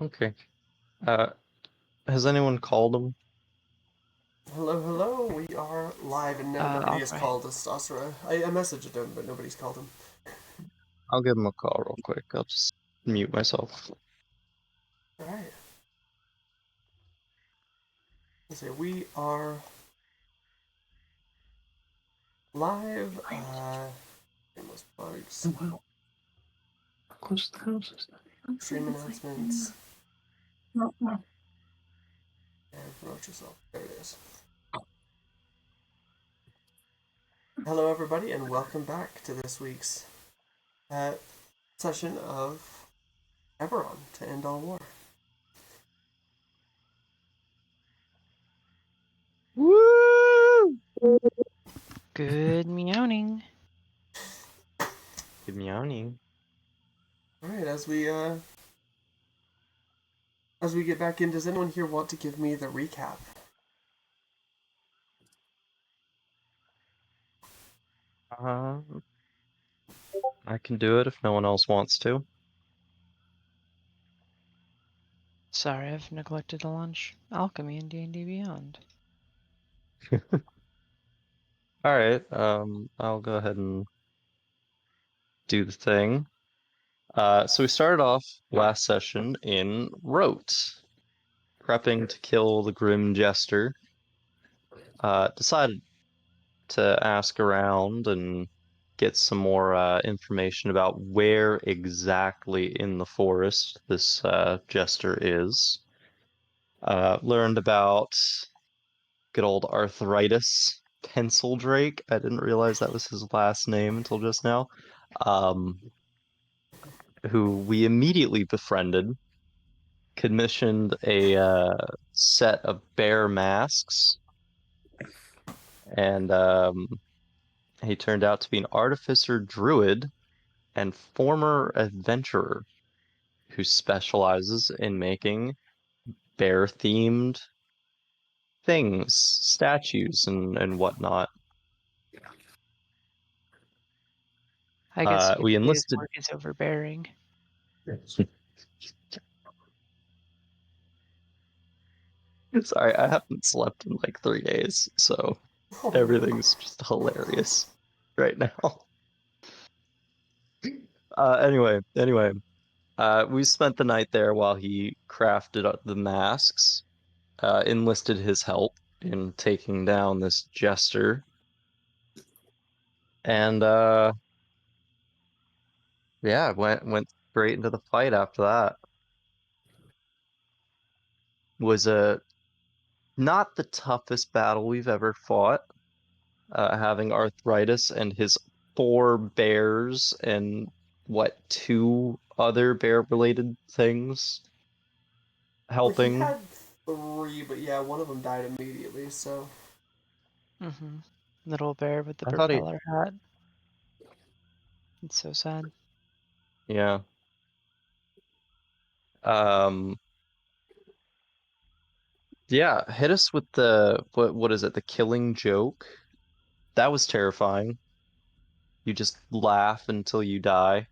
Okay. Uh, has anyone called him? Hello, hello. We are live, and no, nobody I'll has try. called us, Asura. I messaged him, but nobody's called him. I'll give him a call real quick. I'll just mute myself. All right. Let's see. We are live. Almost bugs. Oh, wow. Close to the house. Stream announcements. No, no. And promote yourself. There it is. Hello, everybody, and welcome back to this week's uh, session of Eberron to end all war. Woo! Good meowing. Good meowing. All right. As we get back in, does anyone here want to give me the recap? Uh, I can do it if no one else wants to. Sorry, I've neglected a lunch. Alchemy and D&D Beyond. All right. I'll go ahead and do the thing. So we started off last session in Rote, prepping to kill the Grim Jester. Decided to ask around and get some more information about where exactly in the forest this jester is. Learned about good old Arthritis Pencil Drake. I didn't realize that was his last name until just now. Um, who we immediately befriended, commissioned a set of bear masks, and he turned out to be an artificer druid and former adventurer who specializes in making bear-themed things, statues, and whatnot. I guess you could We say his enlisted. work is overbearing. Sorry, I haven't slept in like 3 days, so Oh no. everything's just hilarious right now. Anyway, we spent the night there while he crafted the masks, enlisted his help in taking down this jester, and yeah, went straight into the fight after that. Was a not the toughest battle we've ever fought, having arthritis and his four bears and what, two other bear related things Well, he helping. had three, but yeah, one of them died immediately. So Mm-hmm. Little bear with the I thought he, propeller hat. It's so sad. yeah. Um, yeah, hit us with the what is it? The killing joke. That was terrifying. You just laugh until you die.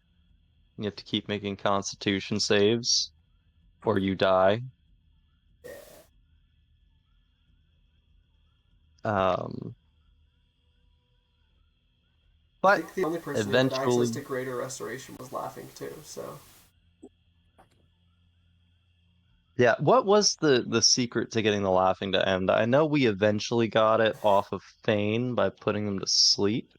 You have to keep making constitution saves or you die. yeah, Um, I but think the only person who had access eventually, to greater restoration was laughing too. So yeah, what was the secret to getting the laughing to end? I know we eventually got it off of Fane by putting them to sleep.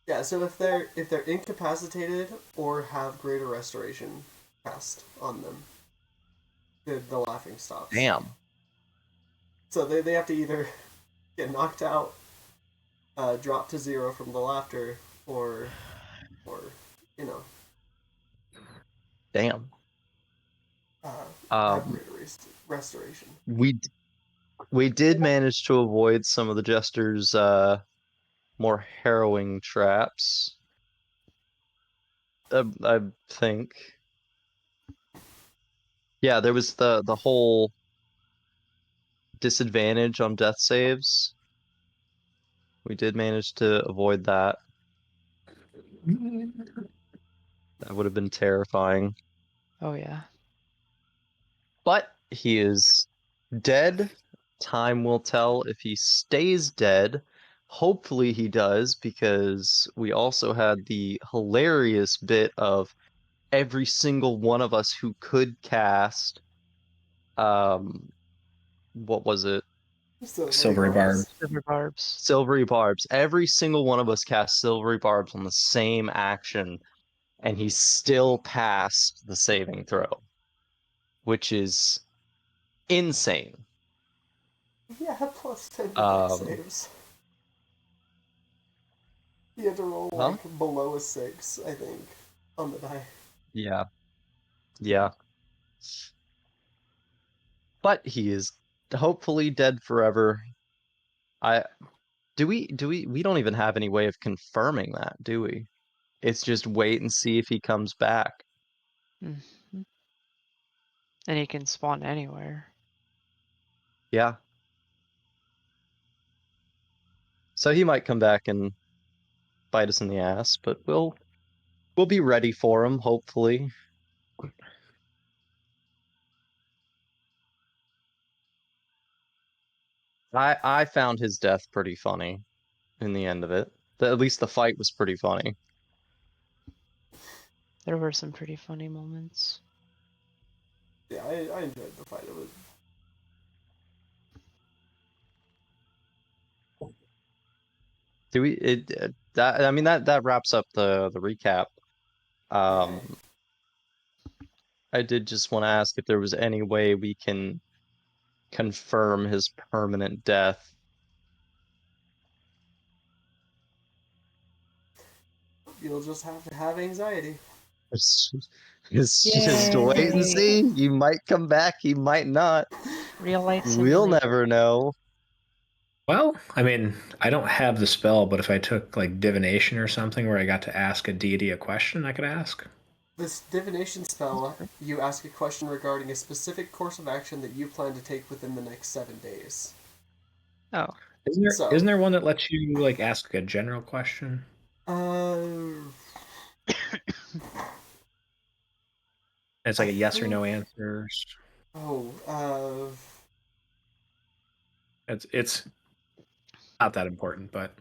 yeah, so if they're incapacitated or have greater restoration cast on them, the laughing stops. Damn. So they have to either get knocked out, drop to zero from the laughter, or you know Damn. uh, have Um, greater restoration. we d- we did manage to avoid some of the Jester's more harrowing traps. I think. Yeah, there was the whole disadvantage on death saves. We did manage to avoid that. That would have been terrifying. Oh yeah. But he is dead. Time will tell if he stays dead. Hopefully he does, because we also had the hilarious bit of every single one of us who could cast um what was it? Silvery Silvery Barb. barbs. Silver barbs. Silvery barbs. Every single one of us cast silvery barbs on the same action, and he still passed the saving throw, which is insane. Yeah, plus 10 to deck Um, saves. He had to roll huh? like below a 6, I think, on the die. Yeah, yeah. But he is hopefully dead forever. I we don't even have any way of confirming that, do we? It's just wait and see if he comes back. Mhm. And he can spawn anywhere. Yeah. So he might come back and bite us in the ass, but we'll be ready for him, hopefully. I found his death pretty funny in the end of it. At least the fight was pretty funny. There were some pretty funny moments. Yeah, I enjoyed the fight. It was Do we that I mean that wraps up the recap. okay. Um I did just want to ask if there was any way we can confirm his permanent death. You'll just have to have anxiety. It's just wait and Yay! see. He might come back, he might not. Real life We'll simulator. never know. Well, I mean, I don't have the spell, but if I took like divination or something where I got to ask a deity a question, I could ask. This divination spell, you ask a question regarding a specific course of action that you plan to take within the next 7 days. Oh, So, Isn't there one that lets you like ask a general question? uh, It's I like a yes or think. no answers. Oh, It's not that important, but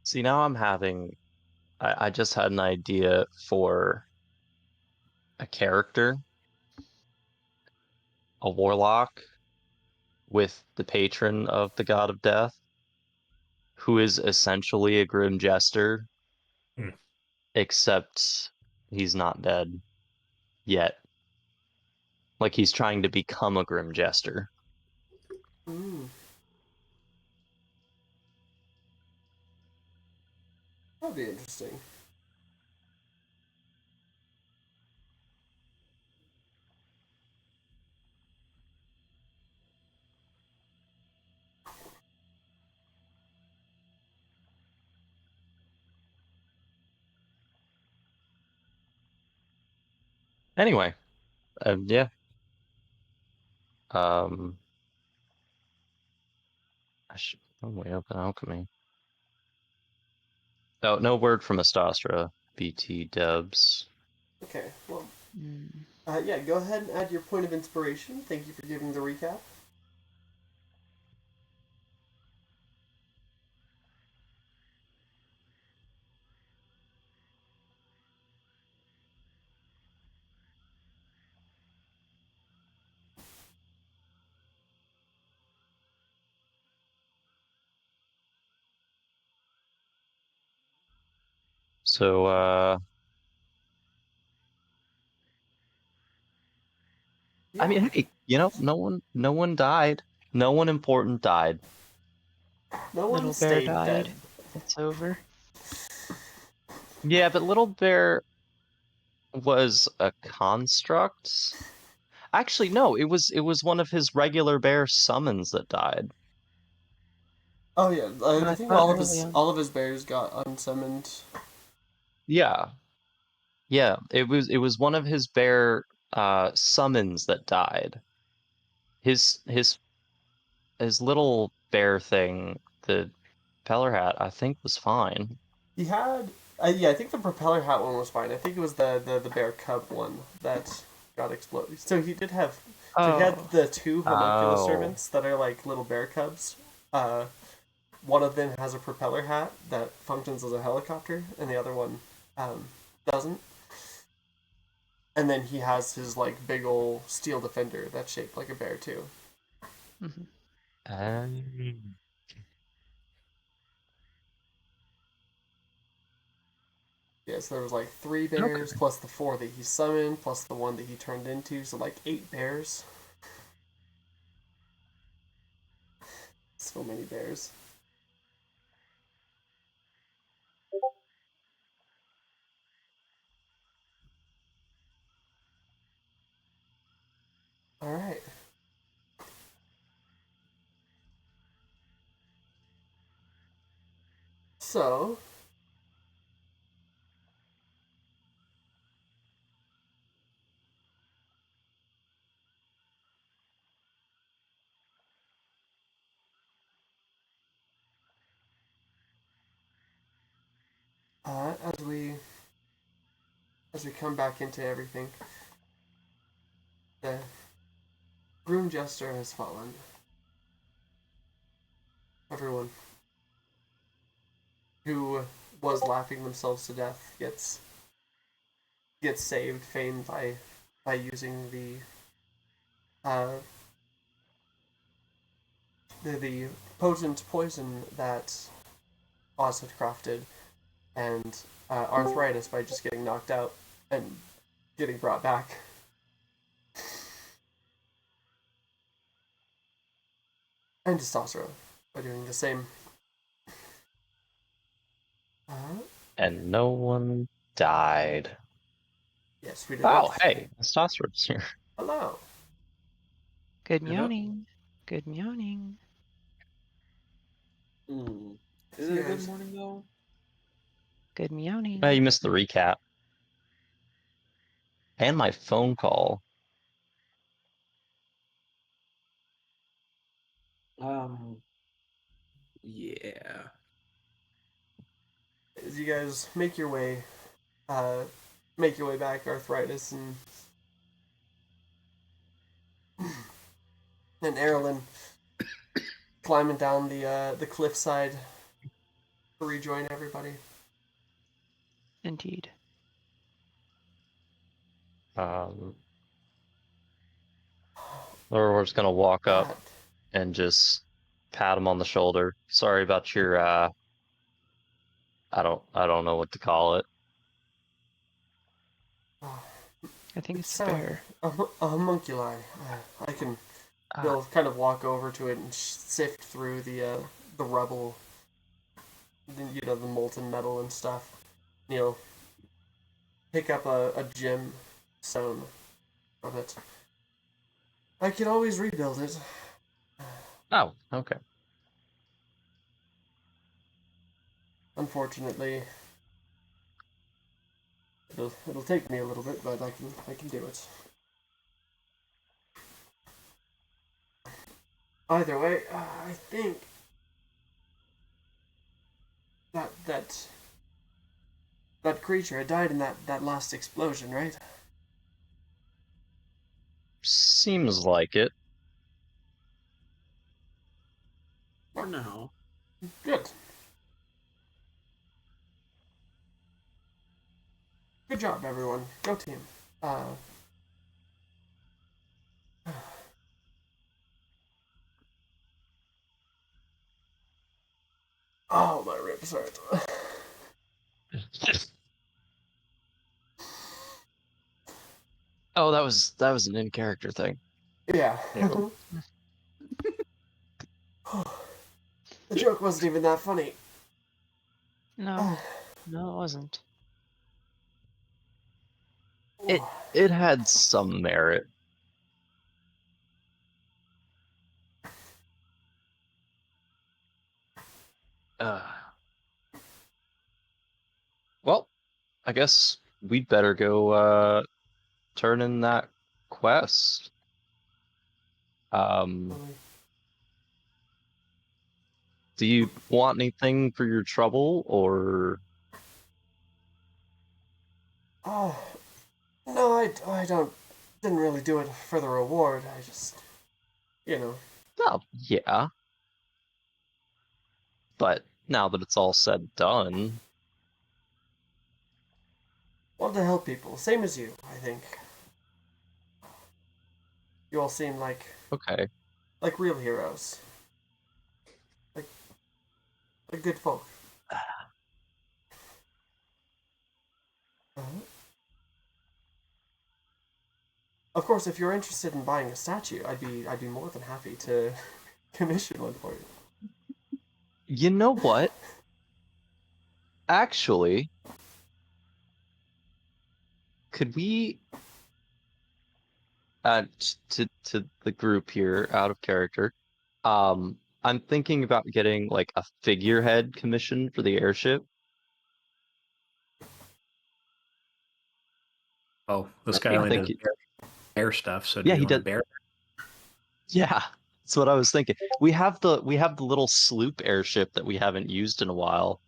See, now I'm having I just had an idea for a character, a warlock with the patron of the god of death, who is essentially a grim jester, Hmm. except he's not dead yet. Like he's trying to become a grim jester. mm, that'd be interesting. Anyway, yeah. Um, I should way up in alchemy. Oh, no word from Astastra. BT dubs. Okay, well, mm. yeah, go ahead and add your point of inspiration. Thank you for giving the recap. So, I Yeah, mean, hey, no one died. No one important died. no one Little bear stayed dead. died. It's over. Yeah, but Little Bear was a construct. Actually, no, it was one of his regular bear summons that died. Oh yeah, But I I think thought early on. all of his bears got unsummoned. Yeah. Yeah, it was one of his bear summons that died. His his little bear thing, the peller hat, I think was fine. He had, yeah, I think the propeller hat one was fine. I think it was the bear cub one that got exploded. So he did have. So he had the two homunculus Oh. servants that are like little bear cubs. One of them has a propeller hat that functions as a helicopter, and the other one doesn't. And then he has his like big ol' steel defender that's shaped like a bear too. Mhm. Yeah, so there was like 3 bears plus the 4 that he summoned plus the one that he turned into, so like 8 bears. So many bears. All right. So, as we come back into everything, the Groom Jester has fallen. Everyone who was laughing themselves to death gets saved fame by using uh, the potent poison that Oz had crafted, and arthritis by just getting knocked out and getting brought back. And testosterone by doing the same. And no one died. Yes, we did Oh, not. hey, testosterone's here. Hello. Good Yep. meowing. Good meowing. Is it a good morning though? Good meowing. You missed the recap. And my phone call. Yeah. As you guys make your way back, arthritis and Erlen climbing down the cliffside to rejoin everybody. Indeed. Or we're just gonna walk up God. and just pat him on the shoulder. Sorry about your I don't know what to call it. I think it's It's a bear. a homunculi. I can. Ah. He'll kind of walk over to it and sift through the rubble, the molten metal and stuff. He'll pick up a gem stone of it. I can always rebuild it. Oh, okay. Unfortunately, it'll take me a little bit, but I can do it. Either way, I think that creature had died in that last explosion, right? Seems like it. For now. Good. Good job, everyone. Go team. Oh, my ribs hurt. Oh, that was an in character thing. Yeah. Yeah. The joke wasn't even that funny. No. No, it wasn't. It had some merit. Well, I guess we'd better go turn in that quest. Do you want anything for your trouble, or Oh, no, I don't didn't really do it for the reward. I just, you know, Oh, yeah. But now that it's all said and done, wanted to help people. Same as you, I think. You all seem okay. like real heroes, like good folk. Uh-huh. Of course, if you're interested in buying a statue, I'd be more than happy to commission one for you. You know what? Actually, could we to the group here out of character? I'm thinking about getting like a figurehead commission for the airship. Oh, this guy I'm only does thinking, bear stuff. So do yeah, you he want a does. bear? Yeah, that's what I was thinking. We have the little sloop airship that we haven't used in a while.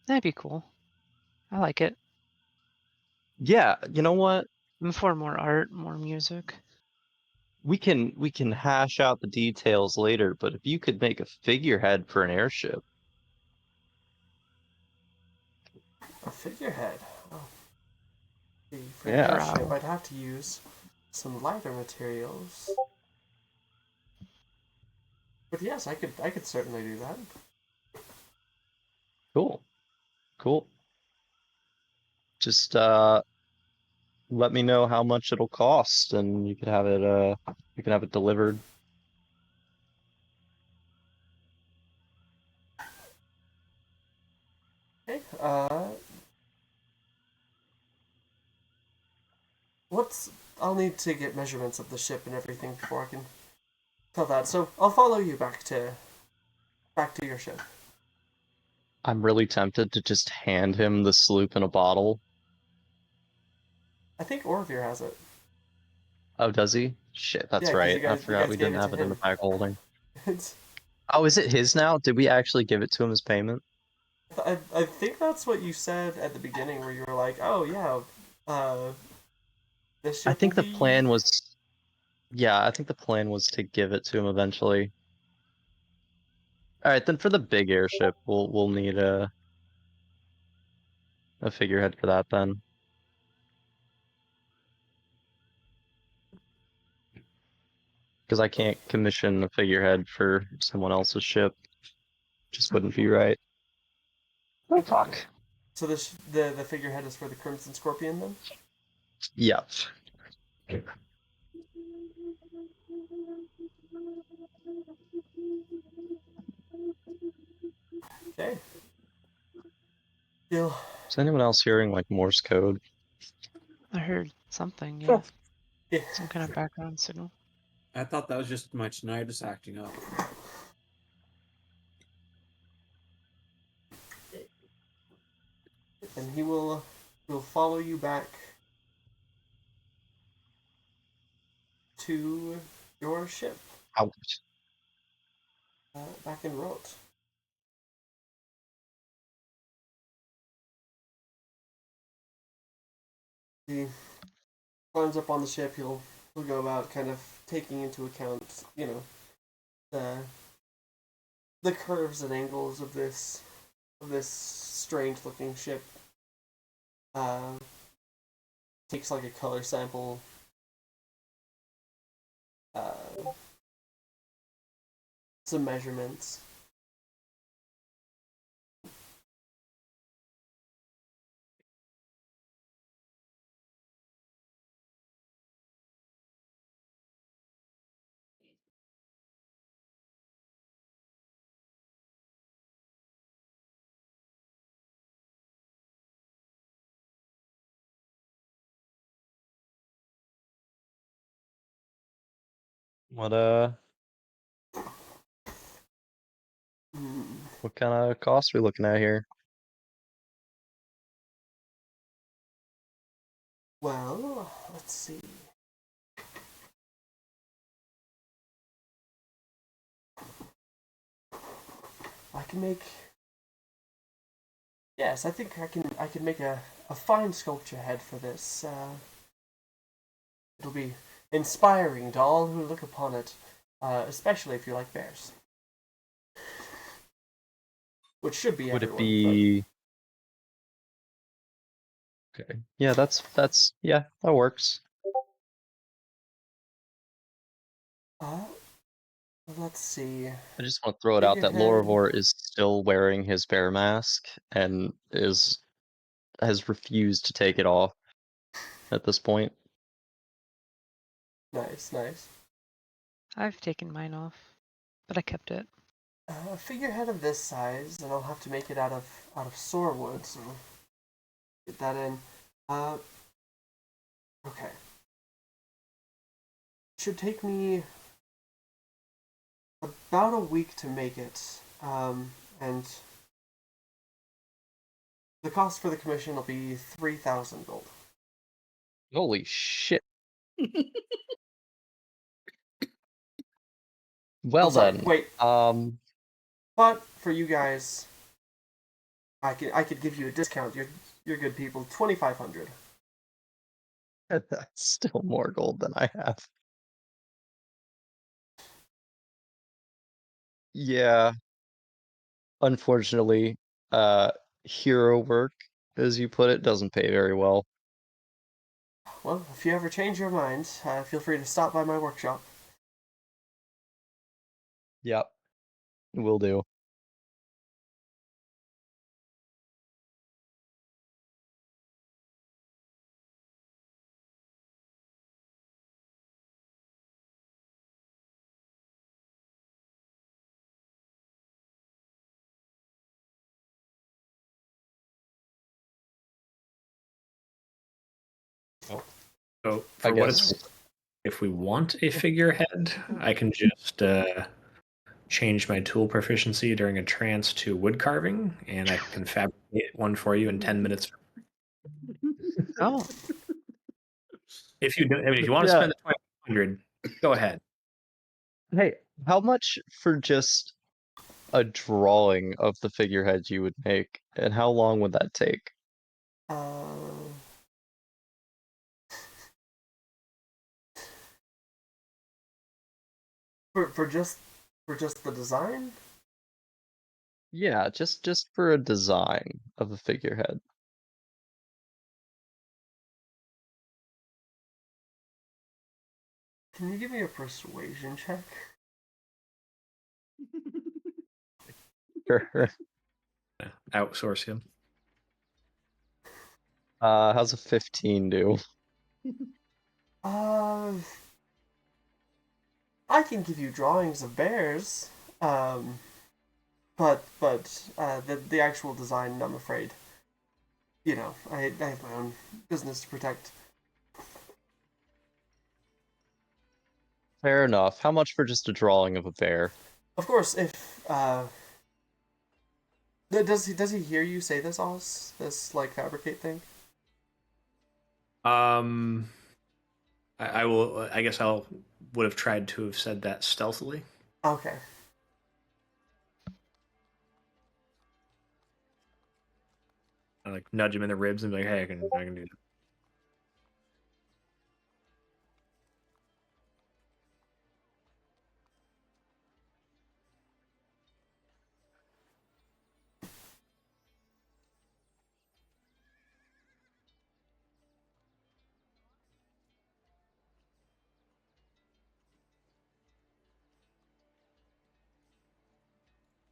That'd be cool. I like it. Yeah, you know what? I'm for more art, more music. We can hash out the details later, but if you could make a figurehead for an airship, A figurehead. Oh, for the yeah, airship, Prow. I'd have to use some lighter materials. But yes, I could certainly do that. cool, cool. Just let me know how much it'll cost, and you can have it delivered. Okay. What's I'll need to get measurements of the ship and everything before I can tell that. So I'll follow you back to your ship. I'm really tempted to just hand him the sloop in a bottle. I think Orvir has it. Oh, does he? Shit, Yeah, that's because right. I you forgot guys we gave didn't it to have it in the him. pack holding. It's, Oh, is it his now? Did we actually give it to him as payment? I think that's what you said at the beginning, where you were like, "Oh yeah, uh, this I ship will think the be." plan was, yeah, I think the plan was to give it to him eventually. All right, then for the big airship, we'll need a figurehead for that then, because I can't commission a figurehead for someone else's ship. Just wouldn't be right. Oh fuck. So the figurehead is for the Crimson Scorpion then. Yep. Okay. Deal. Is anyone else hearing like Morse code? I heard something, yeah. Yeah. Some kind of background signal. I thought that was just my tinnitus acting up. And he will follow you back to your ship Out. back in Rot. He climbs up on the ship. He'll go about kind of taking into account, the the curves and angles of this strange looking ship. Uh, takes like a color sample. Uh, some measurements. What Hmm. what kind of cost we looking at here? Well, let's see. I can make. Yes, I think I can make a fine sculpture head for this. It'll be inspiring to all who look upon it, especially if you like bears. Which should be Would it everyone. be okay? Yeah, yeah, that works. But, let's see. I just want to throw it out that Figurehead. Lorivor is still wearing his bear mask and has refused to take it off at this point. Nice, nice. I've taken mine off, but I kept it. A figurehead of this size, and I'll have to make it out of sorewood, so get that in. Okay. Should take me about a week to make it, and the cost for the commission will be 3,000 gold. Holy shit! Well Oh, sorry, then, wait. um, But for you guys, I could give you a discount. You're good people. 2,500. that's still more gold than I have. Yeah, unfortunately, hero work, as you put it, doesn't pay very well. Well, if you ever change your mind, feel free to stop by my workshop. Yep, will do. So I for what guess. it's, if we want a figurehead, I can just change my tool proficiency during a trance to wood carving, and I can fabricate one for you in 10 minutes. Oh, If you do, I mean, if you want to Yeah. spend the 2,500, go ahead. Hey, how much for just a drawing of the figurehead you would make, and how long would that take? Uh, for just the design. Yeah, just for a design of a figurehead. Can you give me a persuasion check? Sure. Outsource him. How's a 15 do? Uh, I can give you drawings of bears. But the actual design, I'm afraid. You know, I have my own business to protect. Fair enough. How much for just a drawing of a bear? Of course, if does he hear you say this, Oz? This like fabricate thing? I will. I guess I'll would have tried to have said that stealthily. Okay. I like nudge him in the ribs and be like, "Hey, I can do that."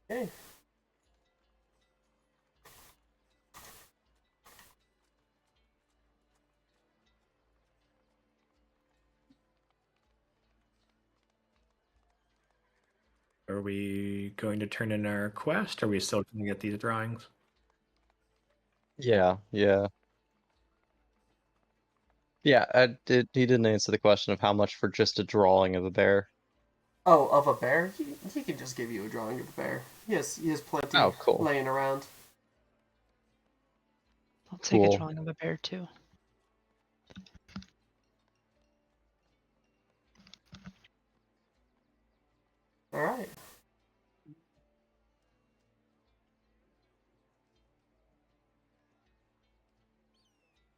Hey. Are we going to turn in our quest? Or are we still going to get these drawings? Yeah, yeah. Yeah, he didn't answer the question of how much for just a drawing of a bear. Oh, of a bear? He can just give you a drawing of a bear. He has plenty Oh, cool. laying around. I'll take a Cool. drawing of a bear too. All right.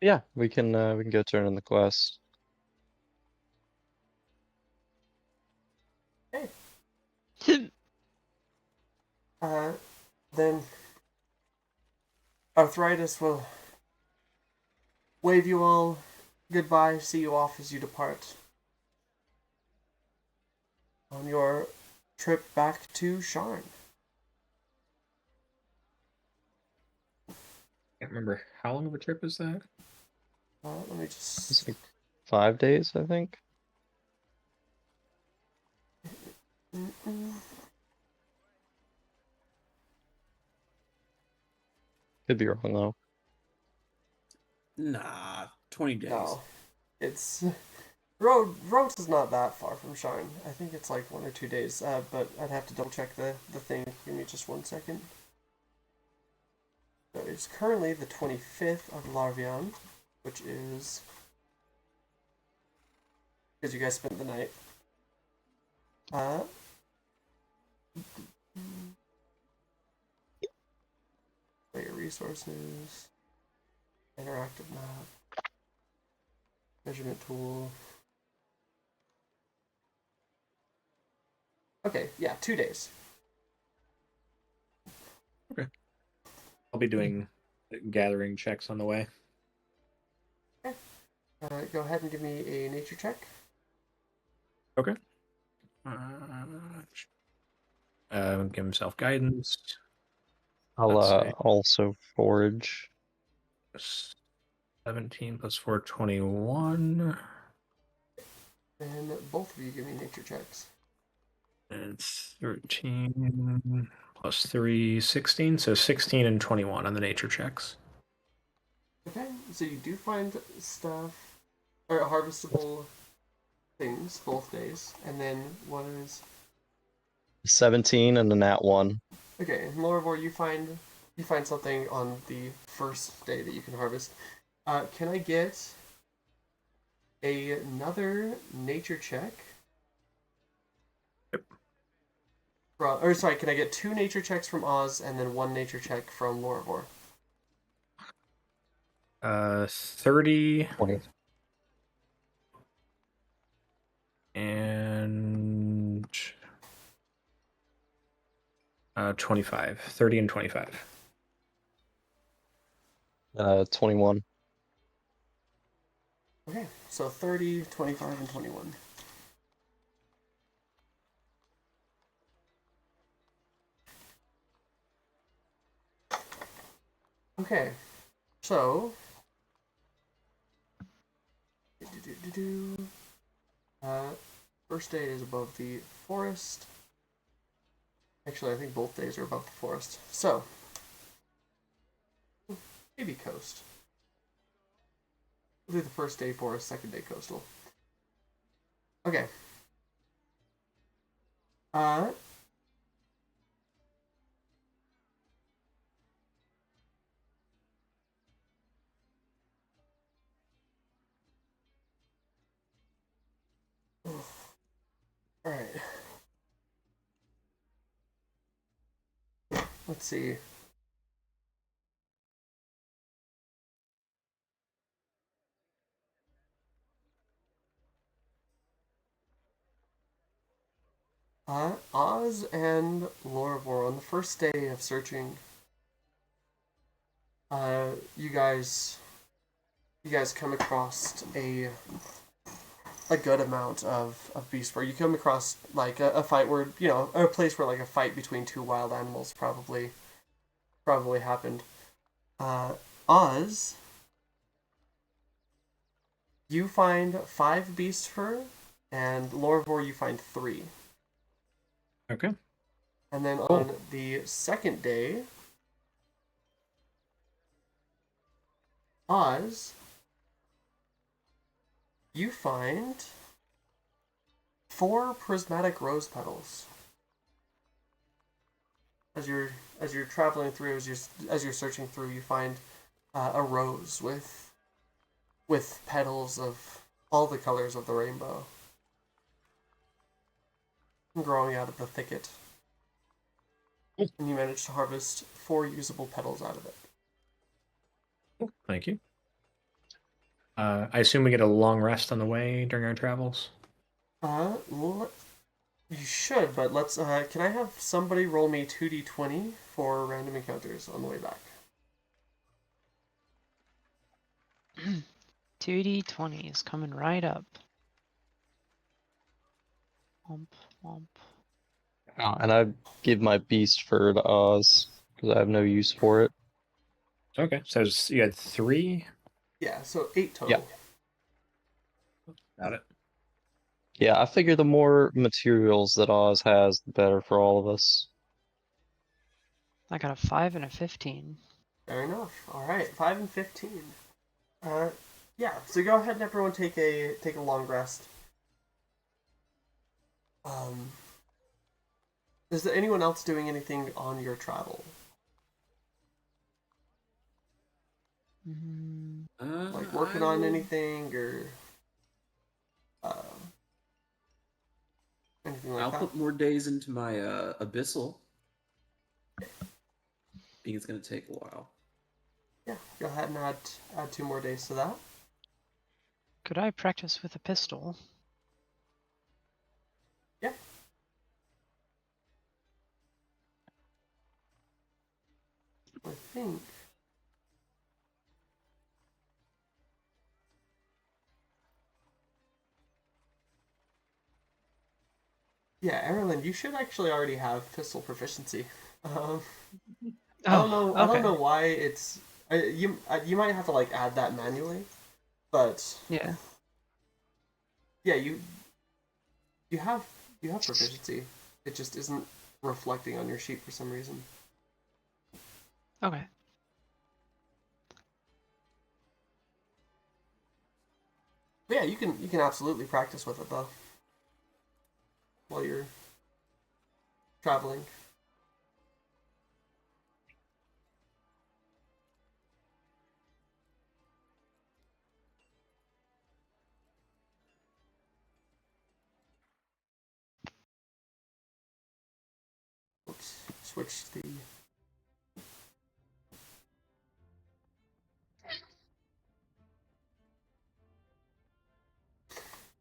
Yeah, we can go turn in the quest. Then Arthritis will wave you all goodbye, see you off as you depart on your trip back to Sharn. Can't remember how long of a trip is that. Let me It's just. like 5 days, I think. Could be wrong though. Nah, 20 days. No, it's Road is not that far from Sharn. I think it's like 1 or 2 days. But I'd have to double check the thing. Give me just 1 second. So it's currently the 25th of Larvion, which is because you guys spent the night. Player resources, interactive map, measurement tool. Okay, yeah, 2 days. I'll be doing gathering checks on the way. Okay. Go ahead and give me a nature check. Okay. Give himself guidance. I'll Let's see. also forage. 17 plus 4, 21. And both of you give me nature checks. It's 13 plus 3, 16. So 16 and 21 on the nature checks. Okay, so you do find stuff, or harvestable things both days, and then what is 17 and a nat 1. okay? In Lorivor, you find something on the first day that you can harvest. Can I get another nature check? Yep. Or sorry, can I get 2 nature checks from Oz and then 1 nature check from Lorivor? 30 20. and 25. 30 and 25. 21. Okay, so 30, 25, and 21. Okay, so first day is above the forest. Actually, I think both days are above the forest. So maybe coast. We'll do the first day forest, second day coastal. Okay. Alright. Let's see. Oz and Lorivor, on the first day of searching, you guys come across a good amount of beast fur. You come across like a fight where, a place where like a fight between 2 wild animals probably happened. Oz, you find 5 beast fur, and Lorivor you find 3. Okay. And then on the second day, Oz, you find 4 prismatic rose petals. As you're traveling through, as you're searching through, you find a rose with petals of all the colors of the rainbow growing out of the thicket. And you manage to harvest 4 usable petals out of it. Thank you. I assume we get a long rest on the way during our travels. You should, but let's. Can I have somebody roll me 2d20 for random encounters on the way back? 2d20 is coming right up. Womp, womp. And I give my beast fur to Oz because I have no use for it. Okay, so you had 3. Yeah, so 8 total. Yeah. Got it. Yeah, I figure the more materials that Oz has, the better for all of us. I got a 5 and a 15. Fair enough. All right, 5 and 15. Yeah. So go ahead and everyone take a long rest. Is there anyone else doing anything on your travel? Like working on anything or anything like I'll that? put more days into my abyssal. Being it's gonna take a while. Yeah, go ahead and add 2 more days to that. Could I practice with a pistol? Yeah. I think. Yeah, Eberron, you should actually already have pistol proficiency. I don't know. Oh, I don't okay. know why it's. You might have to like add that manually, but Yeah. yeah, you have proficiency. It just isn't reflecting on your sheet for some reason. Okay. But yeah, you can absolutely practice with it though while you're traveling. Let's switch the.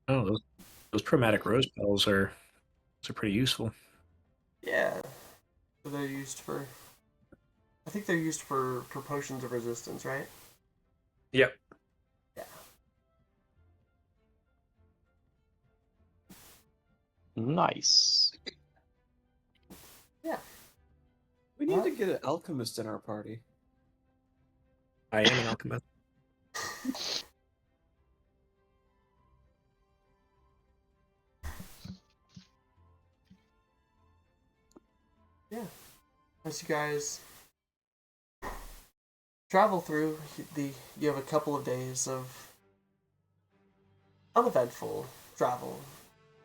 Oh, those chromatic rose petals are pretty useful. Yeah, so they're used for. I think they're used for potions of resistance, right? Yep. Yeah. Nice. Yeah. We need to get an alchemist in our party. I am an alchemist. Yeah. As you guys travel through you have a couple of days of uneventful travel,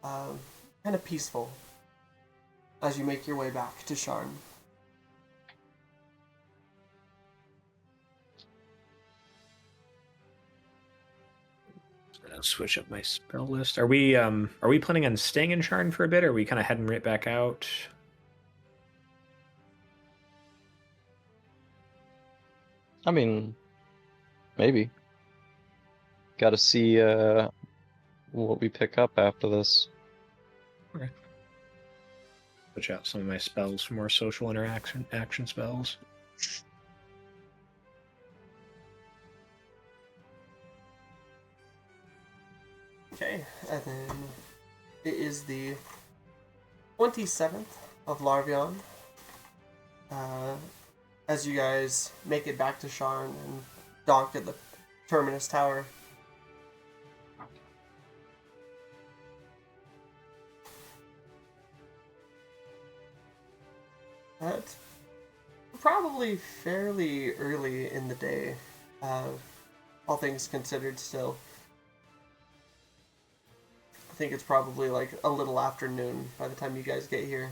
kind of peaceful as you make your way back to Sharn. I'll switch up my spell list. Are we planning on staying in Sharn for a bit, or are we kind of heading right back out? I mean, maybe. Got to see what we pick up after this. Okay. Switch out some of my spells for more social interaction action spells. Okay, and then it is the 27th of Larvion. As you guys make it back to Sharn and dock at the Terminus Tower. It's probably fairly early in the day, all things considered still. I think it's probably like a little afternoon by the time you guys get here.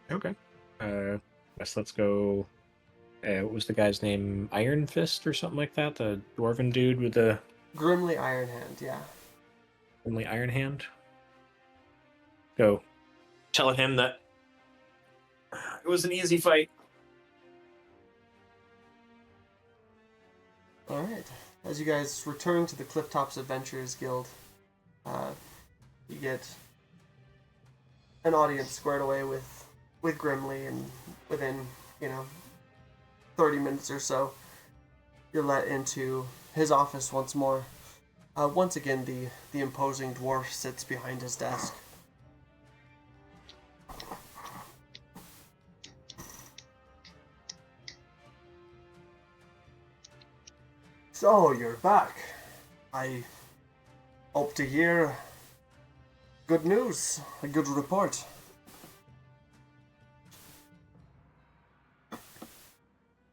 Okay. Guess let's go. What was the guy's name? Iron Fist or something like that? The dwarven dude with the Grimly Iron Hand, yeah. Only Iron Hand. Go. Tell him that it was an easy fight. Alright. As you guys return to the Clifftops Adventurers Guild, you get an audience squared away with Grimly, and within, 30 minutes or so, you're let into his office once more. Once again, the imposing dwarf sits behind his desk. So, you're back. I hope to hear good news, a good report.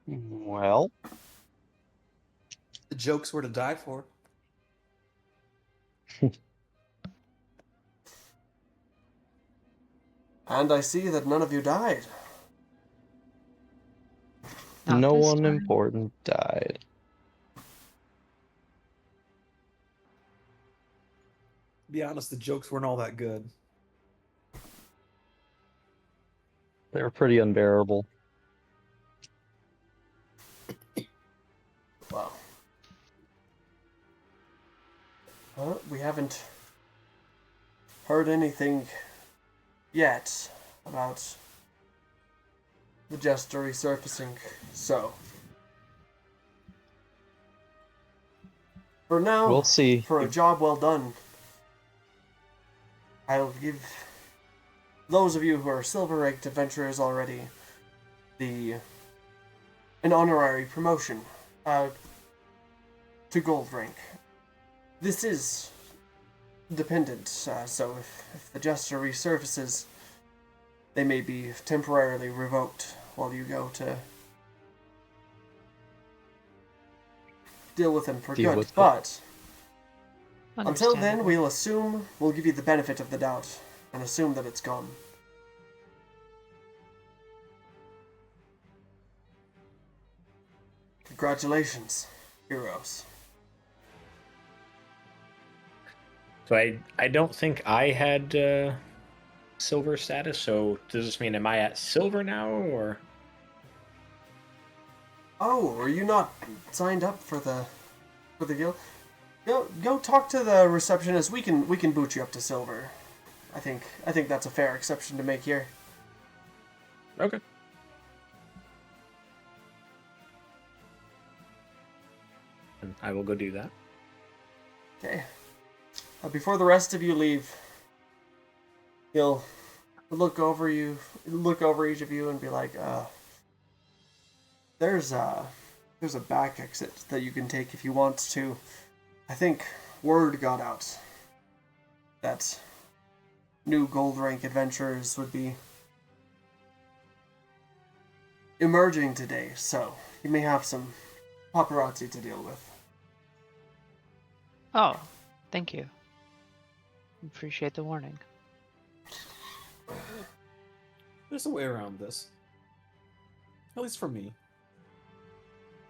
Well, The jokes were to die for. And I see that none of you died. Not no this one time. important died. To be honest, the jokes weren't all that good. They were pretty unbearable. Well, we haven't heard anything yet about the Jester resurfacing, so for now, We'll see. for a job well done, I'll give those of you who are silver-ranked adventurers already an honorary promotion to gold rank. This is dependent, so if the Jester resurfaces, they may be temporarily revoked while you go to deal with him for good. But until then, we'll give you the benefit of the doubt and assume that it's gone. Congratulations, heroes. So I don't think I had silver status. So does this mean am I at silver now, or? Oh, are you not signed up for the guild? Go talk to the receptionist. We can boot you up to silver. I think that's a fair exception to make here. Okay. And I will go do that. Okay. Before the rest of you leave, he'll look over each of you and be like, there's a back exit that you can take if you want to. I think word got out that new gold rank adventurers would be emerging today, so you may have some paparazzi to deal with. Oh, thank you. Appreciate the warning. There's a way around this. At least for me.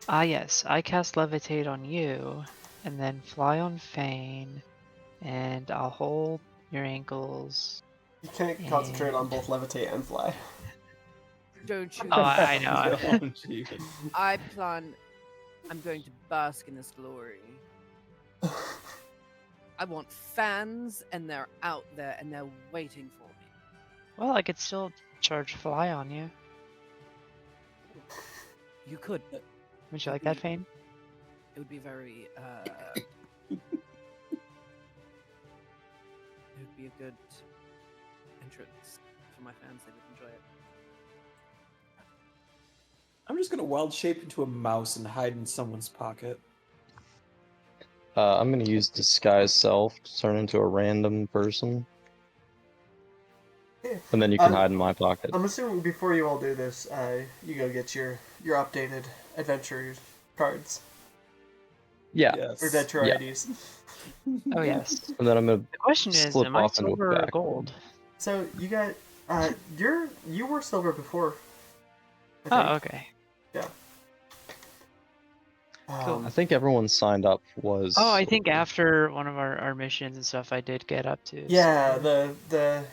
Ah, yes. I cast Levitate on you, and then fly on Fane, and I'll hold your ankles. You can't concentrate on both levitate and fly. Don't you? Oh, I know. Oh, jeez. I'm going to bask in this glory. I want fans, and they're out there, and they're waiting for me. Well, I could still charge fly on you. You could. Would you like that, Fane? It would be very, it would be a good entrance for my fans. They would enjoy it. I'm just gonna wild shape into a mouse and hide in someone's pocket. I'm gonna use disguise self to turn into a random person, Yeah. and then you can hide in my pocket. I'm assuming before you all do this, you go get your updated adventure cards. Yeah, Yes. Or adventure Yeah. IDs. Oh, yes. and then I'm gonna The question is, slip am I off into a silver or back. gold? So you got you were silver before. I think. Oh, okay. Yeah. Cool. I think everyone signed up was. Oh, I think after one of our missions and stuff, I did get up to Yeah, silver. the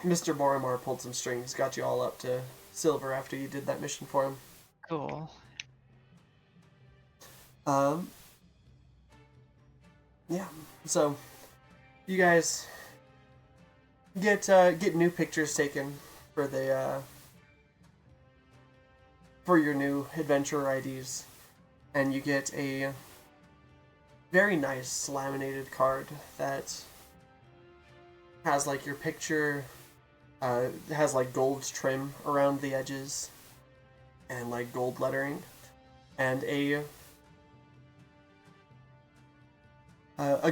Mr. Boromar pulled some strings, got you all up to silver after you did that mission for him. Cool. Um, yeah. So, you guys get new pictures taken for the for your new adventure IDs, and you get a very nice laminated card that has like your picture. Has like gold trim around the edges, and like gold lettering, and a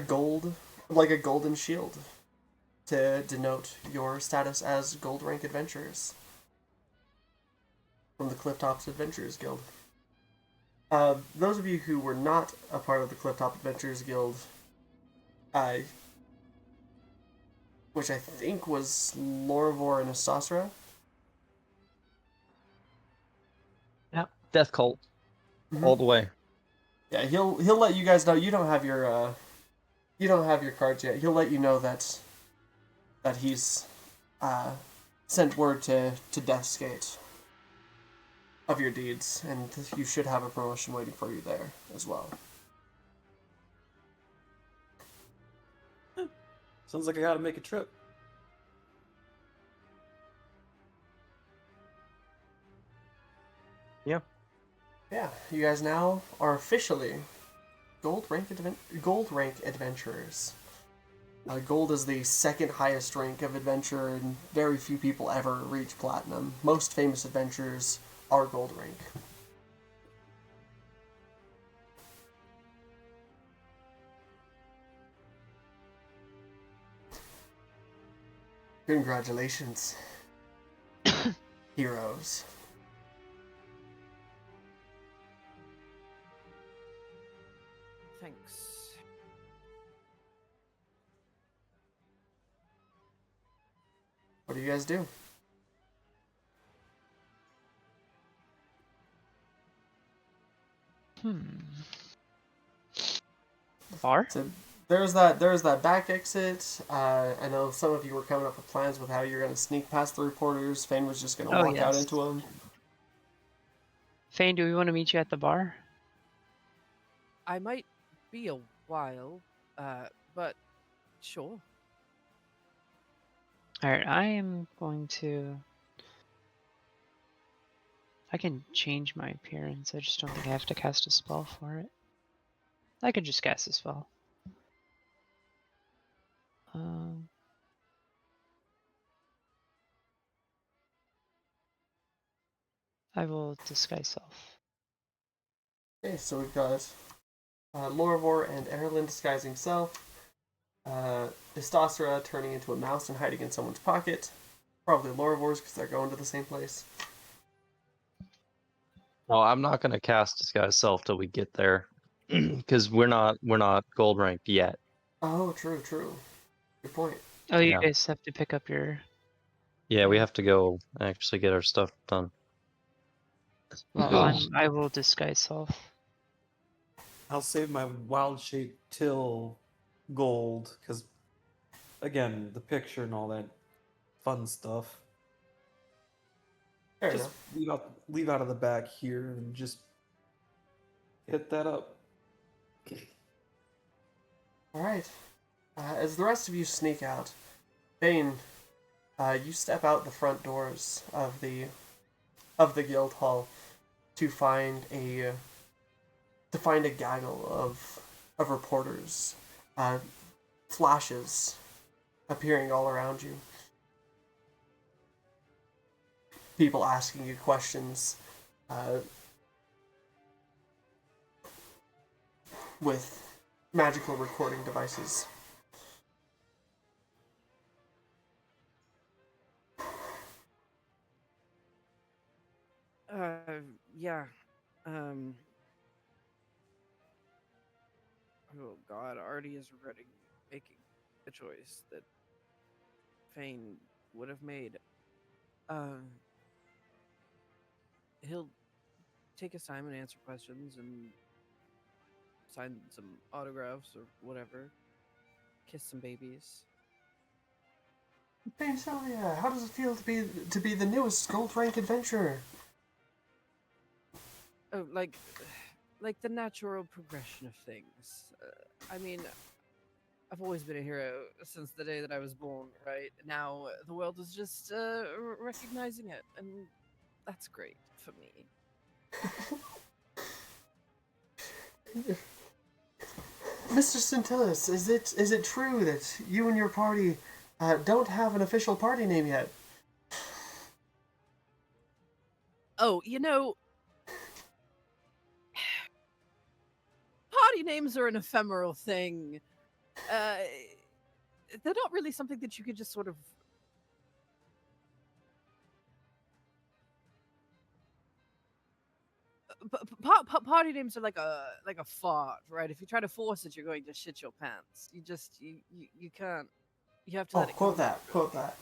gold, like a golden shield to denote your status as gold rank adventurers from the Clifftops Adventurers Guild. Those of you who were not a part of the Clifftop Adventurers Guild, which I think was Lorvor and Asasra. Yeah, Death Cult. All the way. Yeah, he'll let you guys know. You don't have your cards yet. He'll let you know that he's sent word to Deathsgate of your deeds, and you should have a promotion waiting for you there as well. Sounds like I gotta make a trip. Yeah. Yeah, you guys now are officially gold rank adventurers. Gold is the second highest rank of adventurer, and very few people ever reach platinum. Most famous adventurers are gold rank. Congratulations, heroes. Thanks. What do you guys do? Bar? So there's that back exit. I know some of you were coming up with plans with how you're going to sneak past the reporters. Fane was just going to Oh, walk out yes. into them. Fane, do we want to meet you at the bar? I might be a while, but sure. Alright, I am going to... I can change my appearance, I just don't think I have to cast a spell for it. I could just cast a spell. I will disguise self. Okay, so we've got Lorvor and Erlin disguising self. Istosra turning into a mouse and hiding in someone's pocket. Probably Lorvor's because they're going to the same place. Well, I'm not gonna cast Disguise Self till we get there, because we're not gold ranked yet. Oh, true. Good point. Oh, you Yeah. guys have to pick up your... Yeah, we have to go actually get our stuff done. Well, I will disguise self. I'll save my wild shape till gold, because again, the picture and all that fun stuff. Fair Just enough. leave out of the back here and just hit that up. Alright. As the rest of you sneak out, Bane, you step out the front doors of the guild hall to find a gaggle of reporters, flashes appearing all around you. People asking you questions with magical recording devices. Yeah. Oh God, Artie is regretting making the choice that Fane would have made. He'll take his time and answer questions, and sign some autographs or whatever, kiss some babies. Hey Sylvia, how does it feel to be the newest gold rank adventurer? Oh, like the natural progression of things. I mean, I've always been a hero since the day that I was born, right? Now the world is just recognizing it, and that's great for me. Mr. Scintillus, is it true that you and your party don't have an official party name yet? Oh, party names are an ephemeral thing. They're not really something that you could just sort of. Party names are like a fart, right? If you try to force it, you're going to shit your pants. You can't. You have to Oh, let it quote come that, quote that.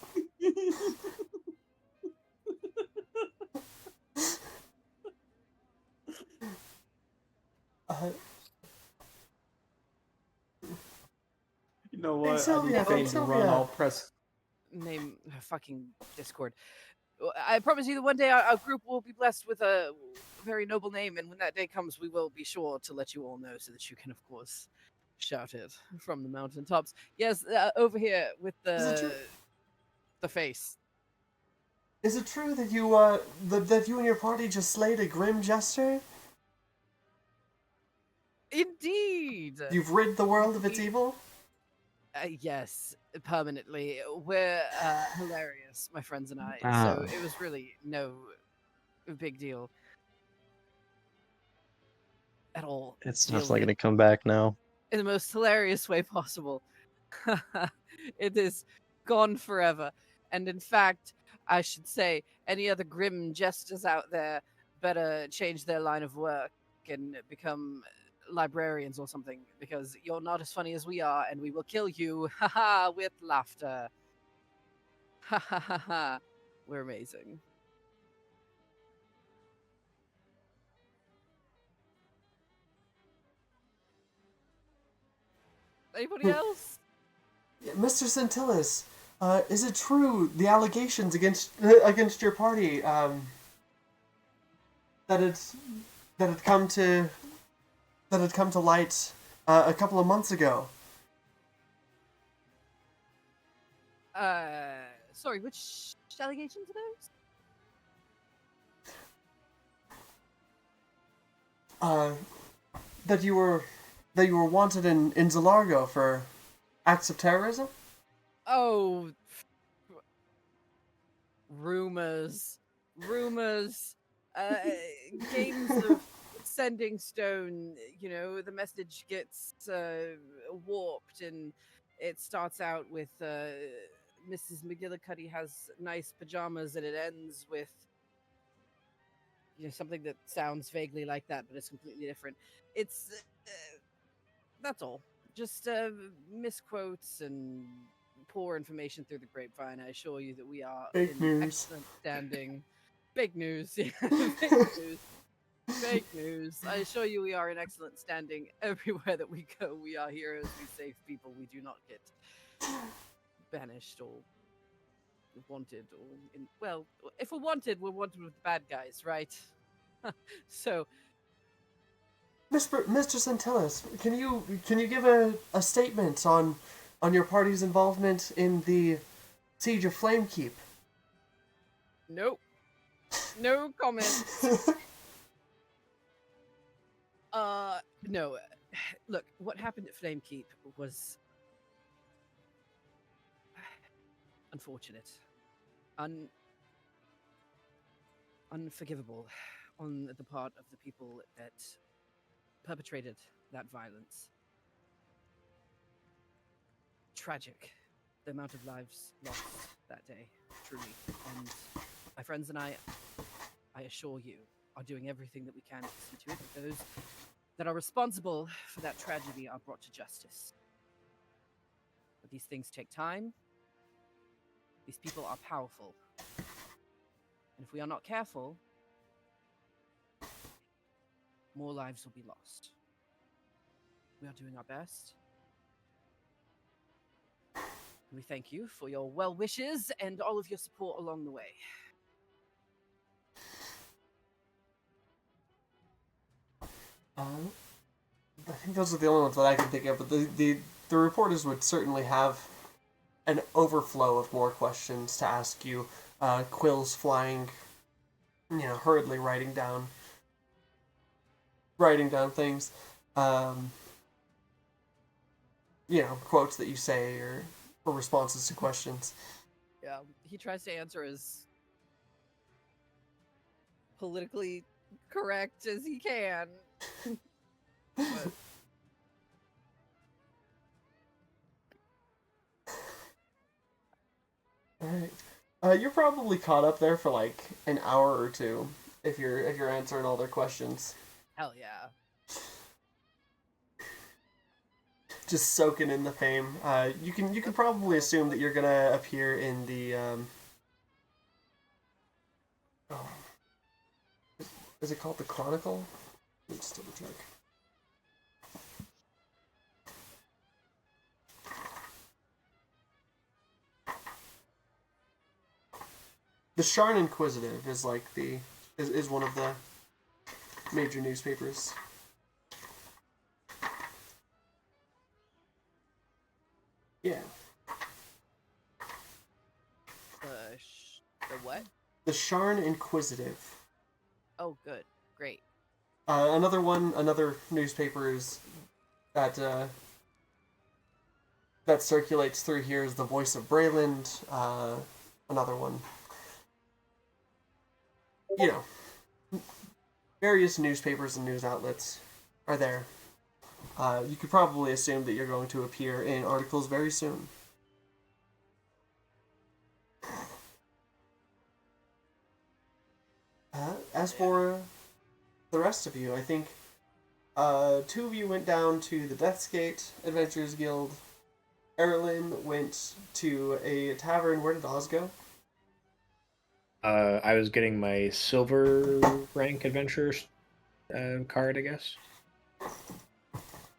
Uh, You know Hey, what? I Sylvia, need Fane to run. Sylvia. I'll press. Name fucking Discord. I promise you that one day our group will be blessed with a very noble name, and when that day comes, we will be sure to let you all know so that you can, of course, shout it from the mountaintops. Yes, over here with Is it true? the face. Is it true that that you and your party just slayed a grim jester? Indeed. You've rid the world of its evil? Yes, permanently. We're hilarious, my friends and I. Ah. So it was really no big deal at all. It's Deal definitely with going it to come back now. in the most hilarious way possible. It is gone forever. And in fact, I should say, any other grim jesters out there better change their line of work and become librarians or something, because you're not as funny as we are, and we will kill you, haha, with laughter. Ha ha ha ha. We're amazing. Anybody else? Mr. Scintillus, is it true the allegations against your party that it's that had come to light a couple of months ago? Sorry, which allegations are those? That you were wanted in Zalargo for acts of terrorism? Oh, rumors. Uh, Games of sending stone. The message gets warped, and it starts out with Mrs. McGillicuddy has nice pajamas, and it ends with something that sounds vaguely like that, but it's completely different. It's that's all. Just misquotes and poor information through the grapevine. I assure you that we are Fake in news. excellent standing. Fake news. Fake news. Fake news. I assure you we are in excellent standing everywhere that we go. We are heroes. We save people. We do not get banished or wanted. Well, if we're wanted with the bad guys, right? So, Mr. Scintillus, can you give a statement on your party's involvement in the siege of Flamekeep? nope. No comment. No. Look, what happened at Flamekeep was unfortunate, unforgivable on the part of the people that perpetrated that violence. Tragic, the amount of lives lost that day, truly. And my friends and I assure you, are doing everything that we can to see to it that those that are responsible for that tragedy are brought to justice. But these things take time. These people are powerful. And if we are not careful, more lives will be lost. We are doing our best. We thank you for your well wishes and all of your support along the way. I think those are the only ones that I can think of, but the reporters would certainly have an overflow of more questions to ask you. Quills flying, hurriedly writing down things. Quotes that you say or responses to questions. Yeah, he tries to answer as politically correct as he can. But Alright. You're probably caught up there for like an hour or two if you're answering all their questions. hell yeah. Just soaking in the fame. You can probably assume that you're gonna appear in the is it called the Chronicle? Let me just double check. The Sharn Inquisitive is like is one of the major newspapers. Yeah. The what? The Sharn Inquisitive. Oh, good. Great. Another newspaper is that circulates through here is the Voice of Brayland. Another one. Various newspapers and news outlets are there. You could probably assume that you're going to appear in articles very soon. As for the rest of you, I think two of you went down to the Death's Gate Adventurers Guild. Eberron went to a tavern. Where did Oz go? I was getting my silver rank adventurers card, I guess.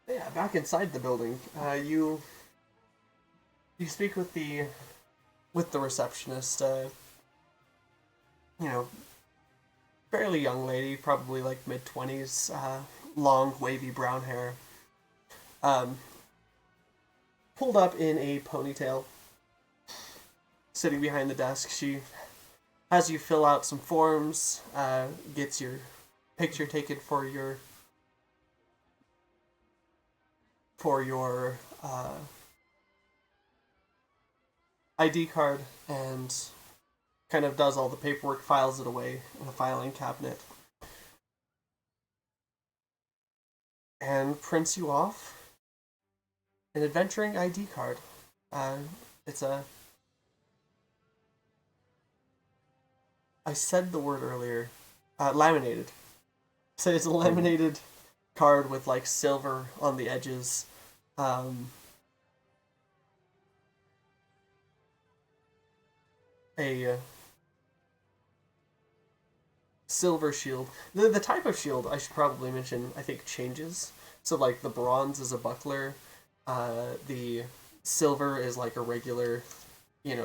Yeah, back inside the building. You speak with the receptionist. Fairly young lady, probably like mid-20s, long wavy brown hair. Pulled up in a ponytail. Sitting behind the desk, she has you fill out some forms, gets your picture taken for your ID card, and kind of does all the paperwork, files it away in a filing cabinet, and prints you off an adventuring ID card. It's a... I said the word earlier. Laminated. So it's a laminated card with like silver on the edges. A silver shield. The type of shield, I should probably mention, I think changes. So like the bronze is a buckler. The silver is like a regular,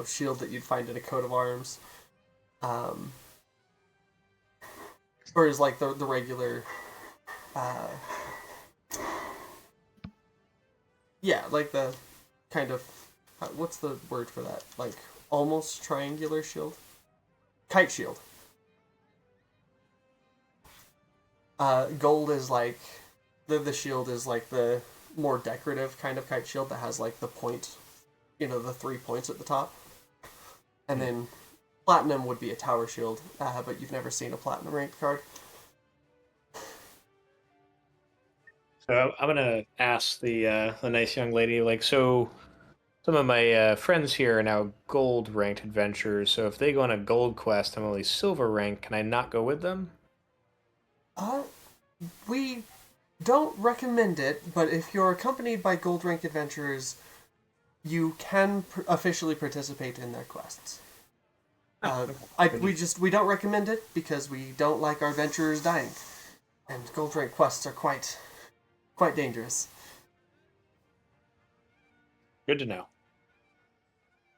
shield that you'd find in a coat of arms. Or is like the regular, like the kind of, what's the word for that? Like almost triangular shield? Kite shield. Gold is like, the shield is like the more decorative kind of kite shield that has like the point, the 3 points at the top. And then platinum would be a tower shield, but you've never seen a platinum ranked card. So I'm gonna ask the nice young lady, like, so some of my friends here are now gold ranked adventurers. So if they go on a gold quest, I'm only silver ranked. Can I not go with them? We don't recommend it, but if you're accompanied by gold ranked adventurers, you can officially participate in their quests. We don't recommend it because we don't like our adventurers dying, and gold rank quests are quite dangerous. Good to know.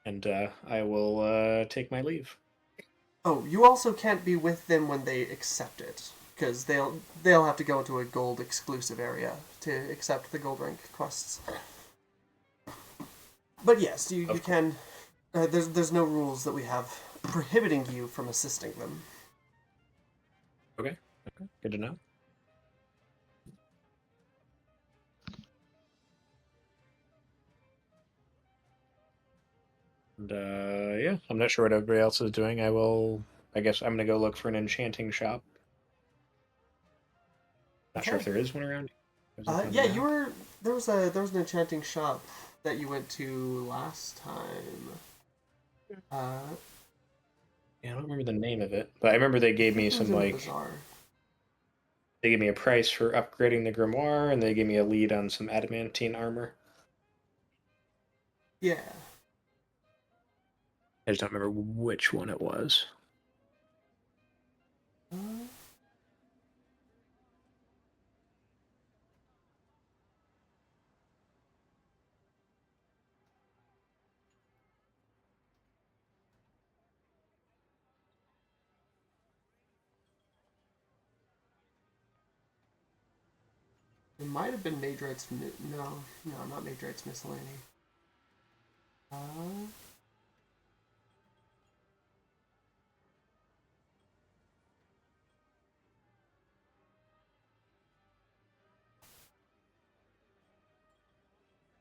And I will take my leave. Oh, you also can't be with them when they accept it, because they'll have to go into a gold exclusive area to accept the gold rank quests. But yes, you can. There's no rules that we have prohibiting you from assisting them. Okay. Good to know. And yeah, I'm not sure what everybody else is doing. I guess I'm gonna go look for an enchanting shop. Not sure if Okay. there is one around. Yeah, you were. There was an enchanting shop that you went to last time. Yeah, I don't remember the name of it, but I remember they gave me It was some in the like bazaar. they gave me a price for upgrading the grimoire, and they gave me a lead on some adamantine armor. Yeah. I just don't remember which one it was. Uh, It might have been Madright's. No, not Madright's miscellany.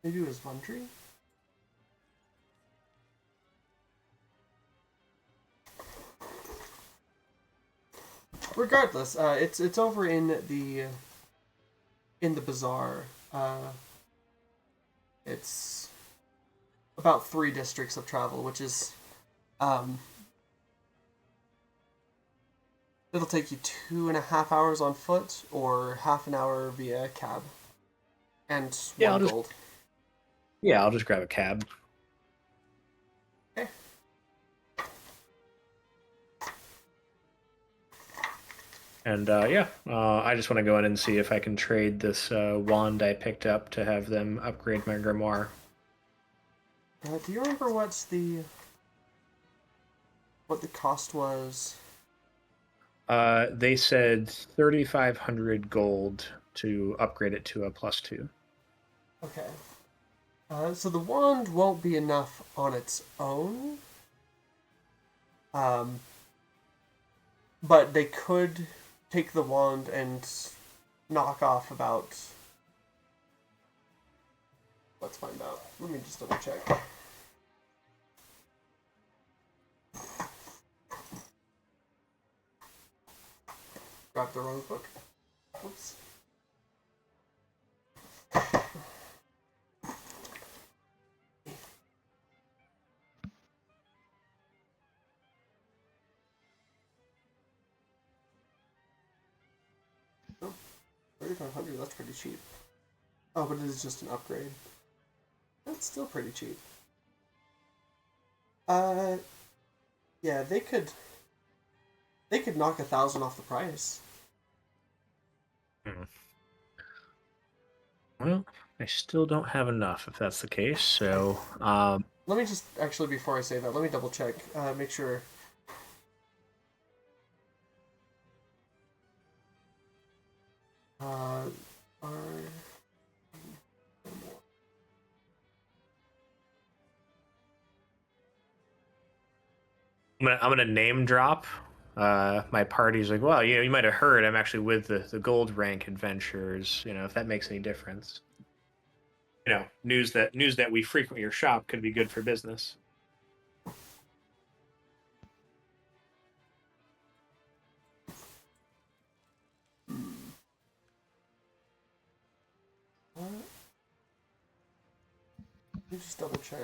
Maybe it was Vundry? Regardless, it's over in the bazaar. It's about 3 districts of travel, which is it'll take you 2.5 hours on foot or half an hour via cab, and Yeah, 1 gold. I'll just grab a cab. Okay. And yeah, I just want to go in and see if I can trade this wand I picked up to have them upgrade my grimoire. Do you remember what the cost was? They said 3,500 gold to upgrade it to a +2. Okay. So the wand won't be enough on its own. But they could take the wand and knock off about. Let's find out. Let me just double check. Grabbed the wrong book. Whoops. Oh, 3,500, that's pretty cheap. Oh, but it is just an upgrade. That's still pretty cheap. Yeah, they could knock 1,000 off the price. Well, I still don't have enough if that's the case, so Let me just, actually, before I say that, let me double check, make sure. Are... I'm gonna name drop. My party's like, well, you might have heard I'm actually with the gold rank adventurers. If that makes any difference. News that we frequent your shop could be good for business. Let me just double check.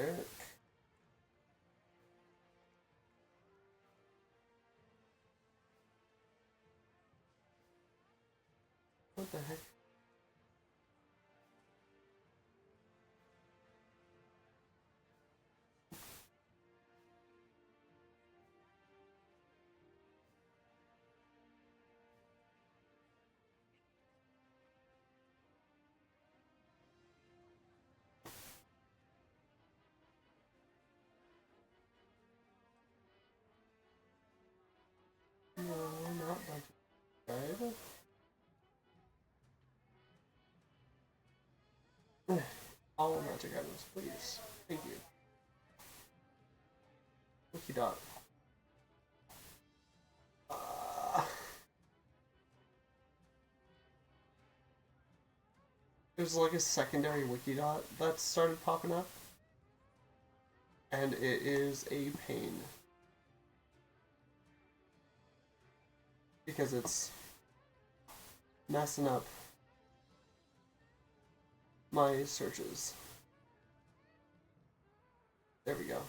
What the heck? all magic items, please. Thank you. Wiki dot. There's like a secondary wiki dot that started popping up. And it is a pain. Because it's messing up my searches. There we go.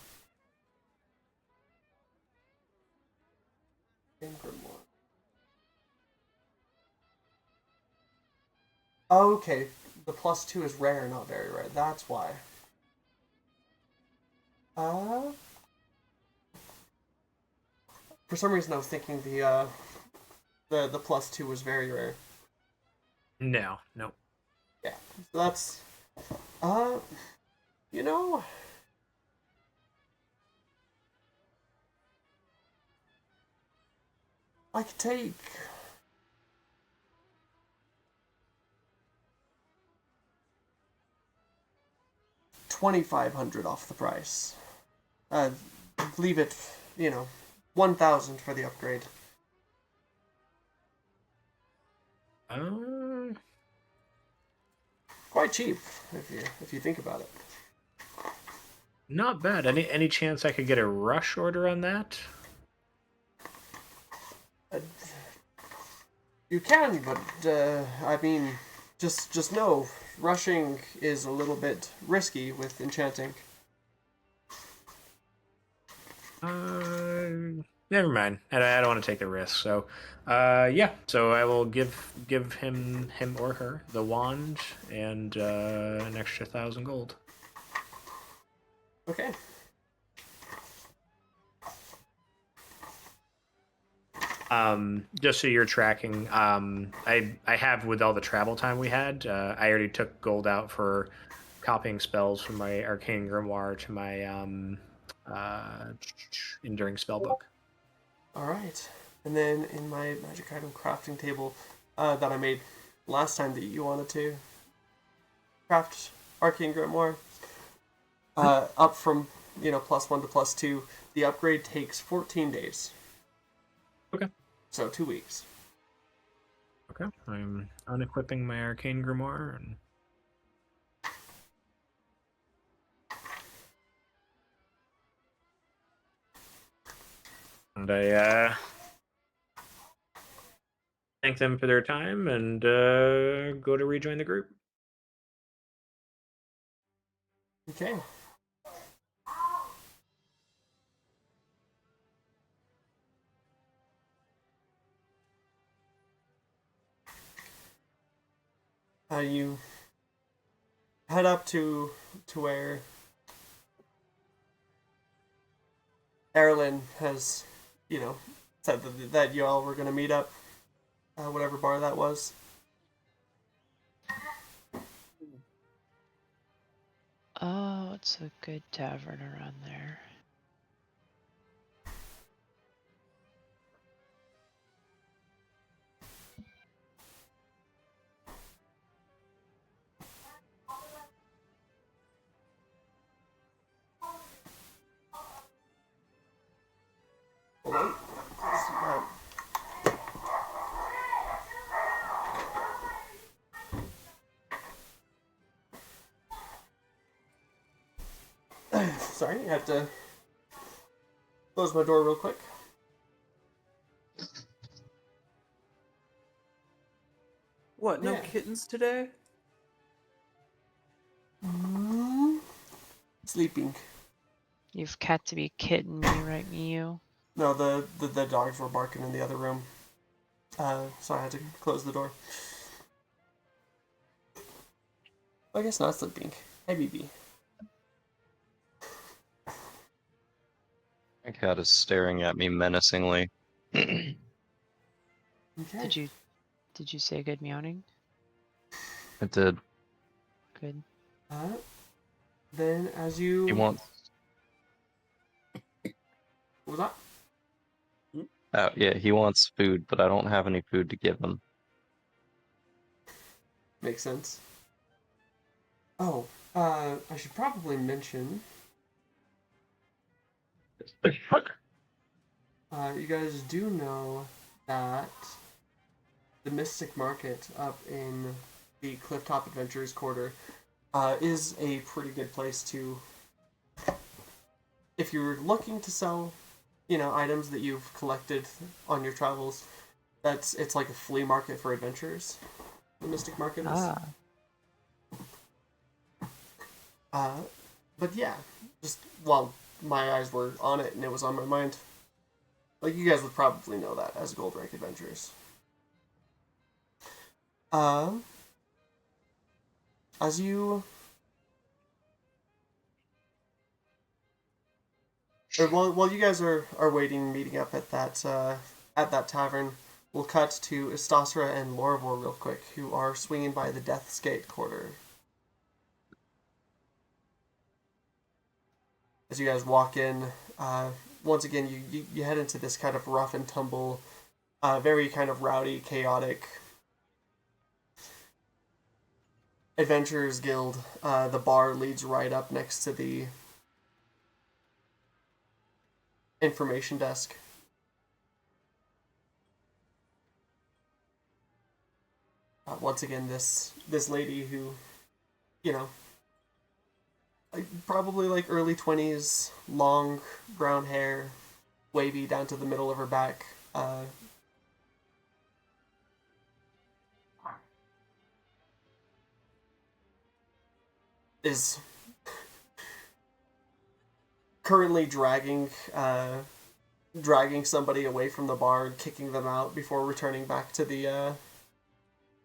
Grimoire. Oh, okay, the +2 is rare, not very rare. That's why. For some reason, I was thinking the +2 was very rare. No. Yeah, so that's you know, I could take 2,500 off the price. Leave it, 1,000 for the upgrade. Quite cheap if you think about it. Not bad. Any chance I could get a rush order on that? You can, but I mean, just know rushing is a little bit risky with enchanting. Never mind. I don't want to take the risk. So, yeah. So I will give him or her the wand and an extra 1,000 gold. Okay. Just so you're tracking, I have, with all the travel time we had, I already took gold out for copying spells from my arcane grimoire to my enduring spellbook. All right. And then in my magic item crafting table that I made last time that you wanted to craft arcane grimoire, up from +1 to +2, the upgrade takes 14 days. Okay. So 2 weeks. Okay. I'm unequipping my arcane grimoire and I thank them for their time and go to rejoin the group. Okay. You head up to where Eberron has, said that you all were going to meet up, whatever bar that was. Oh, it's a good tavern around there. Hold on. Sorry, I have to close my door real quick. What? No Yeah. kittens today? Sleeping. You've got to be kidding me, right, Mew? No, the dogs were barking in the other room. So I had to close the door. I guess not sleeping. Hey, BB. My cat is staring at me menacingly. Okay. Did you say good meowing? It did. Good. Then as you... He wants... What was that? Oh, yeah, he wants food, but I don't have any food to give him. Makes sense. Oh, I should probably mention, you guys do know that the Mystic Market up in the Clifftop Adventures Quarter is a pretty good place to, if you're looking to sell, items that you've collected on your travels. It's like a flea market for adventurers. The Mystic Market is. But yeah, just while my eyes were on it and it was on my mind, like you guys would probably know that as gold rank adventurers. As you, or while you guys are waiting, meeting up at that tavern, we'll cut to Istasra and Lorivor real quick, who are swinging by the Death's Gate quarter. As you guys walk in, once again, you head into this kind of rough and tumble, very kind of rowdy, chaotic Adventurers Guild. The bar leads right up next to the information desk. Once again, this lady who, probably like early 20s, long brown hair, wavy down to the middle of her back. Is currently dragging somebody away from the bar and kicking them out before returning back to the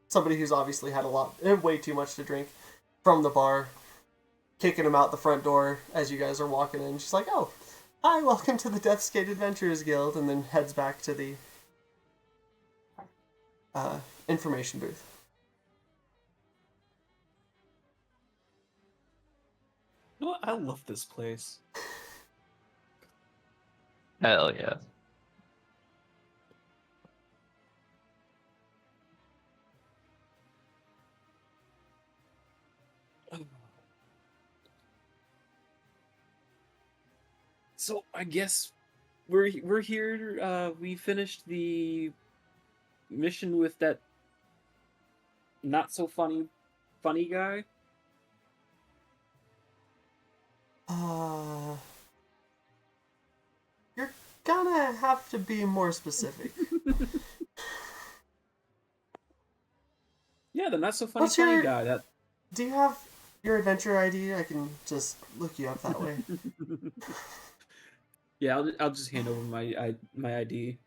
somebody who's obviously had way too much to drink from the bar, kicking him out the front door as you guys are walking in. She's like, "Oh, hi, welcome to the Death's Gate Adventurers Guild," and then heads back to the information booth. You know what? I love this place. Hell yeah. So I guess we're here. We finished the mission with that not so funny guy. You're gonna have to be more specific. Yeah, the not so funny guy. That. Do you have your adventure ID? I can just look you up that way. Yeah, I'll just hand over my ID.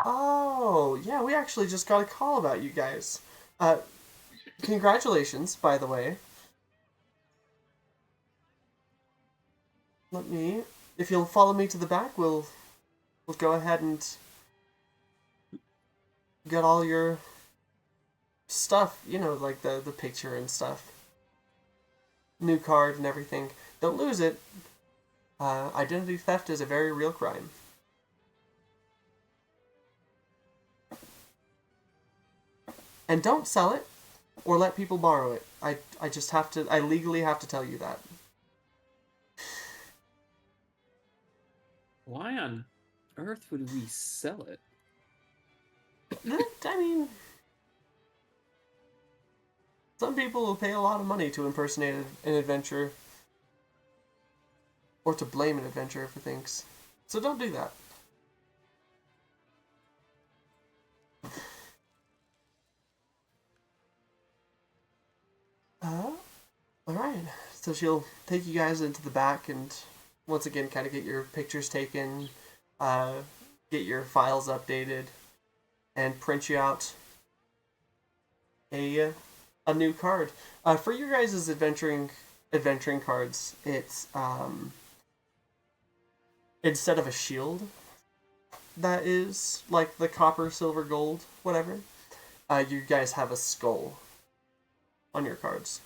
Oh, yeah, we actually just got a call about you guys. Congratulations, by the way. If you'll follow me to the back, we'll go ahead and get all your stuff, like the picture and stuff. New card and everything. Don't lose it. Identity theft is a very real crime. And don't sell it or let people borrow it. I legally have to tell you that. Why on earth would we sell it? I mean, some people will pay a lot of money to impersonate an adventurer. Or to blame an adventurer for things. So don't do that. Alright. So she'll take you guys into the back and once again kind of get your pictures taken, get your files updated, and print you out a new card. For your guys' adventuring cards, it's instead of a shield that is like the copper, silver, gold, whatever, you guys have a skull on your cards.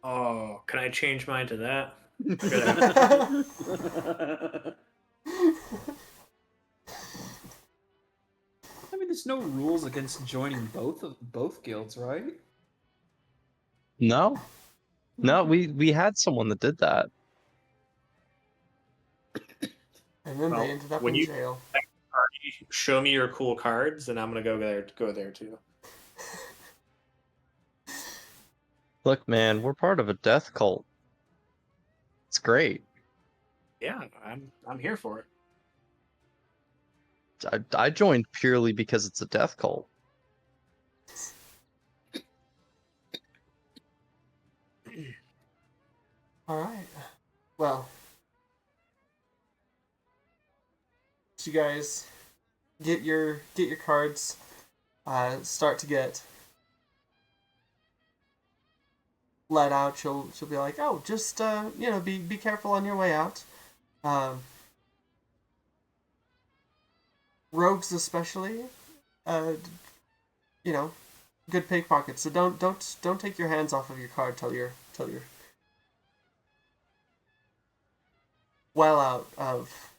Oh, can I change mine to that? I mean, there's no rules against joining both guilds, right? No? No, we had someone that did that. And then Well, they ended up when in you jail. show me your cool cards, and I'm gonna go there too. Look, man, we're part of a death cult. It's great. Yeah, I'm here for it. I joined purely because it's a death cult. All right. Well, so you guys get your cards. Start to get let out. She'll be like, oh, just be careful on your way out. Um, rogues especially, uh, you know, good pickpockets. So don't take your hands off of your card till you're well out of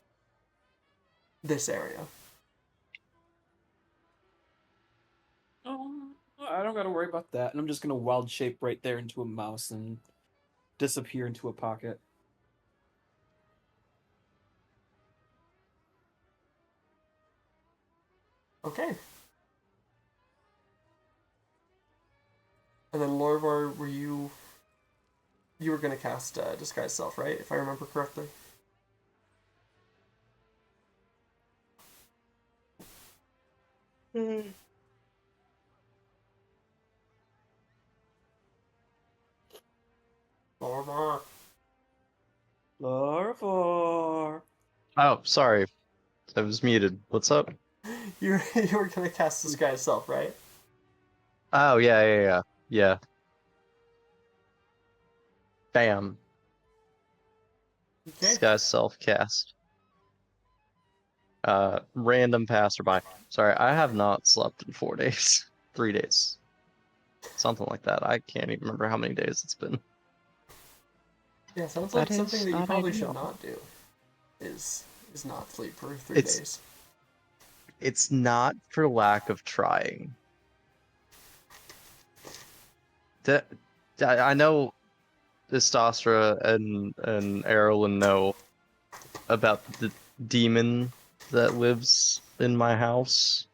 this area. Oh, I don't gotta worry about that. And I'm just gonna wild shape right there into a mouse and disappear into a pocket. Okay. And then Lorvar, you were gonna cast disguise self, right? If I remember correctly. Lorvar. Larvar. Oh, sorry. I was muted. What's up? You were gonna cast disguise self, right? Oh, yeah. Yeah. Bam. Okay. Disguise self-cast. Random passerby. Sorry, I have not slept in 4 days. 3 days. Something like that. I can't even remember how many days it's been. Yeah, sounds That like something is that you not probably ideal. should not do. Is not sleep for 3 It's- days. It's not for lack of trying. I know Istostra and Erlen know about the demon that lives in my house.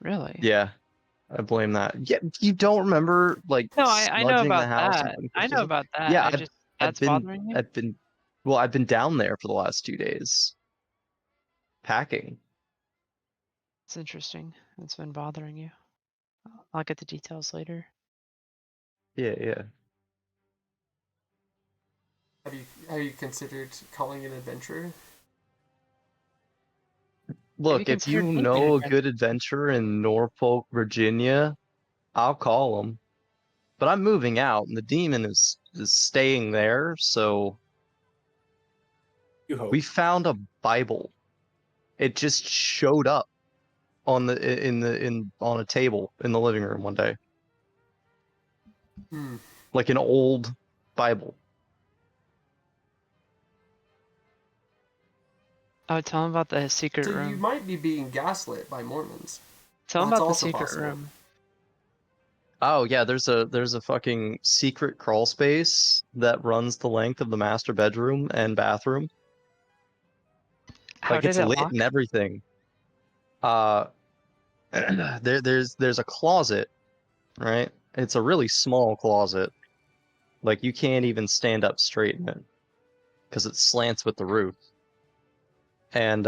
Really? Yeah, I blame that. Yeah, you don't remember like No, I know smudging the about house and that. putting I know crystals in? about that. Yeah, I just I've that's been bothering you. I've been well, I've been down there for the last 2 days packing. It's interesting. It's been bothering you. I'll get the details later. Yeah. Have you considered calling an adventurer? Look, if considered you making know a it good adventurer in Norfolk, Virginia, I'll call him. But I'm moving out, and the demon is staying there. So You hope. we found a Bible. It just showed up on on a table in the living room one day, Hmm. like an old Bible. Oh, tell him about the secret So you room. might be being gaslit by Mormons. Tell him That's about the also secret possible. room. Oh yeah, there's a fucking secret crawl space that runs the length of the master bedroom and bathroom. How Like did it's it lit lock? and everything. Uh, there's a closet, right? It's a really small closet. Like you can't even stand up straight in it because it slants with the roof, and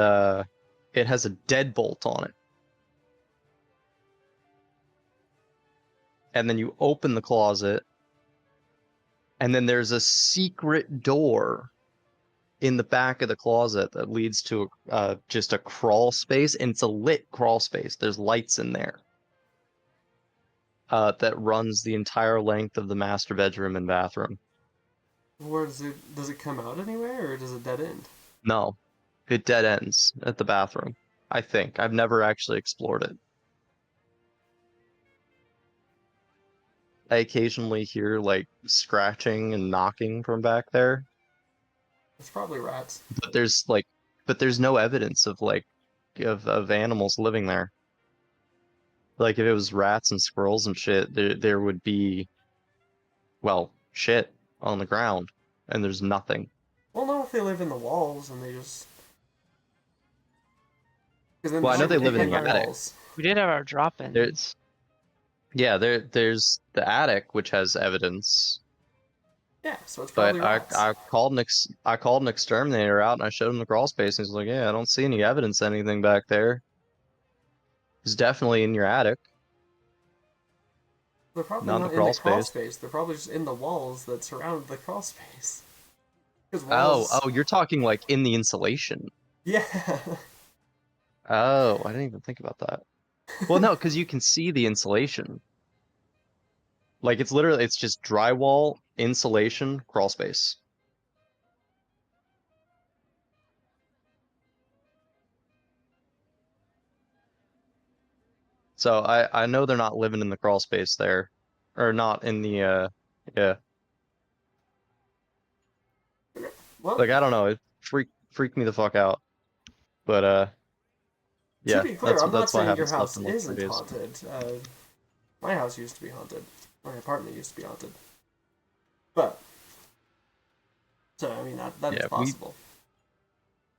it has a deadbolt on it. And then you open the closet, and then there's a secret door in the back of the closet that leads to just a crawl space, and it's a lit crawl space. There's lights in there that runs the entire length of the master bedroom and bathroom. Where does it come out anywhere, or does it dead end? No, it dead ends at the bathroom. I think I've never actually explored it. I occasionally hear like scratching and knocking from back there, It's probably rats. but there's no evidence of like of animals living there. Like if it was rats and squirrels and shit, there would be well, shit on the ground, and there's nothing. Well, no, if they live in the walls and they just. Because then Well, I know they should live in hit the by attic. walls. We did have our drop-ins. Yeah, there's the attic which has evidence, Yeah, so it's but probably rats. I called an exterminator out and I showed him the crawl space and he's like, yeah, I don't see any evidence of anything back there. It's definitely in your attic, They're probably not in the not in the crawl crawl space. space. They're probably just in the walls that surround the crawl space. Because Oh, walls. oh, you're talking like in the insulation. Yeah. Oh, I didn't even think about that. Well, no, because you can see the insulation. Like it's just drywall, insulation, crawl space. So I know they're not living in the crawl space there, or not in the yeah. Well, Like I don't know, it freaked me the fuck out. But to yeah, be clear, I'm not that's why I saying your haven't slept house in like 3 isn't days. haunted. My house used to be haunted. My apartment used to be haunted. But. So, I mean, that is Yeah, possible.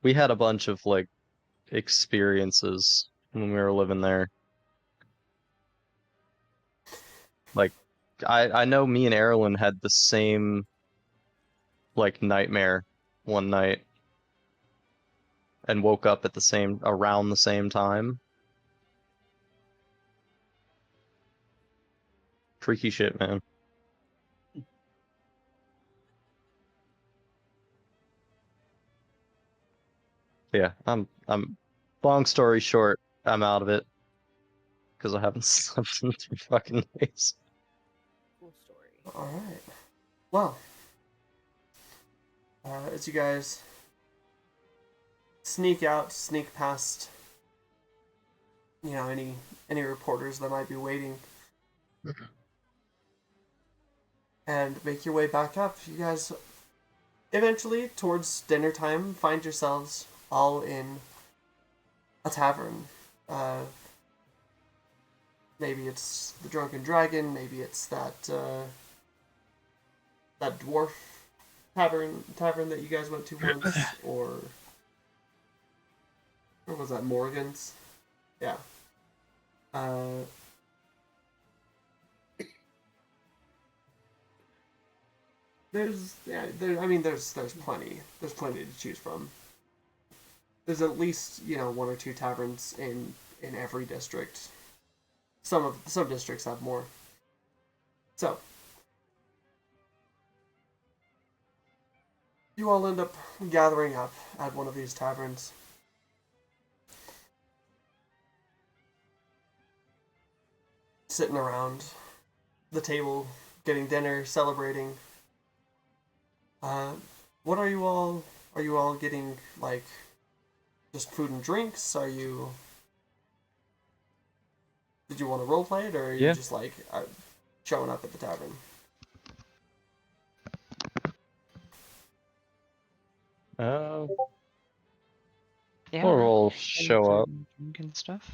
we had a bunch of like experiences when we were living there. Like I know me and Erilyn had the same like nightmare one night and woke up at around the same time. Freaky shit, man. Yeah, long story short, I'm out of it because I haven't slept in 3 fucking days. Cool story. Alright. Well. As you guys sneak past, any reporters that might be waiting, and make your way back up, you guys eventually, towards dinner time, find yourselves all in a tavern. Maybe it's the Drunken Dragon, maybe it's that dwarf tavern that you guys went to once, or was that Morgan's? Yeah. There's plenty. There's plenty to choose from. There's at least 1 or 2 taverns in every district. Some districts have more. So you all end up gathering up at one of these taverns. Sitting around the table, getting dinner, celebrating. What are you all? Are you all getting like just food and drinks? Did you want to roleplay it, or are you Yeah. just like showing up at the tavern? Yeah, Or we're we'll getting show food up. and drink and stuff.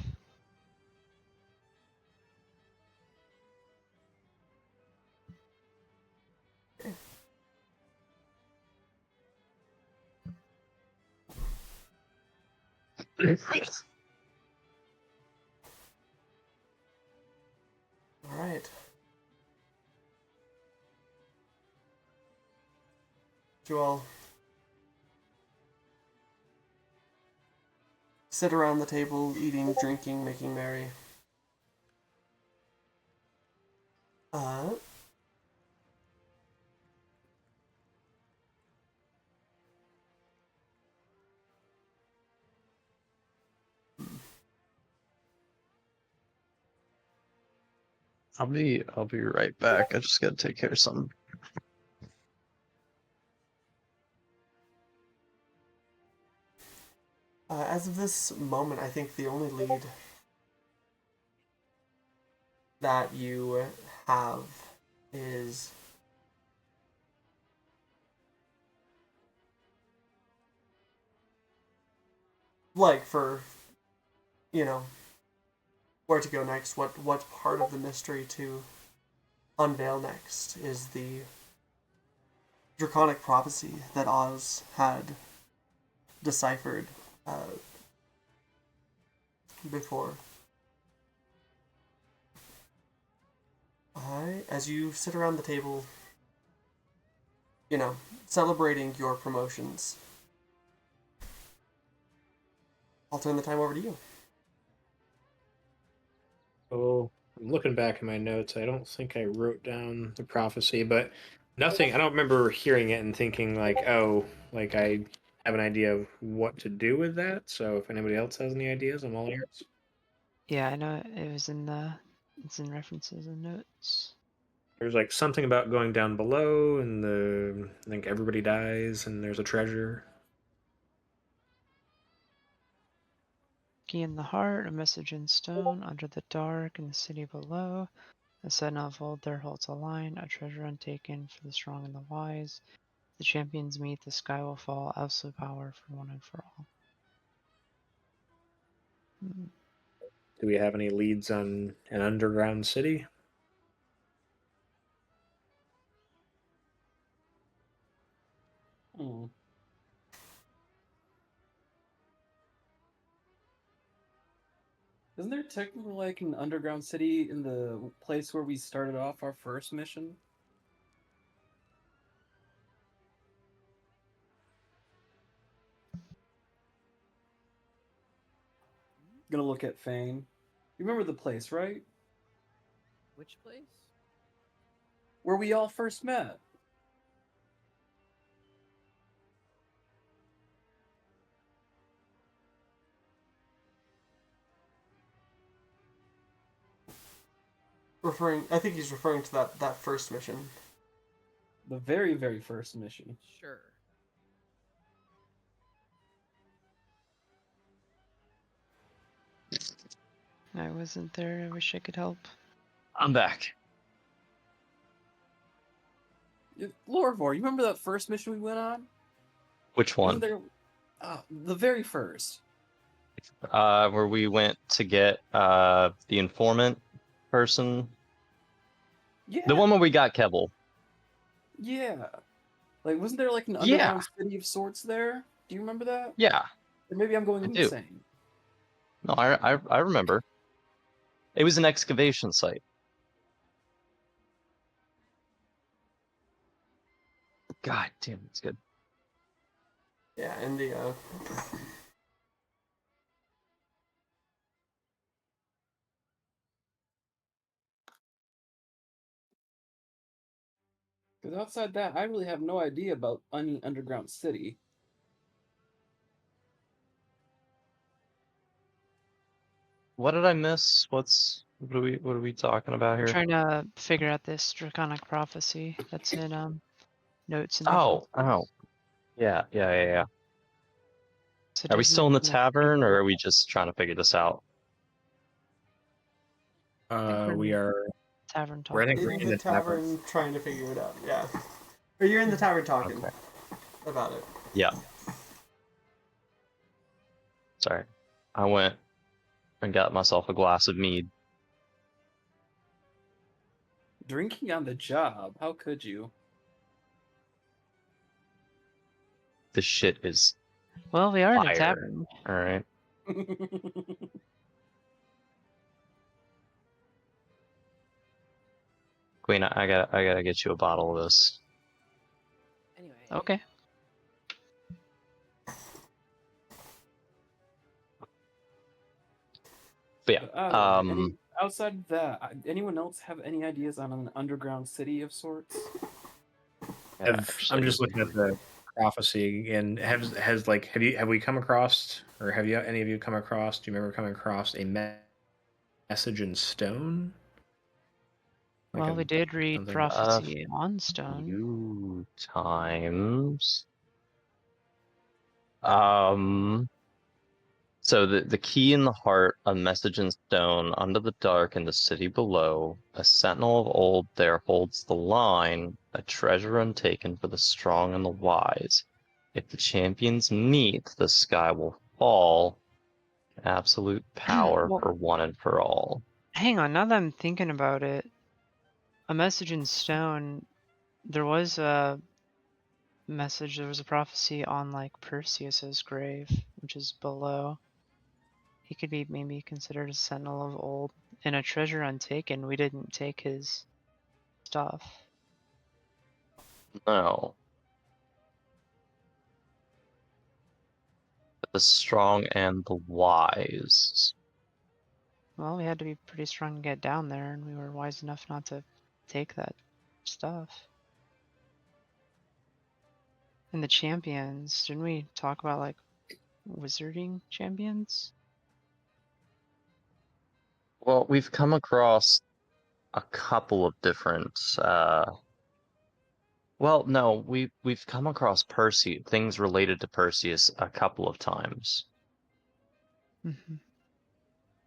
All right. You all sit around the table, eating, drinking, making merry. I'll be right back. I just gotta take care of something. As of this moment, I think the only lead that you have is like for where to go next, what part of the mystery to unveil next is the draconic prophecy that Oz had deciphered before. As you sit around the table, celebrating your promotions, I'll turn the time over to you. So I'm looking back in my notes. I don't think I wrote down the prophecy, but nothing. I don't remember hearing it and thinking like, oh, like I have an idea of what to do with that. So if anybody else has any ideas, I'm all ears. Yeah, I know it was it's in references and notes. There's like something about going down below, and I think everybody dies, and there's a treasure. Key in the heart, a message in stone, under the dark, in the city below. A sentinel of old there holds a line, a treasure untaken for the strong and the wise. The champions meet, the sky will fall, absolute power for one and for all. Do we have any leads on an underground city? Hmm. Isn't there technically like an underground city in the place where we started off our first mission? Gonna look at Fane. You remember the place, right? Which place? Where we all first met. I think he's referring to that first mission. The very, very first mission. Sure. I wasn't there. I wish I could help. I'm back. Lorvor, you remember that first mission we went on? Which Wasn't one? there? The very first. Where we went to get the informant person. Yeah. The one where we got Keble. Yeah. Like, wasn't there like an Yeah. underground city of sorts there? Do you remember that? Yeah. Or maybe I'm going I do. insane. No, I remember. It was an excavation site. God damn, it's good. Yeah, and the Because outside that, I really have no idea about any underground city. What did I miss? What are we talking about I'm here? trying to figure out this draconic prophecy that's in notes and Oh, references. yeah. So Are we does still in the it, like, tavern, or are we just trying to figure this out? We are. tavern I think talk? we're in in the the tavern. tavern trying to figure it out. Yeah, or you're in the tavern talking Okay. about it. Yeah. Sorry. I went and got myself a glass of mead. Drinking on the job? How could you? This shit is Well, we are in a fire. tavern. All right. Queen, I gotta get you a bottle of this. Anyway. Okay. But yeah. Outside of that, anyone else have any ideas on an underground city of sorts? I'm just looking at the prophecy, and have we come across, or have you any of you come across? Do you remember coming across a message in stone? Like Well, we did read something- prophecy on stone. Few times. So the key in the heart, a message in stone, under the dark in the city below. A sentinel of old there holds the line, a treasure untaken for the strong and the wise. If the champions meet, the sky will fall. Absolute power Well- for one and for all. Hang on, now that I'm thinking about it, A message in stone. There was a message. There was a prophecy on like Perseus's grave, which is below. He could be maybe considered a sentinel of old. In a treasure untaken, we didn't take his stuff. No. The strong and the wise. Well, we had to be pretty strong to get down there, and we were wise enough not to take that stuff. And the champions, didn't we talk about like wizarding champions? Well, we've come across a couple of different well, no, we've come across things related to Perseus a couple of times. Mm-hmm.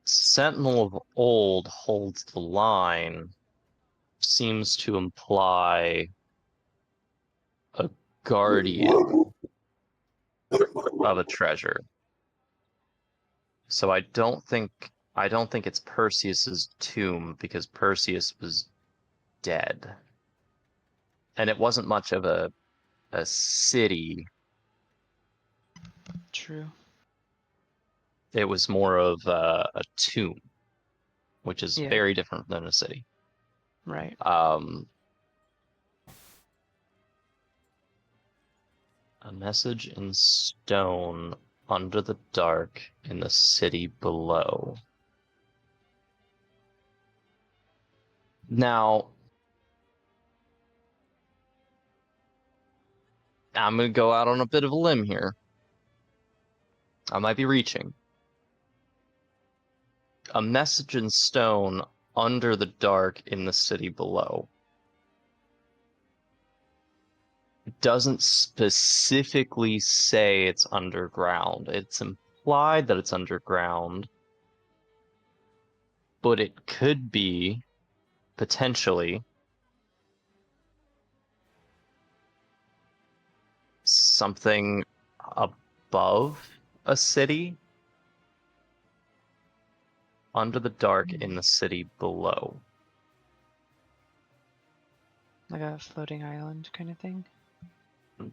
Sentinel of Old holds the line seems to imply a guardian of a treasure. So I don't think it's Perseus's tomb because Perseus was dead. And it wasn't much of a city. True. It was more of a tomb, which is Yeah. very different than a city. Right. A message in stone under the dark in the city below. Now, I'm going to go out on a bit of a limb here. I might be reaching. A message in stone under the dark in the city below. It doesn't specifically say it's underground. It's implied that it's underground, but it could be potentially something above a city, under the dark in the city below. Like a floating island kind of thing.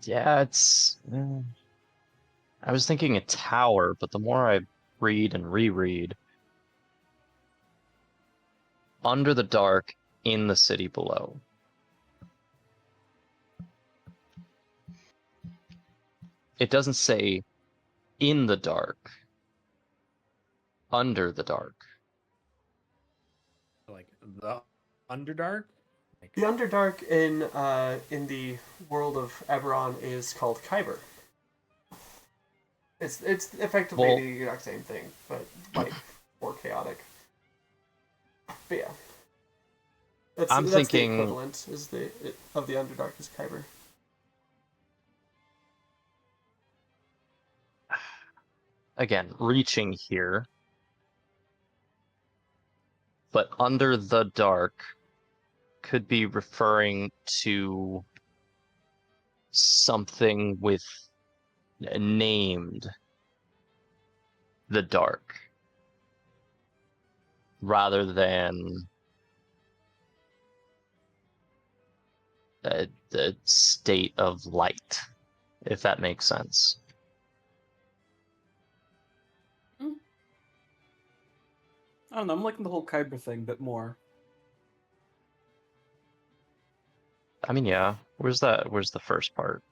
Yeah, it's. I was thinking a tower, but the more I read and reread, under the dark in the city below. It doesn't say in the dark, under the dark. Like the Underdark? Like, The Underdark in the world of Eberron is called Kyber. It's effectively Well- the exact same thing, but like more chaotic. But yeah, I'm that's thinking- the equivalent of the Underdark is Kyber. Again, reaching here. But under the dark could be referring to something with named the dark rather than the state of light, if that makes sense. I don't know. I'm liking the whole Kyber thing a bit more. I mean, yeah. Where's the first part?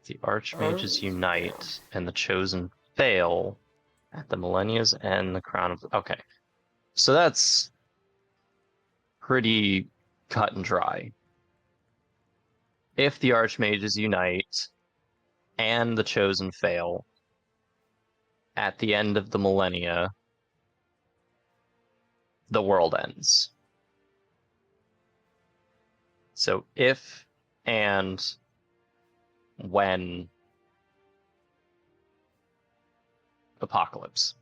The archmages unite and the chosen fail at the millennia's end. The crown of okay, so that's pretty cut and dry. If the archmages unite and the chosen fail at the end of the millennia, the world ends. So if and when apocalypse.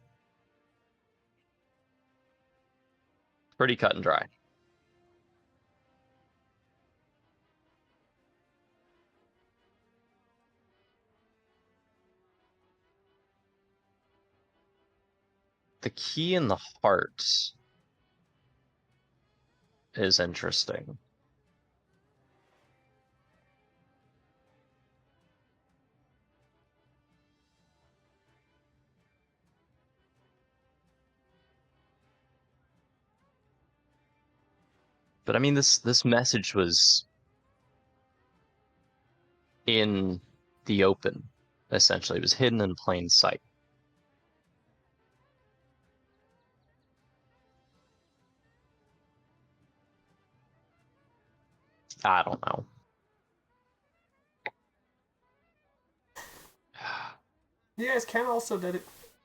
Pretty cut and dry. The key in the heart is interesting. But I mean, this message was in the open, essentially. It was hidden in plain sight. I don't know. You guys can also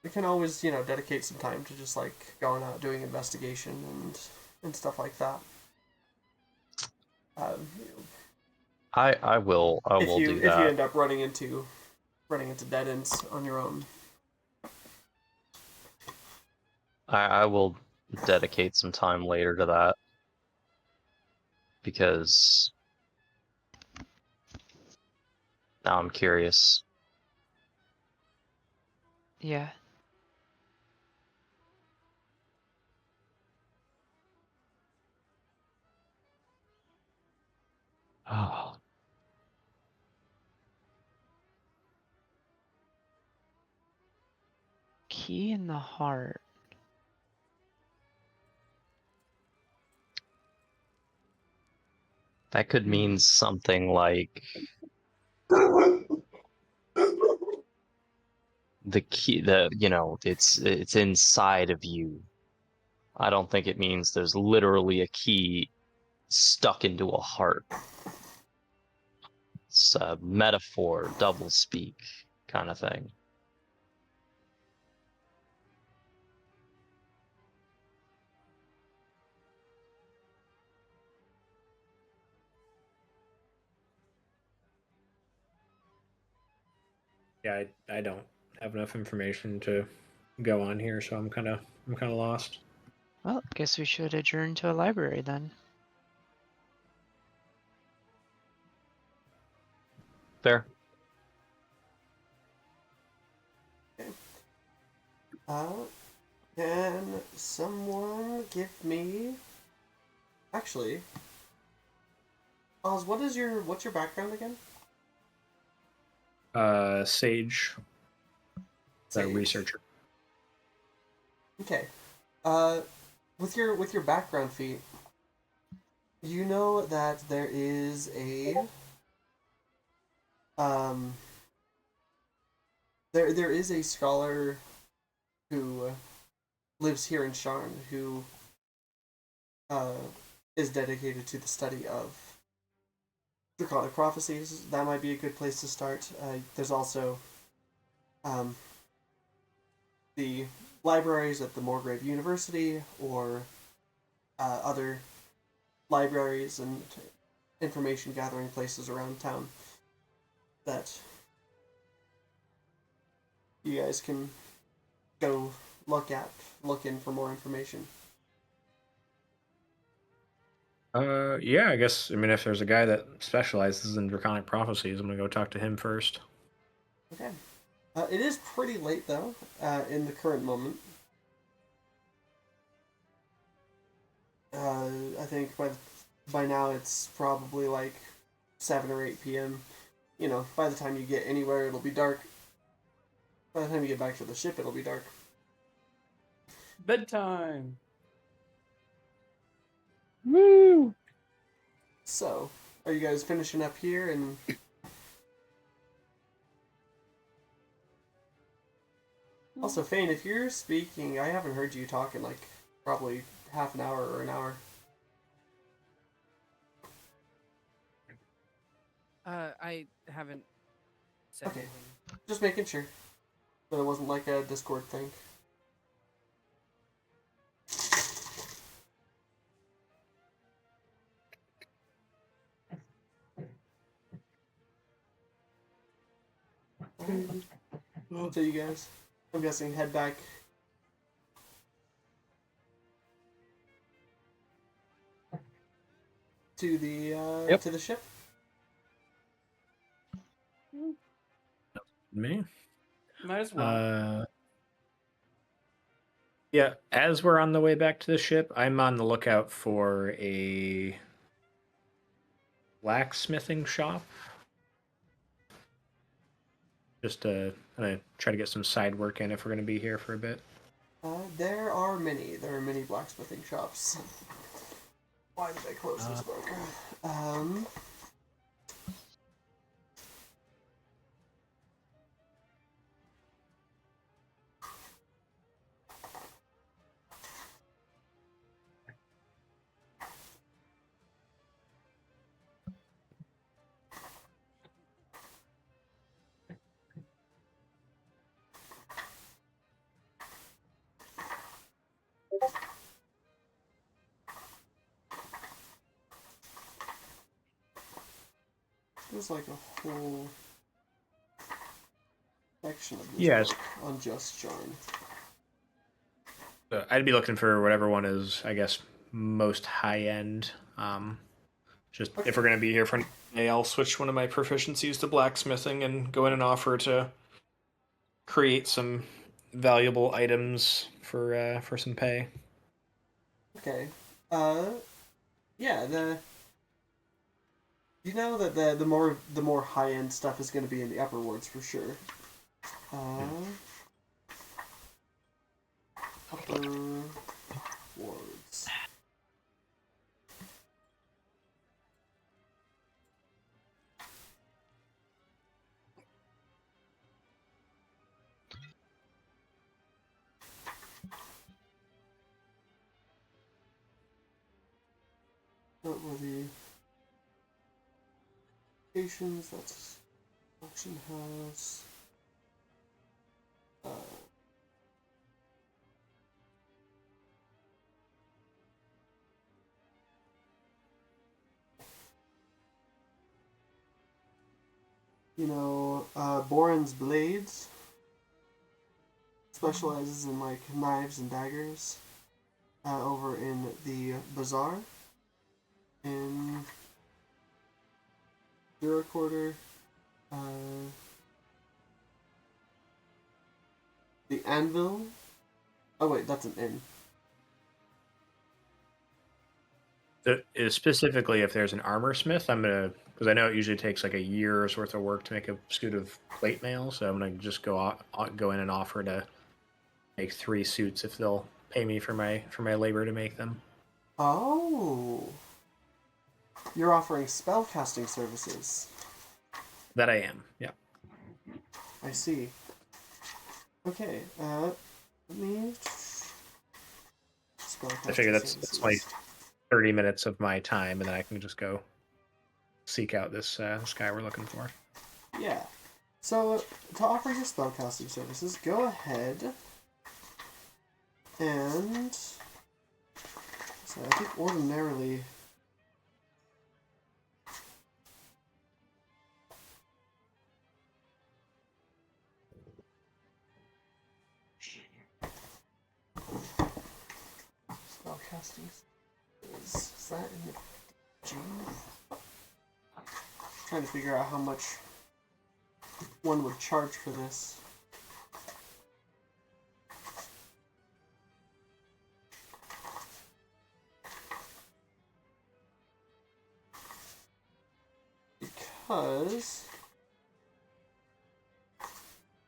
you can always, dedicate some time to just like going out doing investigation and stuff like that. You know, I will do if you that. end up running into dead ends on your own. I will dedicate some time later to that because now I'm curious. Yeah. Oh, Key in the heart. that could mean something like the key, it's inside of you. I don't think it means there's literally a key stuck into a heart. It's a metaphor, double speak kind of thing. Yeah, I don't have enough information to go on here, so I'm kind of lost. Well, guess we should adjourn to a library then. Fair. Can someone give me? Actually, Oz, what's your background again? Sage, the Sage. researcher. Okay. With your background feat, you know that there is there is a scholar who lives here in Sharn who is dedicated to the study of draconic prophecies. That might be a good place to start. There's also the libraries at the Morgrave University or other libraries and information gathering places around town that you guys can go look in for more information. Yeah, I guess. I mean, if there's a guy that specializes in draconic prophecies, I'm gonna go talk to him first. Okay. It is pretty late though, in the current moment. I think by now it's probably like 7 or 8 p.m. You know, by the time you get anywhere, it'll be dark. By the time you get back to the ship, it'll be dark. Bedtime. Woo! So, are you guys finishing up here? And also, Fane, if you're speaking, I haven't heard you talk in like probably half an hour or an hour. I haven't said Okay. anything. Just making sure that it wasn't like a Discord thing. So you guys, I'm guessing, head back. To the Yep. to the ship. Me? Might as well. Yeah, as we're on the way back to the ship, I'm on the lookout for a blacksmithing shop. Just to kind of try to get some side work in if we're going to be here for a bit. There are many. There are many blacksmithing shops. Why did I close this book? There's like a whole section of this Yes. book on just John. So I'd be looking for whatever one is, I guess, most high end. Just Okay. if we're gonna be here for an day, I'll switch one of my proficiencies to blacksmithing and go in and offer to create some valuable items for some pay. Okay. Yeah. You know that the more high end stuff is going to be in the upper wards for sure. Upper wards. What were the locations? That's auction house. Boren's Blades specializes in like knives and daggers. Over in the bazaar. In Dura Quarter. The Anvil. Oh wait, that's an inn. Specifically, if there's an armor smith, I'm gonna, because I know it usually takes like a year's worth of work to make a suit of plate mail, so I'm gonna just go in and offer to make 3 suits if they'll pay me for my labor to make them. Oh, you're offering spellcasting services. That I am, yeah. I see. Okay, let me. I figure that's like 30 minutes of my time, and then I can just go seek out this guy we're looking for. Yeah. So, to offer your spellcasting services, go ahead and. So, I think ordinarily. Spellcasting is that in the G? Trying to figure out how much one would charge for this. Because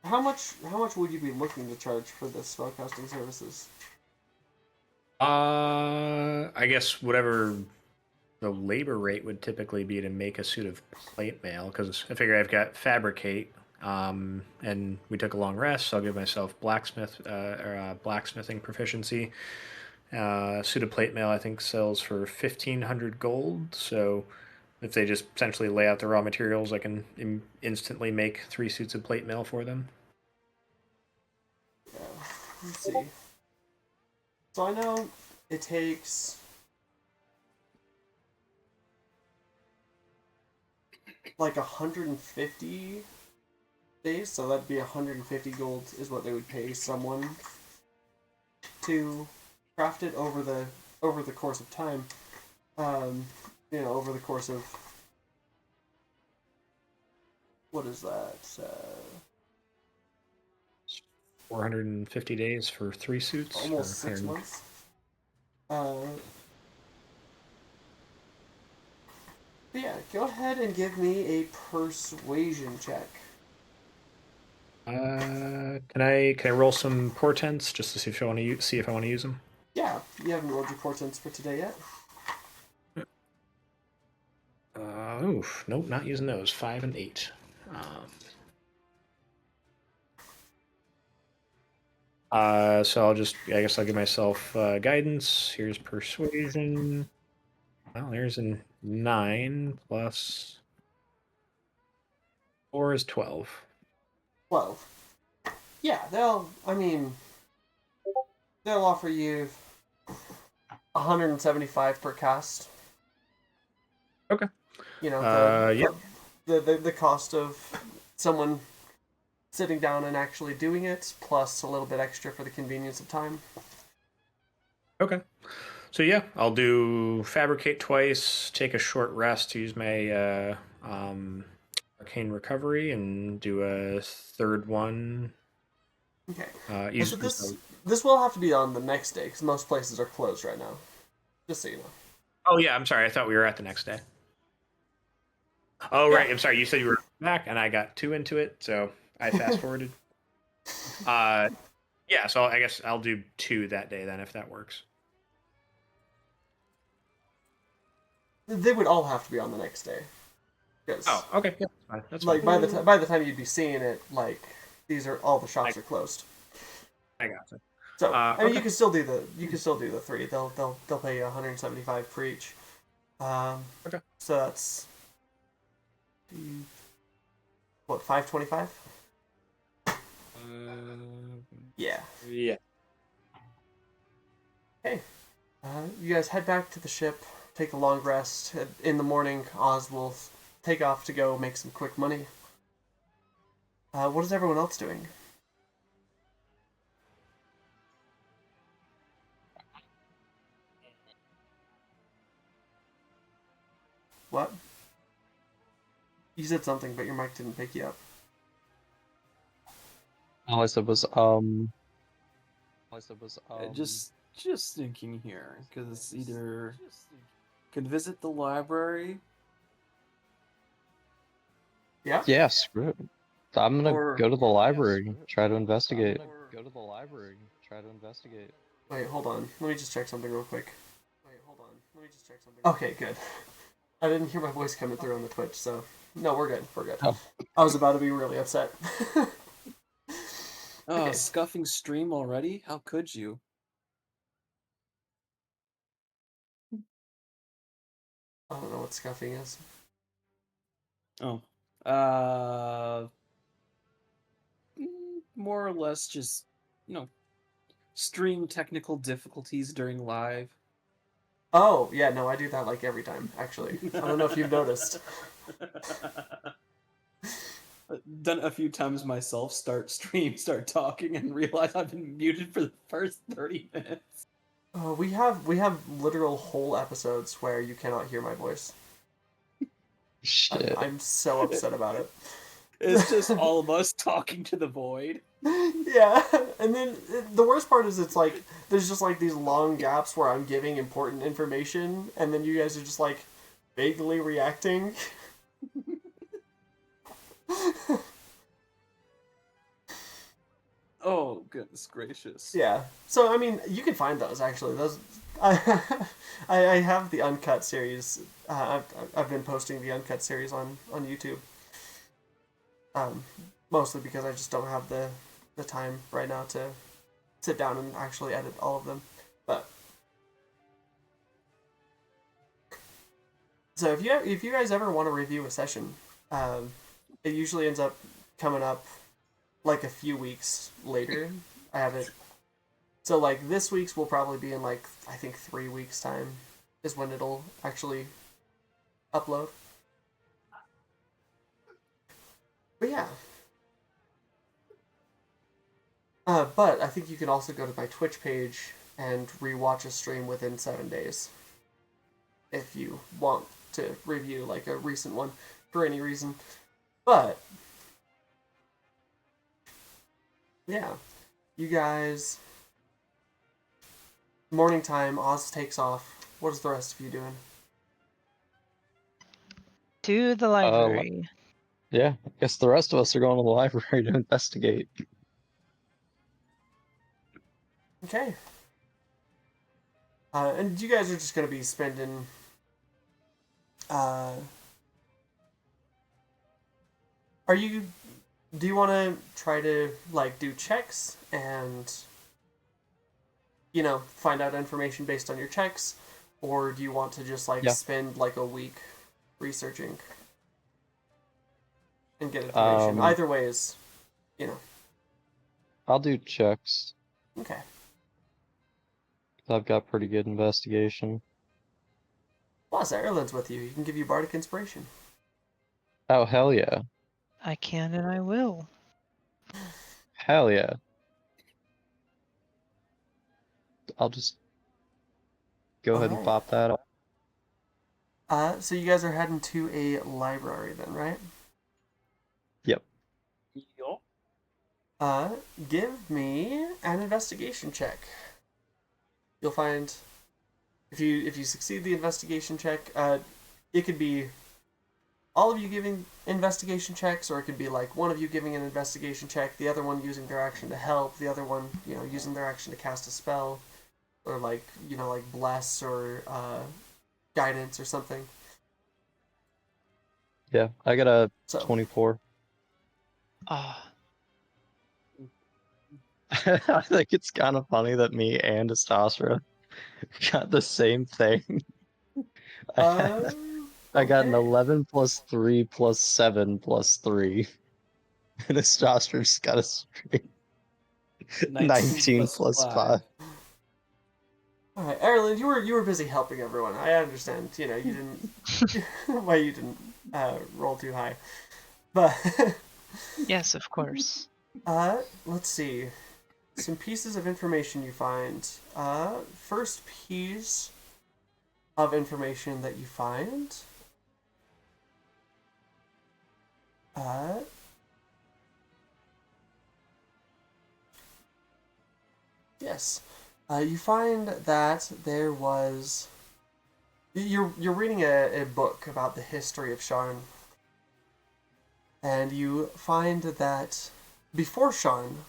how much would you be looking to charge for this spellcasting services? I guess whatever the labor rate would typically be to make a suit of plate mail, because I figure I've got fabricate, and we took a long rest, so I'll give myself blacksmithing proficiency. Suit of plate mail I think sells for 1,500 gold, so if they just essentially lay out the raw materials, I can instantly make 3 suits of plate mail for them. Yeah, let's see. So I know it takes like 150 days, so that'd be 150 gold is what they would pay someone to craft it over the course of time. Over the course of what is that? 450 days for 3 suits. Almost or 6 100 months. But yeah, go ahead and give me a persuasion check. Can I roll some portents just to see if I want to see if I want to use them? Yeah, you haven't rolled your portents for today yet. Oof, nope, not using those. 5 and 8. So I guess I'll give myself guidance. Here's persuasion. Well, there's a 9 plus 4 is 12. 12. Yeah, they'll offer you 175 per cast. Okay. You know, Yeah. the cost of someone sitting down and actually doing it, plus a little bit extra for the convenience of time. Okay. So yeah, I'll do fabricate twice, take a short rest, use my arcane recovery, and do a third one. Okay. So this will have to be on the next day because most places are closed right now. Just so you know. Oh yeah, I'm sorry. I thought we were at the next day. Oh right, I'm sorry. You said you were back, and I got 2 into it, so I fast forwarded. Yeah. So I guess I'll do 2 that day then, if that works. They would all have to be on the next day. Oh, okay. Yeah, that's fine. That's like fine. by the time you'd be seeing it, like all the shops are closed. I got it. So I mean, okay. you can still do the 3. They'll pay you 175 for each. Okay. So that's what, 525? Yeah. Yeah. Hey, you guys head back to the ship, take a long rest. In the morning, Oz will take off to go make some quick money. What is everyone else doing? What? You said something, but your mic didn't pick you up. All I said was Just thinking here, because either could visit the library. Yeah. yeah, screw it. I'm gonna Or- go to the library, try to investigate. Wait, hold on. Let me just check something real quick. Okay, good. I didn't hear my voice coming through on the Twitch, so no, we're good. We're good. Oh. I was about to be really upset. Oh, Okay. scuffing stream already? How could you? I don't know what scuffing is. Oh. More or less just, stream technical difficulties during live. Oh, yeah, no, I do that like every time, actually. I don't know if you've noticed. Done a few times myself, start talking, and realize I've been muted for the first 30 minutes. We have literal whole episodes where you cannot hear my voice. Shit. I'm so upset about it. It's just all of us talking to the void. Yeah, and then the worst part is it's like there's just like these long gaps where I'm giving important information, and then you guys are just like vaguely reacting. Oh, goodness gracious. Yeah. So I mean, you can find those actually. Those I have the Uncut series. I've been posting the Uncut series on YouTube. Mostly because I just don't have the time right now to sit down and actually edit all of them. But so if you guys ever want to review a session, it usually ends up coming up like a few weeks later. I have it. So like this week's will probably be in like I think 3 weeks time is when it'll actually upload. But yeah. But I think you can also go to my Twitch page and rewatch a stream within 7 days. If you want to review like a recent one for any reason. But yeah. you guys. Morning time. Oz takes off. What is the rest of you doing? To the library. Yeah, I guess the rest of us are going to the library to investigate. Okay. And you guys are just gonna be spending. Are you? Do you want to try to like do checks and find out information based on your checks, or do you want to just like Yeah. spend like a week researching and get information? Either way is, I'll do checks. okay. I've got pretty good investigation. Plus, Ireland's with you. He can give you bardic inspiration. Oh, hell yeah. I can and I will. Hell yeah. I'll just go ahead and Alright. pop that up. So you guys are heading to a library then, right? Yep. Give me an investigation check. You'll find if you succeed the investigation check, it could be all of you giving investigation checks, or it could be like one of you giving an investigation check, the other one using their action to help, the other one, using their action to cast a spell, or like bless or guidance or something. Yeah, I got a So 24. Ah, I think it's kind of funny that me and Astasra got the same thing. I got an okay. 11 plus 3 plus 7 plus 3. And Astasra just got a straight 19 plus 5. All right, Ireland, you were busy helping everyone. I understand. You didn't why you didn't roll too high, but yes, of course. let's see. Some pieces of information you find. First piece of information that you find. Yes. You find that there was. You're reading a book about the history of Sharn, and you find that before Sharn,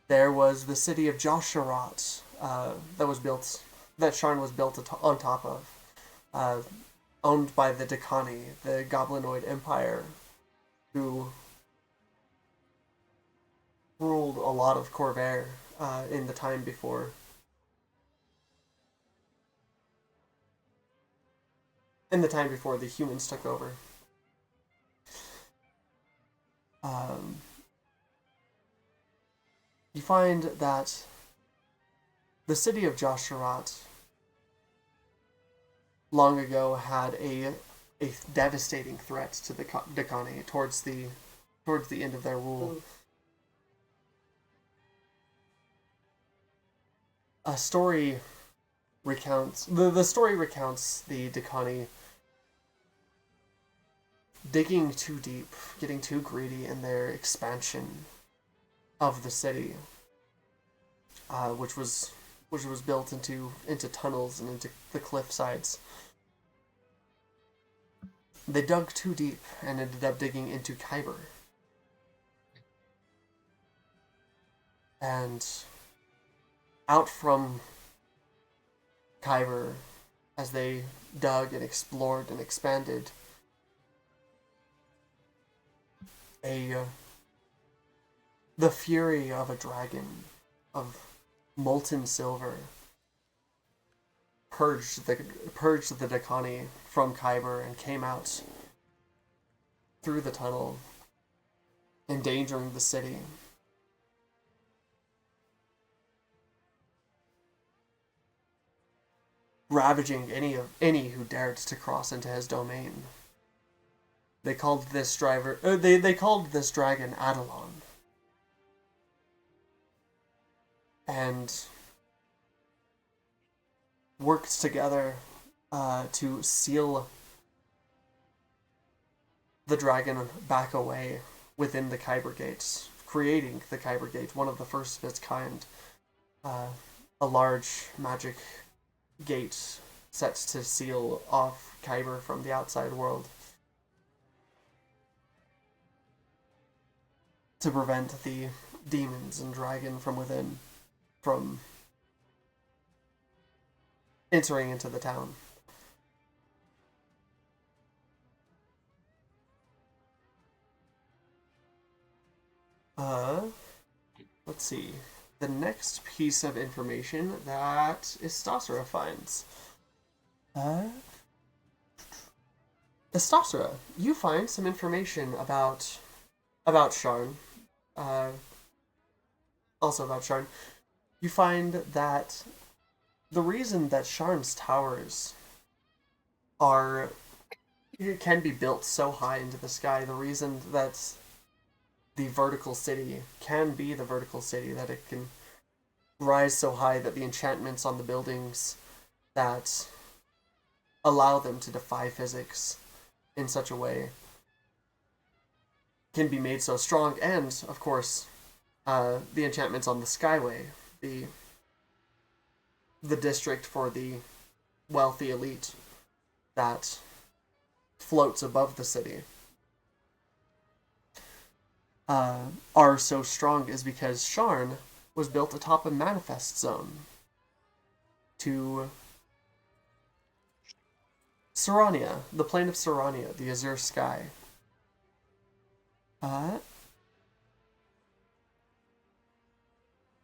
there was the city of Josharat that Sharn was built on top of, owned by the Dakani, the Goblinoid Empire, who ruled a lot of Corvair in the time before. In the time before the humans took over. You find that the city of Josharat long ago had a devastating threat to the Dakani towards the end of their rule. A story recounts the story recounts the Dakani digging too deep, getting too greedy in their expansion of the city, which was built into tunnels and into the cliff sides. They dug too deep and ended up digging into Khyber. And out from Khyber, as they dug and explored and expanded, the fury of a dragon of molten silver purged the Dakani from Khyber and came out through the tunnel, endangering the city. Ravaging any who dared to cross into his domain. They called this they called this dragon Adalon. And worked together to seal the dragon back away within the Khyber gates creating the Kyber Gate, one of the first of its kind. A large magic gate set to seal off Kyber from the outside world, to prevent the demons and dragon from within from entering into the town. Let's see. The next piece of information that Istasra finds. Istasra, you find some information about Sharn. Also about Sharn. You find that the reason that Sharn's towers can be built so high into the sky, the reason that the vertical city can be the vertical city, that it can rise so high that the enchantments on the buildings that allow them to defy physics in such a way can be made so strong, and, of course, the enchantments on the Skyway, the district for the wealthy elite that floats above the city, are so strong is because Sharn was built atop a manifest zone to Sarania, the plane of Sarania, the azure sky.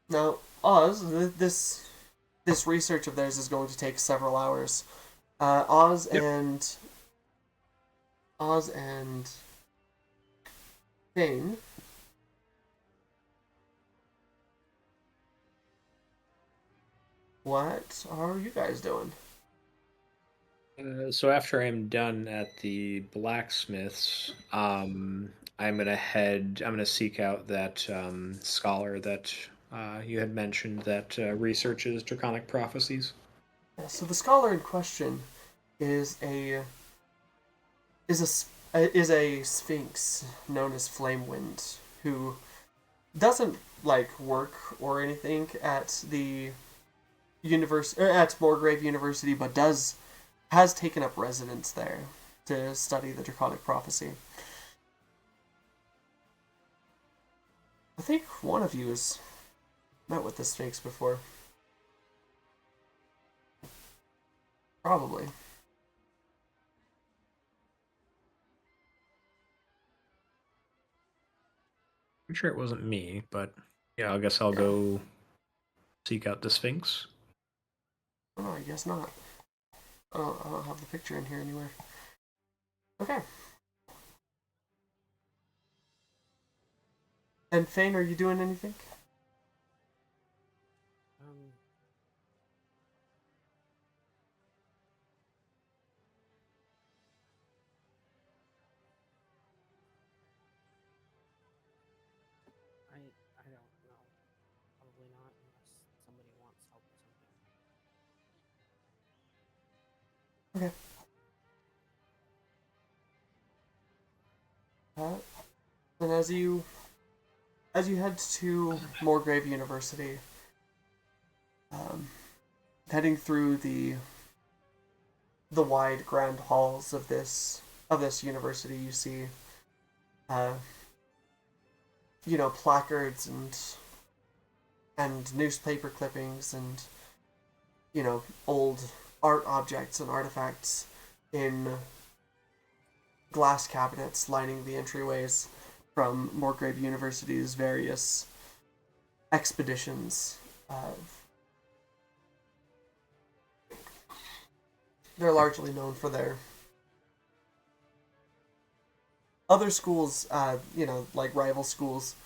Now, Oz, this research of theirs is going to take several hours. Oz and Thane, what are you guys doing? So after I'm done at the blacksmiths, I'm gonna seek out that scholar that you had mentioned that researches draconic prophecies. Yeah, so the scholar in question is a sphinx known as Flamewind, who doesn't work or anything at the at Morgrave University, but has taken up residence there to study the draconic prophecy. I think one of you has met with the Sphinx before. Probably. I'm sure it wasn't me, but yeah, I guess I'll go seek out the Sphinx. Oh, no, I guess not. I don't have the picture in here anywhere. Okay. And Fane, are you doing anything? I don't know. Probably not, unless somebody wants help or something. Okay. And as you head to Morgrave University, heading through the wide grand halls of this university, you see placards and newspaper clippings and old art objects and artifacts in glass cabinets lining the entryways from Morgrave University's various expeditions. They're largely known for their other schools, like rival schools,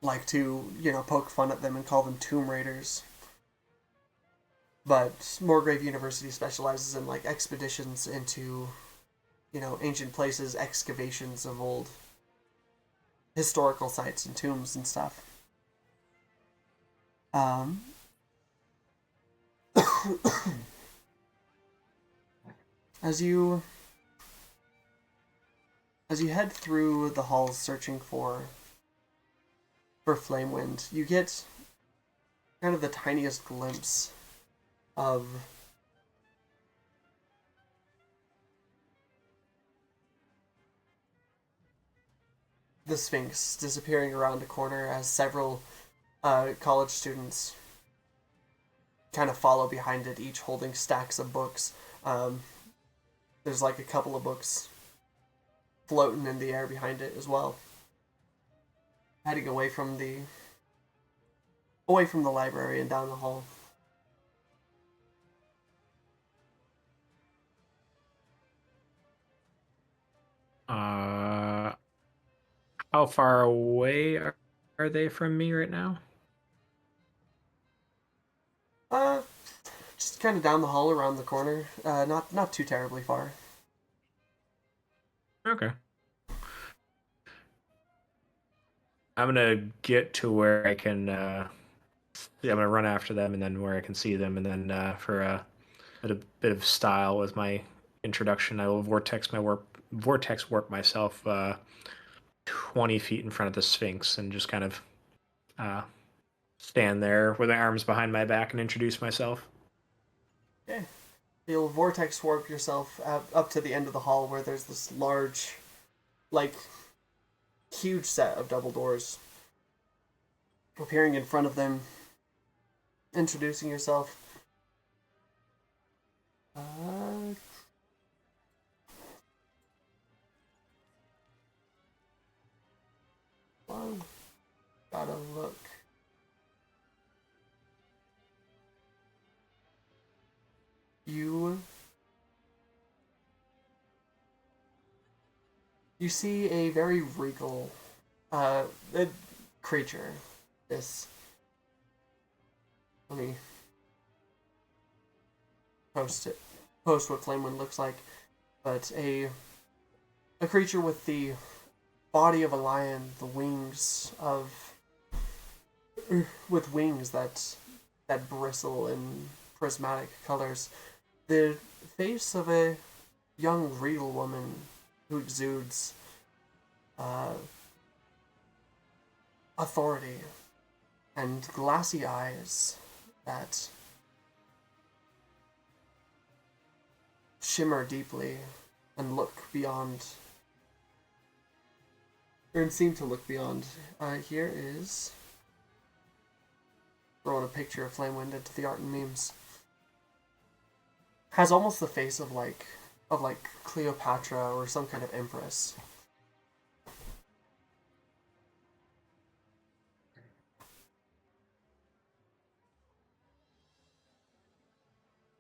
like to, poke fun at them and call them Tomb Raiders. But Morgrave University specializes in, expeditions into, ancient places, excavations of old historical sites and tombs and stuff. As as you head through the halls searching for Flamewind, you get kind of the tiniest glimpse of the Sphinx disappearing around a corner as several college students kind of follow behind it, each holding stacks of books. There's like a couple of books floating in the air behind it as well. Heading away from the library and down the hall. How far away are they from me right now? Just kind of down the hall around the corner. Not too terribly far. Okay. I'm gonna get to where I can. I'm gonna run after them, and then where I can see them, and then for a bit of style with my introduction, I will vortex warp myself 20 feet in front of the Sphinx, and just kind of uh, stand there with my arms behind my back and introduce myself. Okay. You'll vortex warp yourself up to the end of the hall where there's this large, like, huge set of double doors. Appearing in front of them, introducing yourself. Well, gotta look. You see a very regal creature. This. Let me post what Flamewind looks like. But a creature with the body of a lion, with wings that bristle in prismatic colors, the face of a young regal woman who exudes authority and glassy eyes that shimmer deeply and look beyond, or seem to look beyond. Here is throwing a picture of Flamewind into the art and memes. Has almost the face of like Cleopatra or some kind of empress.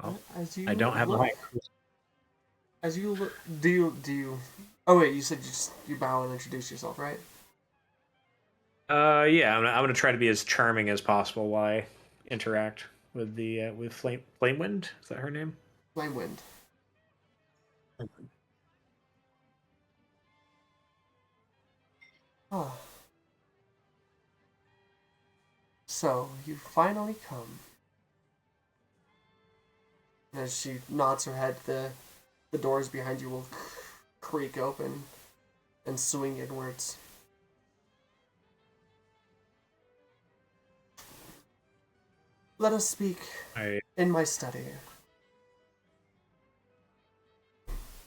Well, As you I don't have look, my. As you look, do you? Oh wait, you said you bow and introduce yourself, right? Yeah, I'm gonna try to be as charming as possible while I interact with the with Flamewind. Is that her name? Flamewind. Oh. So you finally come. And as she nods her head, the doors behind you will creak open and swing inwards. Let us speak in my study.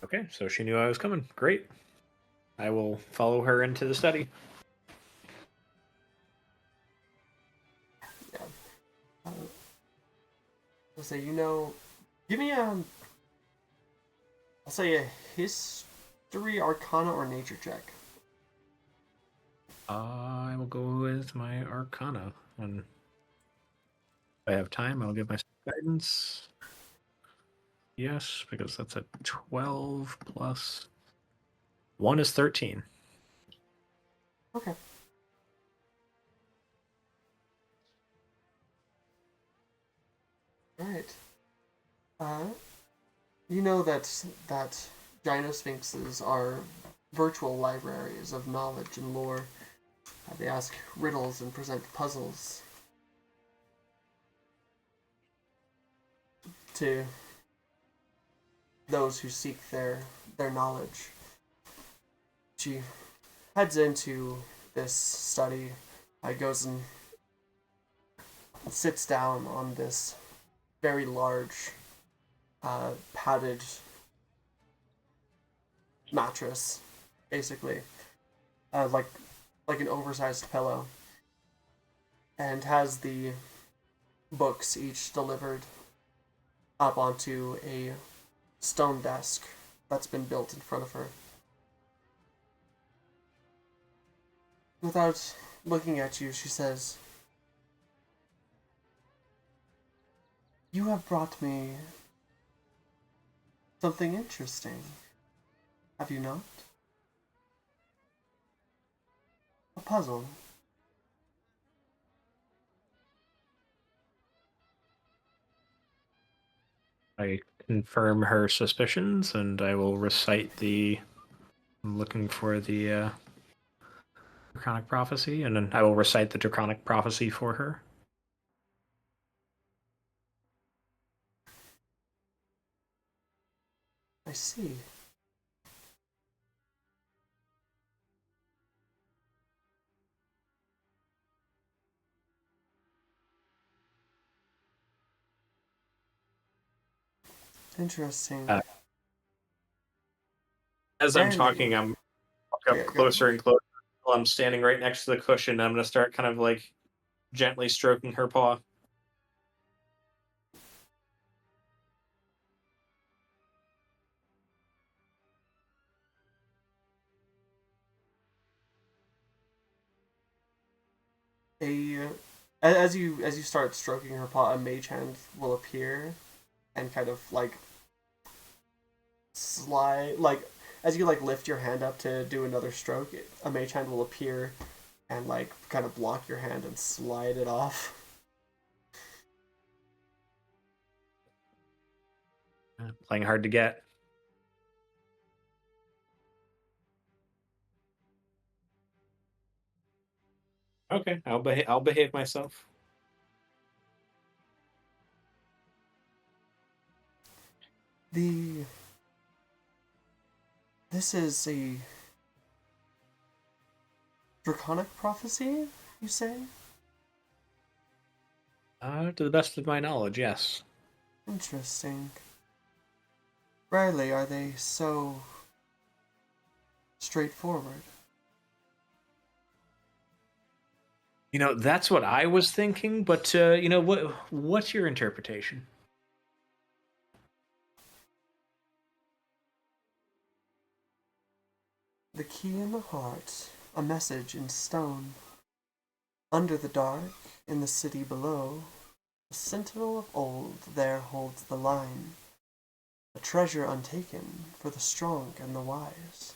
Okay, so she knew I was coming. Great. I will follow her into the study. Yeah. I'll say, give me I'll say a history, arcana, or nature check. I will go with my arcana. And if I have time, I'll give myself guidance. Yes, because that's a 12 plus 1 is 13. Okay. Alright. You know that gynosphinxes are virtual libraries of knowledge and lore. They ask riddles and present puzzles to those who seek their knowledge. She heads into this study. Goes and sits down on this very large padded mattress, basically, like an oversized pillow, and has the books each delivered up onto a stone desk that's been built in front of her. Without looking at you, she says, "You have brought me something interesting, have you not? A puzzle." I confirm her suspicions, and I will recite the. I'm looking for the Draconic Prophecy, and then I will recite the Draconic Prophecy for her. I see. Interesting. As I'm Rarely- talking, I'm up Yeah, go closer and closer. While I'm standing right next to the cushion, I'm going to start kind of like gently stroking her paw. As you start stroking her paw, a mage hand will appear and kind of like slide, like as you like lift your hand up to do another stroke, a mage hand will appear and like kind of block your hand and slide it off. Playing hard to get. Okay, I'll behave myself. This is a Draconic Prophecy, you say? To the best of my knowledge, yes. Interesting. Rarely are they so straightforward. You know, that's what I was thinking, but what's your interpretation? The key in the heart, a message in stone. Under the dark, in the city below, a sentinel of old there holds the line, a treasure untaken for the strong and the wise.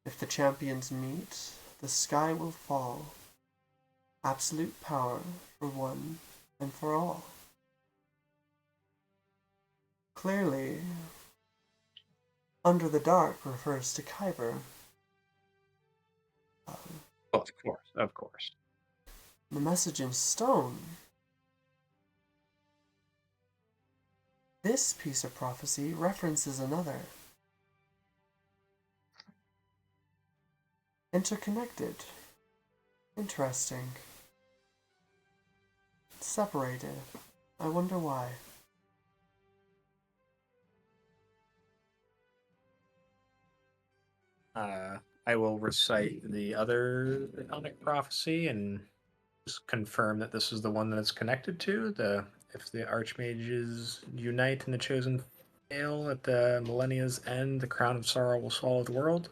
If the champions meet, the sky will fall, absolute power for one and for all. Clearly, Under the Dark refers to Kyber. Of course, of course. The message in stone. This piece of prophecy references another. Interconnected. Interesting. Separated. I wonder why. I will recite the other Draconic Prophecy and just confirm that this is the one that it's connected to. If the Archmages unite and the Chosen fail at the millennia's end, the Crown of Sorrow will swallow the world.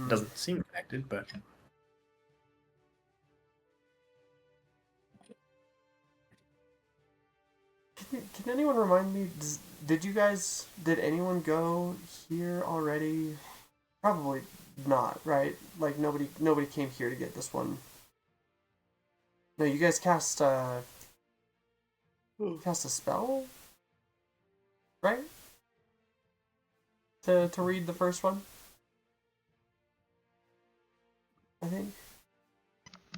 Doesn't seem connected, but Can anyone remind me? Did anyone go here already? Probably not, right? Like nobody came here to get this one. No, you guys cast a spell, right? To read the first one, I think.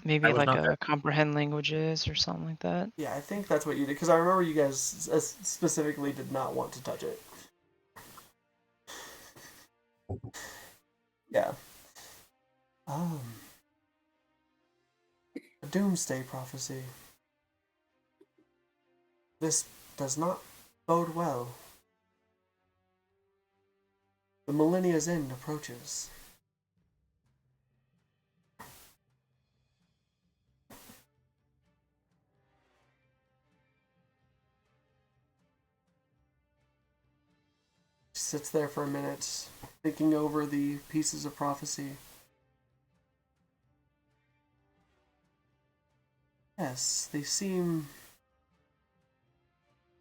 Maybe I was like not a there. comprehend languages or something like that. Yeah, I think that's what you did because I remember you guys specifically did not want to touch it. Yeah. A doomsday prophecy. This does not bode well. The millennia's end approaches. She sits there for a minute, thinking over the pieces of prophecy. Yes, they seem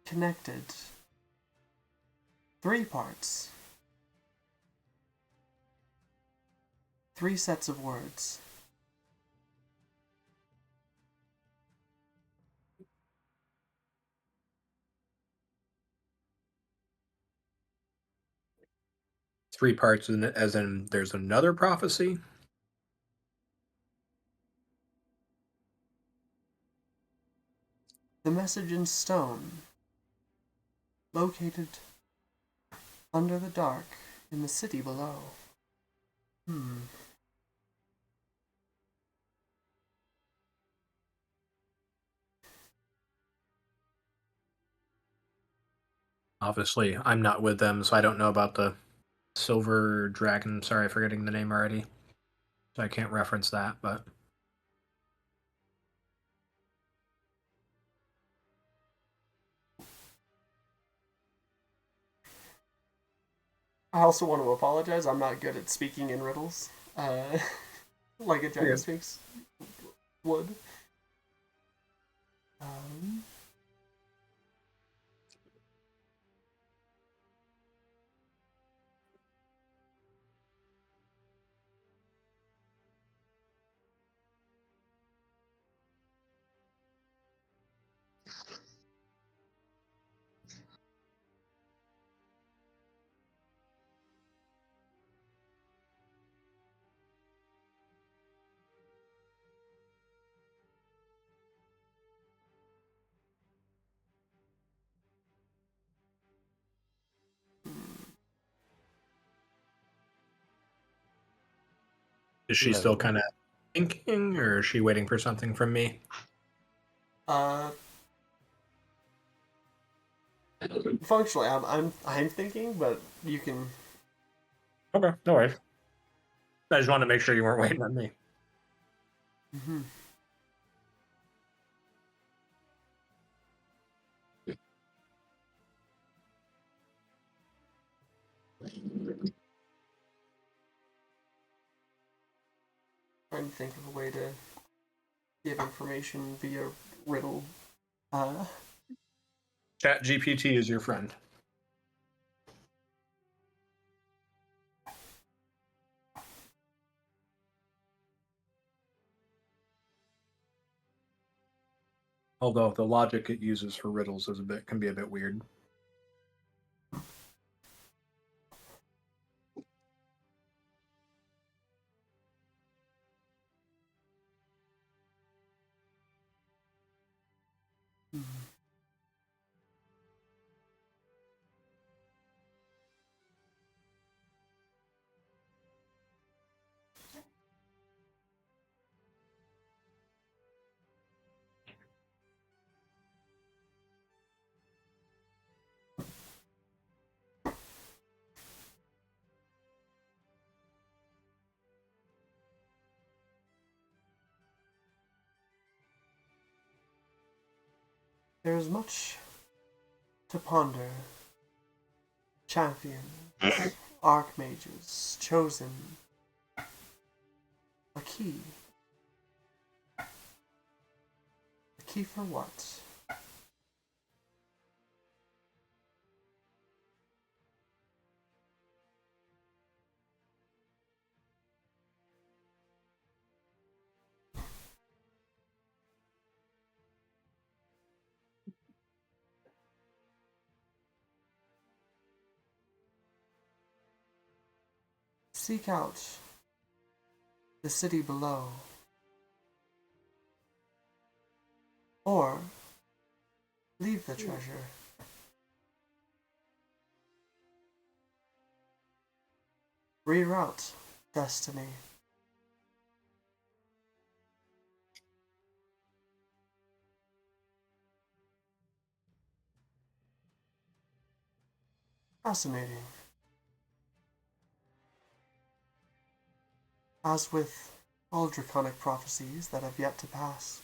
connected. 3 parts. 3 sets of words. Three parts, as in there's another prophecy. The message in stone, located under the dark in the city below. Obviously, I'm not with them, so I don't know about the silver dragon. Sorry, forgetting the name already. So I can't reference that, but I also want to apologize. I'm not good at speaking in riddles, like a dragon speaks would. is she still kind of thinking, or is she waiting for something from me? Functionally, I'm thinking, but you can. Okay, no worries. I just wanted to make sure you weren't waiting on me. Trying to think of a way to give information via riddle. Chat GPT is your friend. Although the logic it uses for riddles can be a bit weird. There is much to ponder. Champions, archmages, chosen. A key. A key for what? Seek out the city below. Or leave the treasure. Reroute destiny. Fascinating. As with all draconic prophecies that have yet to pass,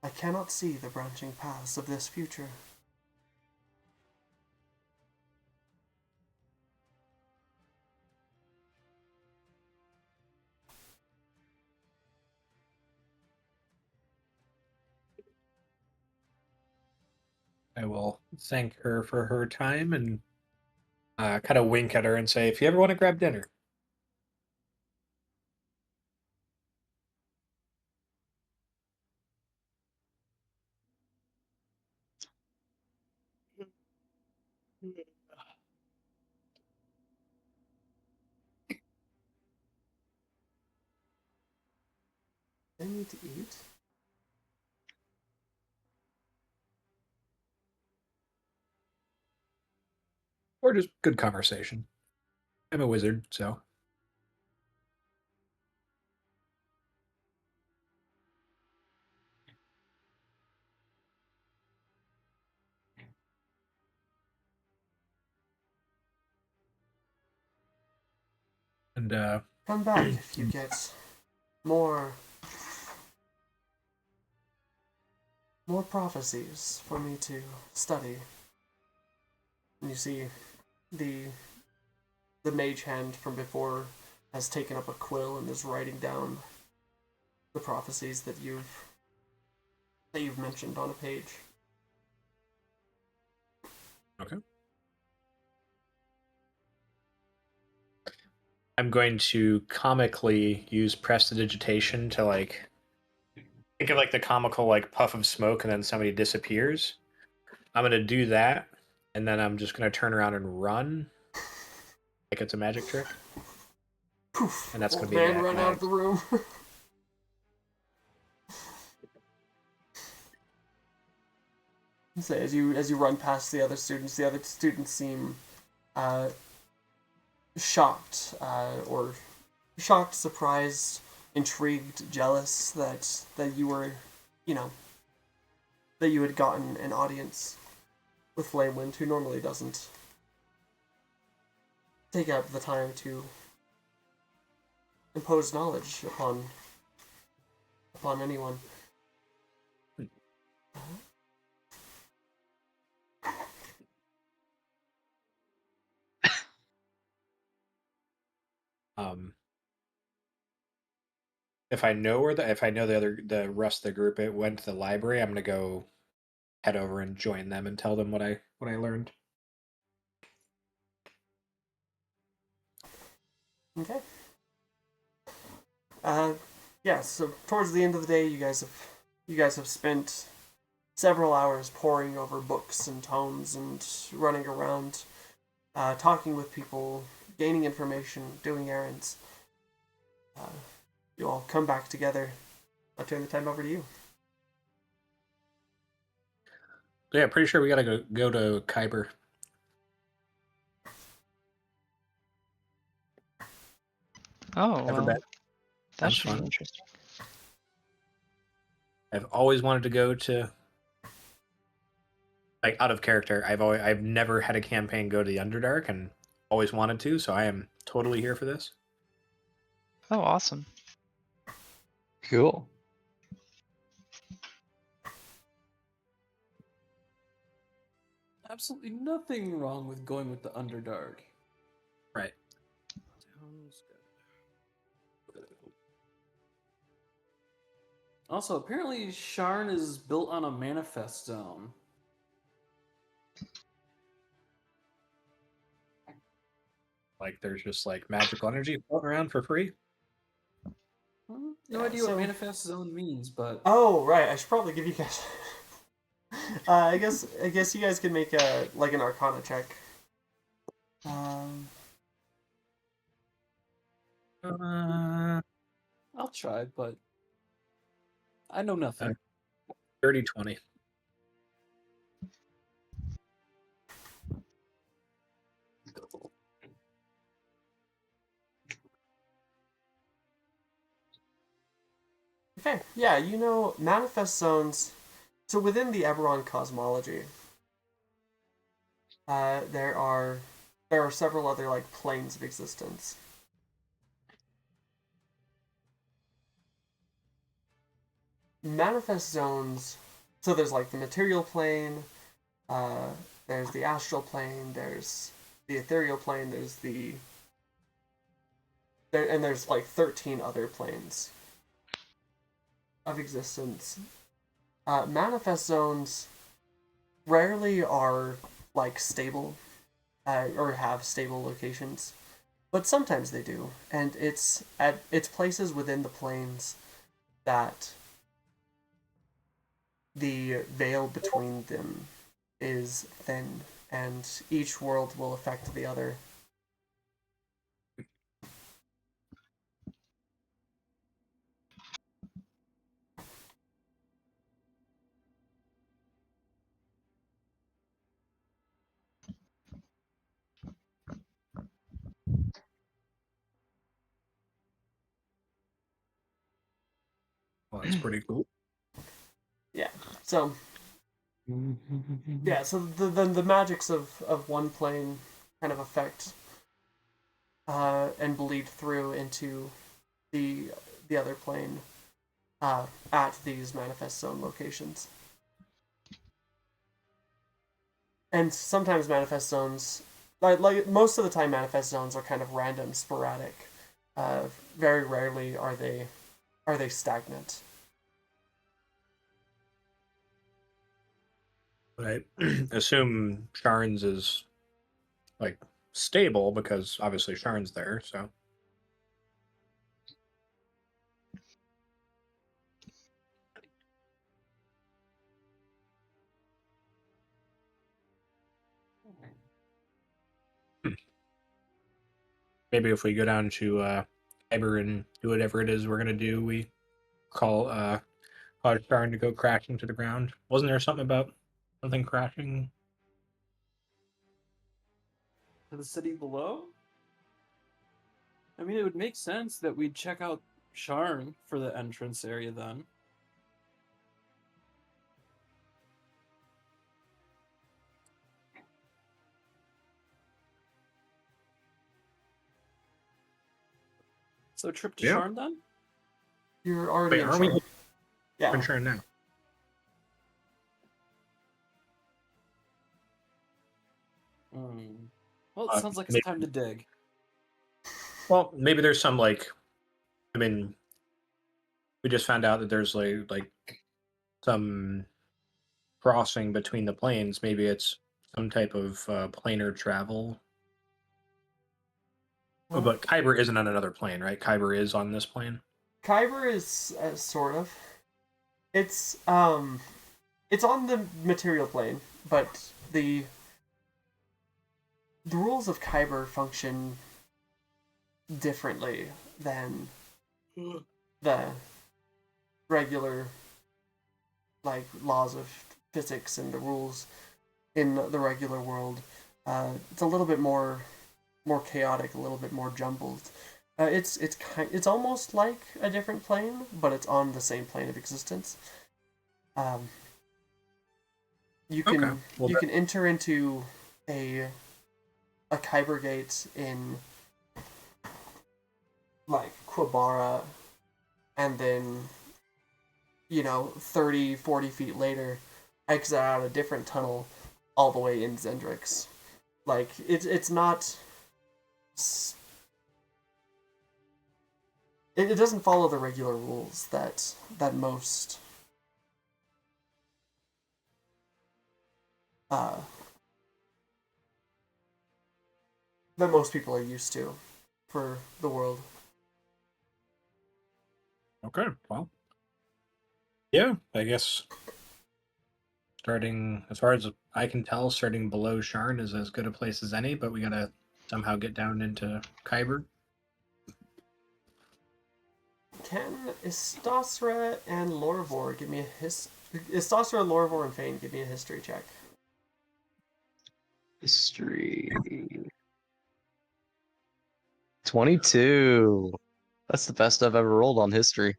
I cannot see the branching paths of this future. I will thank her for her time and kind of wink at her and say, if you ever want to grab dinner. I need to eat. Or just good conversation. I'm a wizard, so. And Come back if you get more prophecies for me to study. And you see the mage hand from before has taken up a quill and is writing down the prophecies that you've mentioned on a page. okay. I'm going to comically use prestidigitation to like think of like the comical like puff of smoke and then somebody disappears. I'm gonna do that, and then I'm just gonna turn around and run like it's a magic trick. Poof! And that's Old gonna be man run out of the room. So as you run past the other students seem shocked, or shocked, surprised, intrigued, jealous that you were, that you had gotten an audience with Flamewind, who normally doesn't take out the time to impose knowledge upon anyone. If I know the rest of the group it went to the library, I'm gonna go head over and join them and tell them what I learned. Okay. Yeah. So towards the end of the day, you guys have spent several hours poring over books and tomes and running around, talking with people, gaining information, doing errands. You all come back together. I'll turn the time over to you. Yeah, pretty sure we gotta go to Kyber. Oh, Ever well, been? that Sounds should fun. be interesting. I've always wanted to go to, like, out of character. I've never had a campaign go to the Underdark and always wanted to, so I am totally here for this. Oh, awesome. Cool. Absolutely nothing wrong with going with the Underdark. Right. Sounds good. Also, apparently Sharn is built on a manifest zone. Like there's just like magical energy floating around for free. No Yeah, idea so- what manifest zone means, but Oh, right. I should probably give you guys. I guess you guys can make an Arcana check. I'll try, but I know nothing. 30-20. Okay, yeah, you know, manifest zones. So within the Eberron cosmology, there are several other like planes of existence. Manifest zones. So there's like the material plane. Uh, there's the astral plane. There's the ethereal plane. And there's like 13 other planes of existence. Manifest zones rarely are like stable or have stable locations, but sometimes they do, and it's places within the planes that the veil between them is thin, and each world will affect the other. Well, that's pretty cool. Yeah. So yeah. So the magics of one plane kind of affect and bleed through into the the other plane at these manifest zone locations. And sometimes manifest zones, like most of the time, manifest zones are kind of random, sporadic. Very rarely are they stagnant. I assume Sharns is like stable because obviously Sharn's there, so maybe if we go down to Kyber and do whatever it is we're gonna do, we call Sharn to go crashing to the ground. Wasn't there something about something crashing? To the city below? I mean, it would make sense that we'd check out Sharn for the entrance area then. So trip to Yeah. Sharn then? You're already Wait, in aren't we Sharn. Yeah. in Sharn now? Well, it sounds like it's Maybe, time to dig. well, maybe there's some like, I mean, we just found out that there's like some crossing between the planes. Maybe it's some type of planar travel. Oh, but Kyber isn't on another plane, right? Kyber is on this plane. Kyber is sort of. It's on the material plane, but the rules of Kyber function differently than the regular like laws of physics and the rules in the regular world. It's a little bit more chaotic, a little bit more jumbled. It's almost like a different plane, but it's on the same plane of existence. You can Okay. Well, you can enter into a Kyber gate in like Quabara, and then 30, 40 feet later exit out a different tunnel all the way in Zendrix. Like it's not it doesn't follow the regular rules that most uh that most people are used to for the world. okay. Well, yeah. I guess starting, as far as I can tell, starting below Sharn is as good a place as any. But we gotta somehow get down into Kyber. Can Istasra and Lorvor give me a Istasra, Lorvor, and Fane give me a history check? History. 22. That's the best I've ever rolled on history.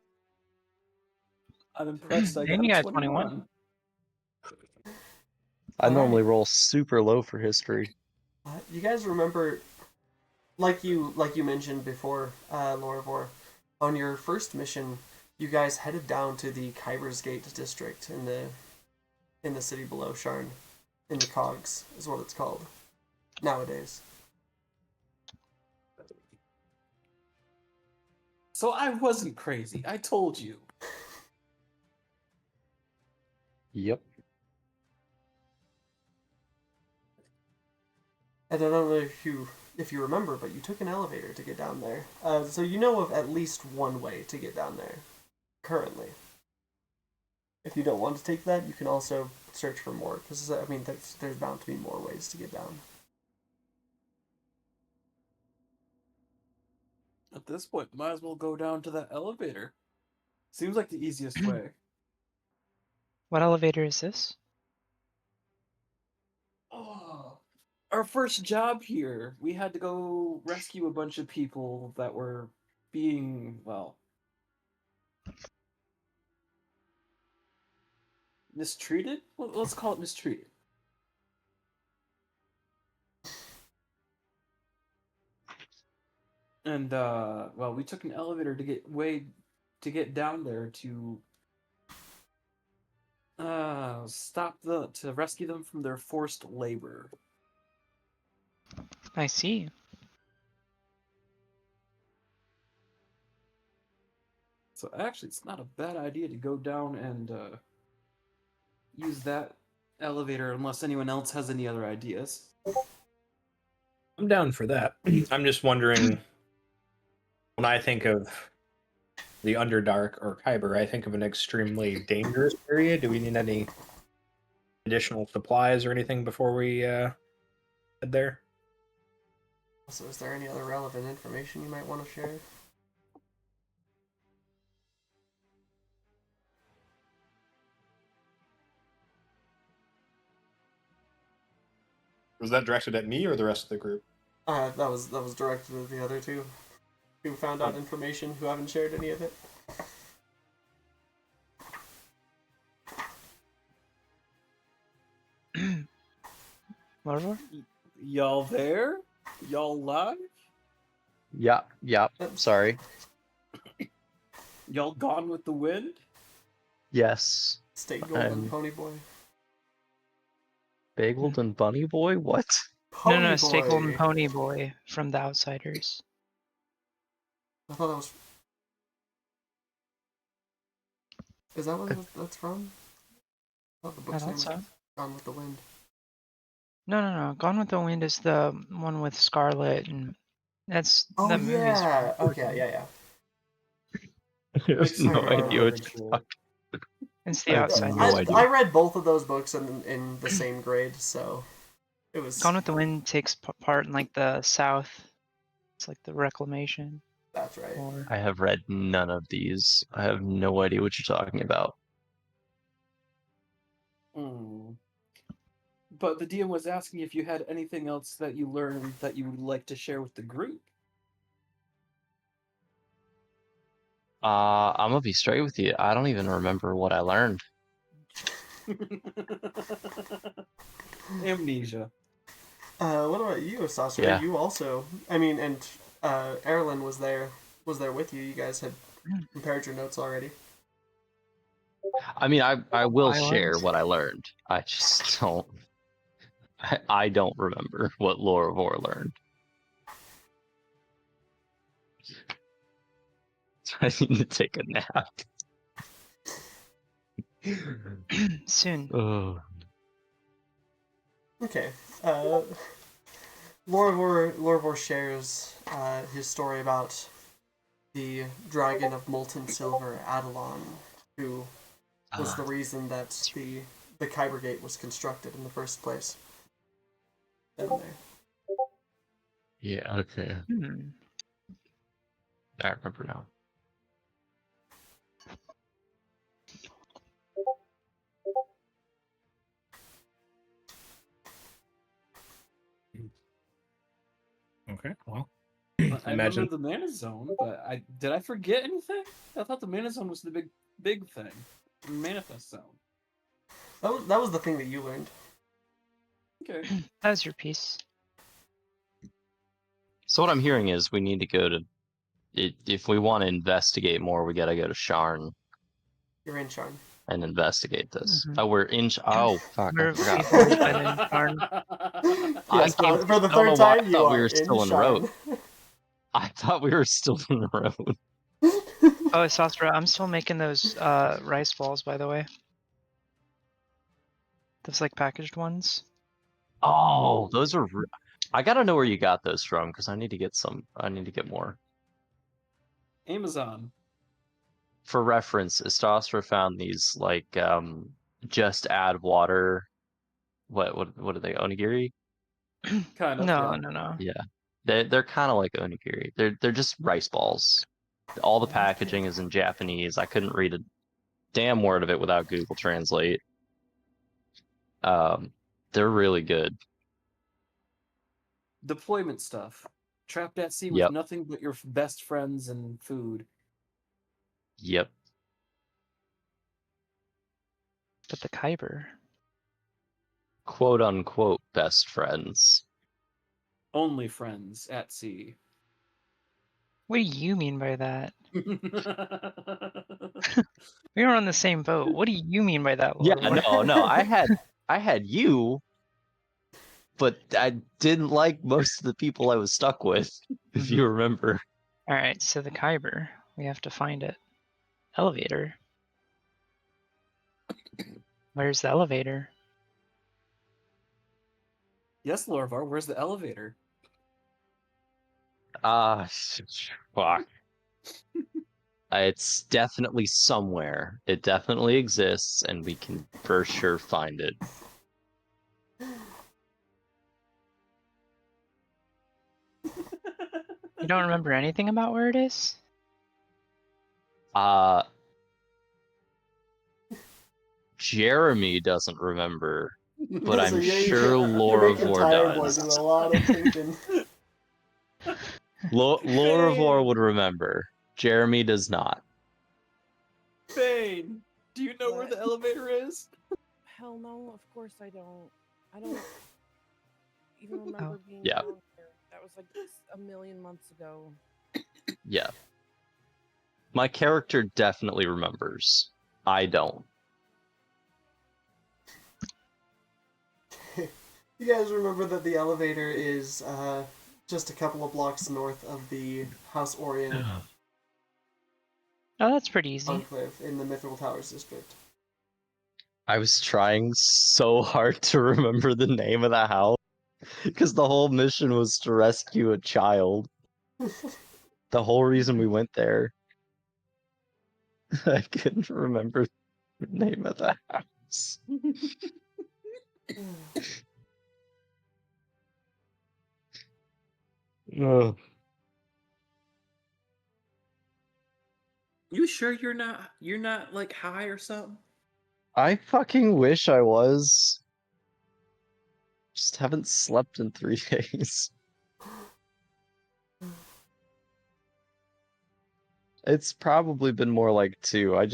I'm impressed. I got Amy a got 21. 21. I All normally right. roll super low for history. You guys remember, like you mentioned before, Lorvor, on your first mission, you guys headed down to the Kyber's Gate district in the city below Sharn, in the Cogs is what it's called nowadays. So I wasn't crazy. I told you. Yep. And I don't know if you remember, but you took an elevator to get down there. So you know of at least one way to get down there currently. If you don't want to take that, you can also search for more, because I mean, there's bound to be more ways to get down. At this point, might as well go down to that elevator. Seems like the easiest way. What elevator is this? Oh, our first job here. We had to go rescue a bunch of people that were being, well, mistreated? Let's call it mistreated. And well, we took an elevator to get down there to to rescue them from their forced labor. I see. So actually, it's not a bad idea to go down and use that elevator unless anyone else has any other ideas. I'm down for that. I'm just wondering, when I think of the Underdark or Kyber, I think of an extremely dangerous area. Do we need any additional supplies or anything before we head there? So is there any other relevant information you might want to share? Was that directed at me or the rest of the group? That was directed at the other two who found out information who haven't shared any of it. Lorvor? Y'all there? Y'all live? Yep. Sorry. Y'all gone with the wind? Yes. State Golden I'm Pony Boy. Bageled and Bunny Boy? What? Pony No, Boy. Stay Golden Pony Boy from The Outsiders. I thought that was. Is that what that's from? I thought the I book's name thought so. was Gone with the Wind. No. Gone with the Wind is the one with Scarlet, and Oh that movie's yeah. from- Okay. Yeah. I have Sorry, no Barbara. idea what Very you're cool. talking. It's I The have Outsiders. no idea. I read both of those books in the same grade, so it was. Gone with the Wind takes part in like the South. It's like the reclamation. That's right. Or I have read none of these. I have no idea what you're talking about. Hmm. But the DM was asking if you had anything else that you learned that you would like to share with the group. I'm gonna be straight with you. I don't even remember what I learned. Amnesia. What about you, Sasha? Yeah. You also. I mean, and Erlen was there with you. You guys had compared your notes already. I mean, I will I share was. what I learned. I just don't. I don't remember what Lorvor learned. I need to take a nap. Soon. Oh. Okay. Lorvor shares his story about the dragon of molten silver, Adelon, who was the reason that the Kyber Gate was constructed in the first place. Down there. Yeah, okay. I remember now. Okay, well. I remember the mana zone, but did I forget anything? I thought the mana zone was the big thing. Manifest zone. That was the thing that you learned. Okay. That was your piece. So what I'm hearing is we need to go to, if we want to investigate more, we gotta go to Sharn You're in Sharn. and investigate this. Mhm. Oh, we're in. Oh, fuck! I We've forgot. always been in Sharn. Yes, thought- for the I don't know third why I time, you thought we are were in still en route. Sharn. I thought we were still in the road. Oh, Sastra, I'm still making those rice balls, by the way. Those like packaged ones. Oh, those are. I gotta know where you got those from because I need to get some. I need to get more. Amazon. For reference, Istastra found these like just add water. What are they? Onigiri? Kind of. No, Yeah. no. Yeah, they're kind of like onigiri. They're just rice balls. All the packaging is in Japanese. I couldn't read a damn word of it without Google Translate. They're really good. Deployment stuff. Trapped at sea with Yep. nothing but your best friends and food. Yep. But the Kyber. Quote unquote best friends. Only friends at sea. What do you mean by that? We were on the same boat. What do you mean by that, Yeah, Lord? no. I had you, but I didn't like most of the people I was stuck with, if you remember. Alright, so the Kyber. We have to find it. Elevator. Where's the elevator? Yes, Lorvar, where's the elevator? Fuck. It's definitely somewhere. It definitely exists, and we can for sure find it. You don't remember anything about where it is? Jeremy doesn't remember, but So I'm you're sure you're making Loravor Tire Boy does. do a lot of thinking. Loravor would remember. Jeremy does not. Bane, do you know where What? the elevator is? Hell no, of course I don't. I don't even remember being Yeah. down here. That was like a million months ago. Yeah. My character definitely remembers. I don't. You guys remember that the elevator is just a couple of blocks north of the House Orient Oh, that's pretty easy. enclave in the Mithril Towers district. I was trying so hard to remember the name of the house because the whole mission was to rescue a child. The whole reason we went there. I couldn't remember the name of the house. Ugh. You sure you're not like high or something? I fucking wish I was. Just haven't slept in 3 days. It's probably been more like 2. I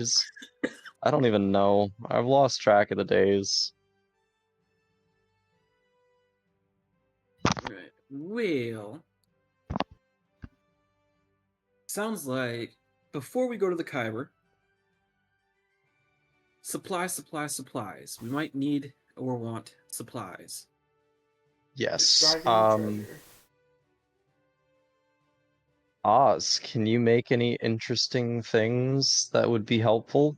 don't even know. I've lost track of the days. Right. Well, sounds like before we go to the Kyber, supplies. We might need or want supplies. Yes. Extracting treasure. Oz, can you make any interesting things that would be helpful?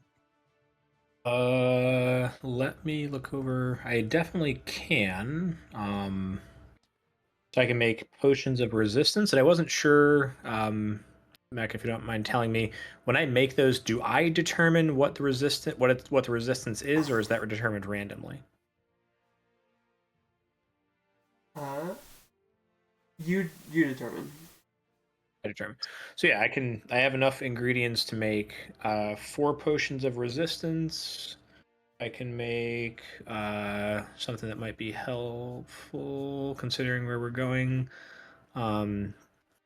Let me look over. I definitely can. So I can make potions of resistance, and I wasn't sure, Mac, if you don't mind telling me, when I make those, do I determine what the resistance is, or is that determined randomly? You determine. I determine. So yeah, I have enough ingredients to make 4 potions of resistance. I can make something that might be helpful considering where we're going.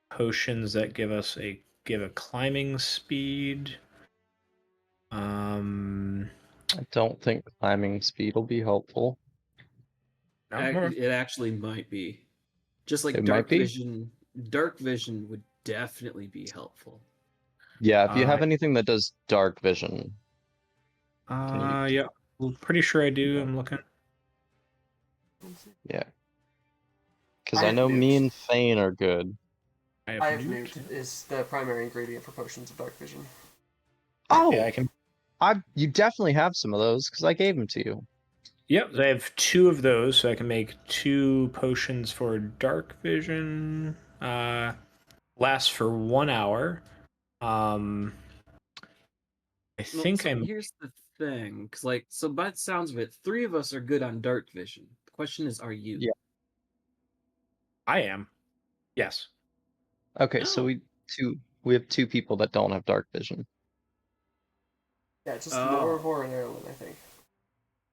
Potions that give a climbing speed. I don't think climbing speed will be helpful. No? It actually might be. Just like It might dark be? vision. Dark vision would definitely be helpful. Yeah, if you have anything that does dark vision. Yeah. I'm pretty sure I do. I'm looking. Yeah. Because I I have know me newt. and Fane are good. I have newt is the primary ingredient for potions of dark vision. Oh! Yeah, I can. You definitely have some of those, because I gave them to you. Yep, I have 2 of those, so I can make 2 potions for dark vision. Lasts for 1 hour. I Well, think so I'm. here's the thing, because like, so by the sounds of it, 3 of us are good on dark vision. The question is, are you? Yeah. I am. Yes. Okay, so No. we have 2 people that don't have dark vision. Yeah, just Oh. Lorvor and Erlen, I think.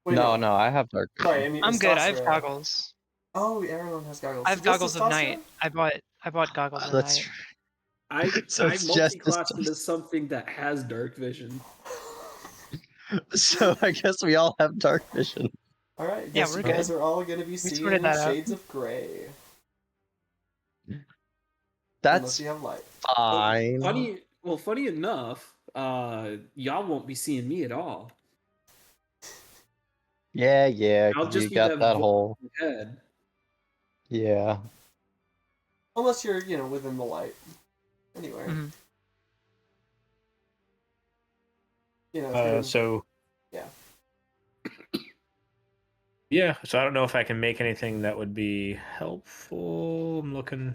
Wait, No, I have dark vision. Sorry, I mean, I'm good. I have Istastra- goggles. Oh, Erlen has goggles. I have So just goggles of Istastra? night. I bought goggles of That's night. So I it's just multi-classed into something that has dark vision. So I guess we all have dark vision. Alright, Yeah, guess we're you guys good. are all gonna be sorted seeing that out. shades of gray. Unless That's you have light. fine. Funny enough, y'all won't be seeing me at all. Yeah, I'll because just you be got that that voice whole. in your head. Yeah. Unless you're, within the light. Anyway. Mhm. If you're... So. Yeah. Yeah, so I don't know if I can make anything that would be helpful. I'm looking.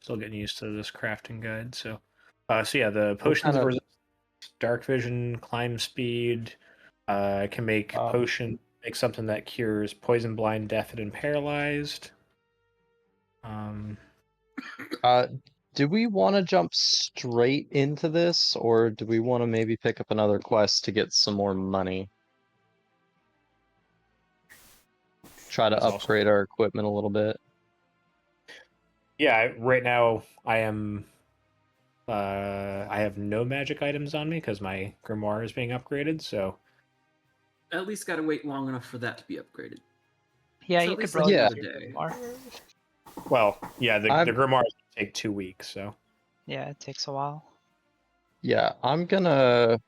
Still getting used to this crafting guide. So yeah, the potions of kinda- resistance, dark vision, climb speed. I can make make something that cures poison, blind, deafened, and paralyzed. Do we want to jump straight into this, or do we want to maybe pick up another quest to get some more money? Try to That's awesome. upgrade our equipment a little bit. Yeah, right now I am. I have no magic items on me because my grimoire is being upgraded. So At least gotta wait long enough for that to be upgraded. Yeah, So you at could least probably like use another your day. grimoire. well, yeah, the grimoire is gonna take 2 weeks. So Yeah, it takes a while. Yeah, I'm gonna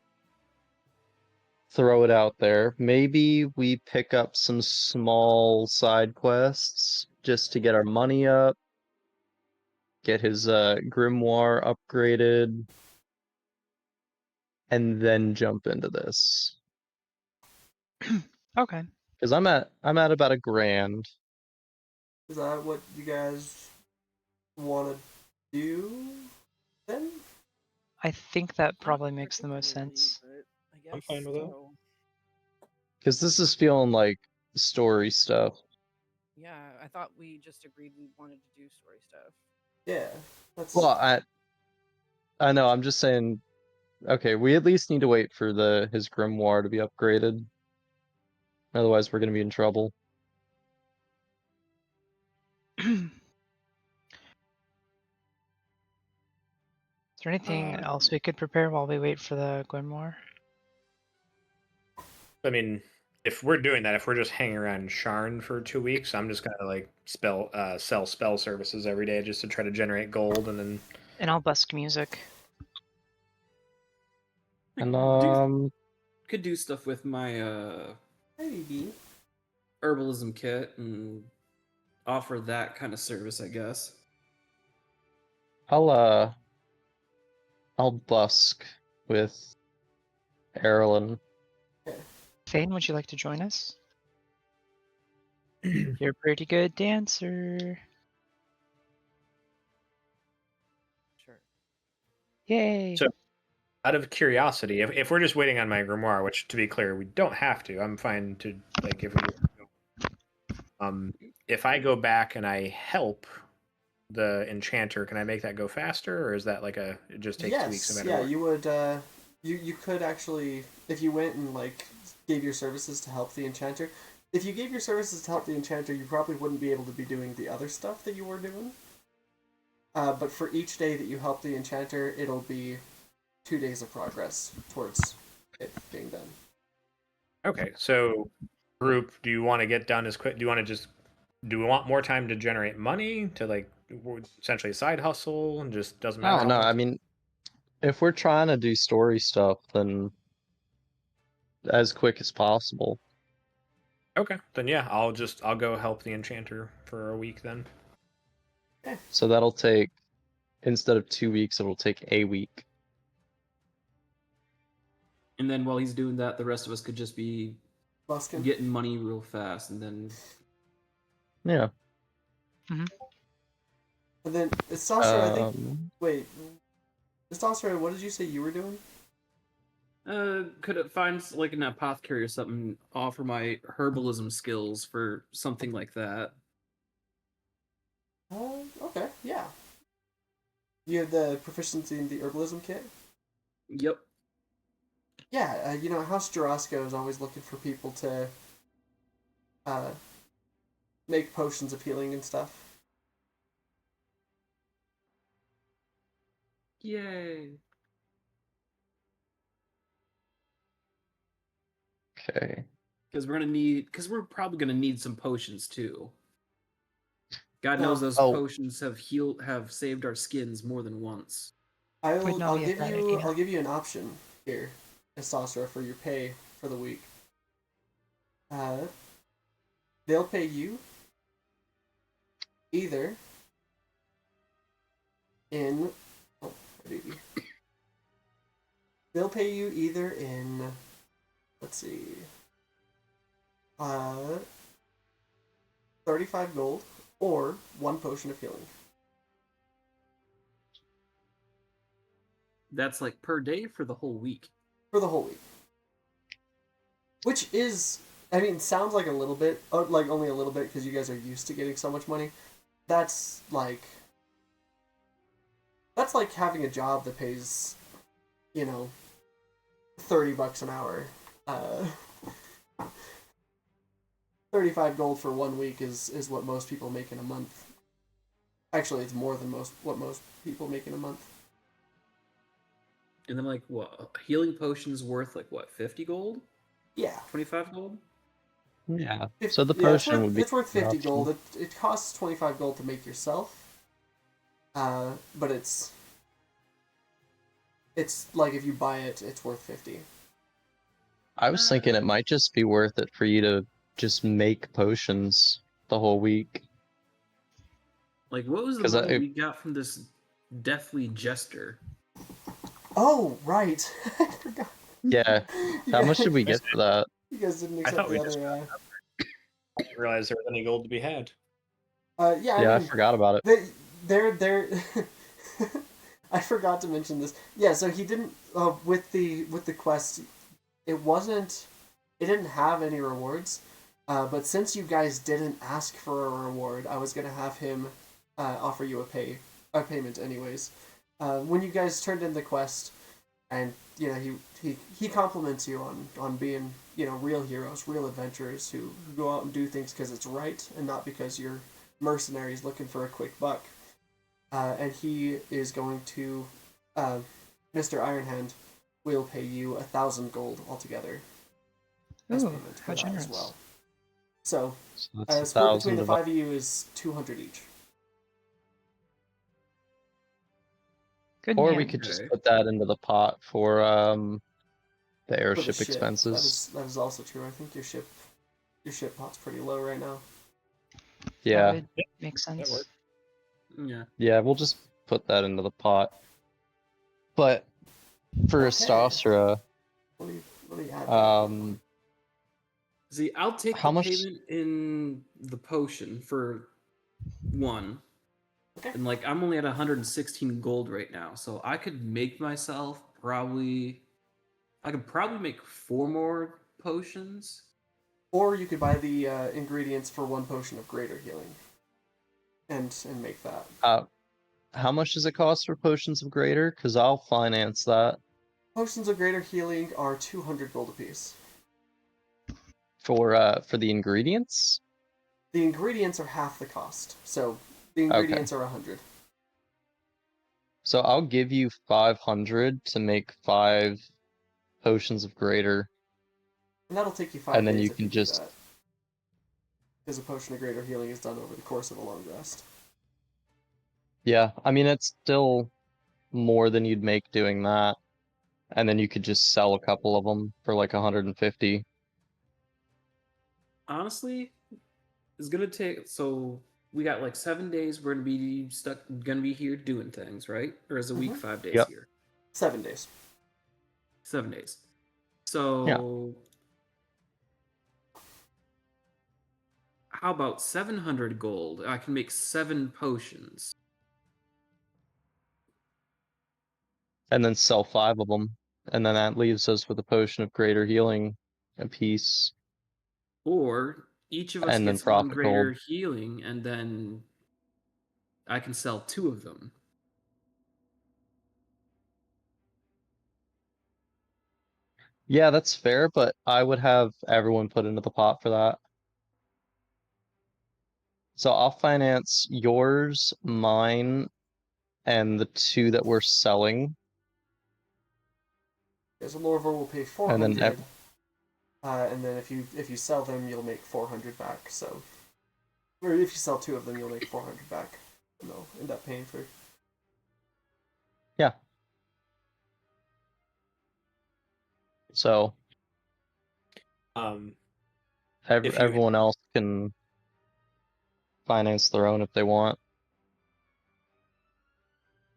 throw it out there. Maybe we pick up some small side quests just to get our money up, get his grimoire upgraded, and then jump into this. Okay. Because I'm at about $1,000. Is that what you guys want to do then? I think that probably makes the most sense. I'm fine with that. Because this is feeling like story stuff. Yeah, I thought we just agreed we wanted to do story stuff. Yeah. That's... Well, I know, I'm just saying, okay, we at least need to wait for his grimoire to be upgraded. Otherwise, we're going to be in trouble. Is there anything else we could prepare while we wait for the grimoire? I mean, if we're doing that, if we're just hanging around Sharn for 2 weeks, I'm just gonna like sell spell services every day just to try to generate gold, and then. And I'll busk music. And Could do stuff with my Maybe. herbalism kit and offer that kind of service, I guess. I'll busk with Eberron. Thane, would you like to join us? You're a pretty good dancer. Sure. Yay! So, out of curiosity, if we're just waiting on my grimoire, which to be clear, we don't have to. I'm fine to like if I go back and I help the enchanter, can I make that go faster, or is that like it just takes 2 weeks no matter what? You would. You could actually, if you went and gave your services to help the enchanter. If you gave your services to help the enchanter, you probably wouldn't be able to be doing the other stuff that you were doing. But for each day that you help the enchanter, it'll be 2 days of progress towards it being done. Okay, so group, do you want to get done as quick? Do you want to just? Do we want more time to generate money to like essentially side hustle and just doesn't I matter don't how know. I much? mean, if we're trying to do story stuff, then as quick as possible. Okay, then yeah, I'll go help the enchanter for a week then. So that'll take, instead of 2 weeks, it'll take a week. And then while he's doing that, the rest of us could just be Luskin. getting money real fast, and then Yeah. And then Sasha, I think. Um, Wait, Sasha, what did you say you were doing? could it find like an apothecary or something, offer my herbalism skills for something like that. Okay, yeah. You have the proficiency in the herbalism kit? Yep. Yeah, you know, House Jurasco is always looking for people to make potions of healing and stuff. Yay. okay. Because we're probably gonna need some potions too. God knows those Oh. potions have saved our skins more than once. Wait, no, I'll yeah, give that you idea. I'll give you an option here, Estosra, for your pay for the week. They'll pay you either in they'll pay you either in, let's see, 35 gold or 1 potion of healing. That's like per day for the whole week. For the whole week. Which is, I mean, sounds like a little bit, like only a little bit because you guys are used to getting so much money. That's like having a job that pays, you know, $30 an hour. 35 gold for 1 week is what most people make in a month. Actually, it's more than what most people make in a month. And then like what? Healing potions worth like what? 50 gold? Yeah. 25 gold? Yeah. So the potion would be it's worth an 50 option. gold. It costs 25 gold to make yourself. But it's like if you buy it, it's worth 50. I was thinking it might just be worth it for you to just make potions the whole week. Like what was the 'Cause money I- we got from this deathly jester? Oh, right. I forgot. Yeah. How much did we get for that? You guys didn't I accept thought the we just other. I didn't realize there was any gold to be had. Yeah, Yeah, I I mean, forgot about it. they're I forgot to mention this. Yeah, so he didn't with the quest. It didn't have any rewards. But since you guys didn't ask for a reward, I was gonna have him offer you a payment anyways. When you guys turned in the quest, and you know he compliments you on being, you know, real heroes, real adventurers who go out and do things because it's right and not because you're mercenaries looking for a quick buck. And he is going to, Mr. Ironhand will pay you 1,000 gold altogether as Ooh, payment for how that generous. as well. So, So that's split between 1,000 the divided. 5 of you is 200 each. Good Or man. we could just Okay. put that into the pot for the For the airship ship, expenses. that is also true. I think your ship pot's pretty low right now. Yeah. That would make sense. works. Yeah. Yeah, we'll just put that into the pot. But for Okay. Astostra, Let me add that. See, I'll take How the much- payment in the potion for 1. Okay. And like I'm only at 116 gold right now, so I could make myself probably make 4 more potions. Or you could buy the ingredients for 1 potion of greater healing, and make that. how much does it cost for potions of greater? Because I'll finance that Potions of greater healing are 200 gold apiece. for the ingredients. The ingredients are half the cost, so the ingredients are 100. So I'll give you 500 to make 5 potions of greater, And that'll take you 5 and then days you if can you do just that. There's a potion of greater healing. Because a potion of greater healing is done over the course of a long rest. yeah. I mean, it's still more than you'd make doing that, and then you could just sell a couple of them for like 150. Honestly, it's gonna take. So we got like 7 days. We're gonna be here doing things, right? Or is a week Mhm. 5 days Yep. here? 7 days. 7 days. Yeah. So how about 700 gold? I can make 7 potions. And then sell 5 of them, and then that leaves us with a potion of greater healing apiece, Or each of us and then gets one profit greater gold. healing, and then I can sell 2 of them. Yeah, that's fair, but I would have everyone put into the pot for that. So I'll finance yours, mine, and the 2 that we're selling, Because a Lorvor will pay and then 400. And then if you sell them, you'll make 400 back. So, or if you sell 2 of them, you'll make 400 back. And they'll end up paying for. yeah. So If you everyone else can finance their own if they want.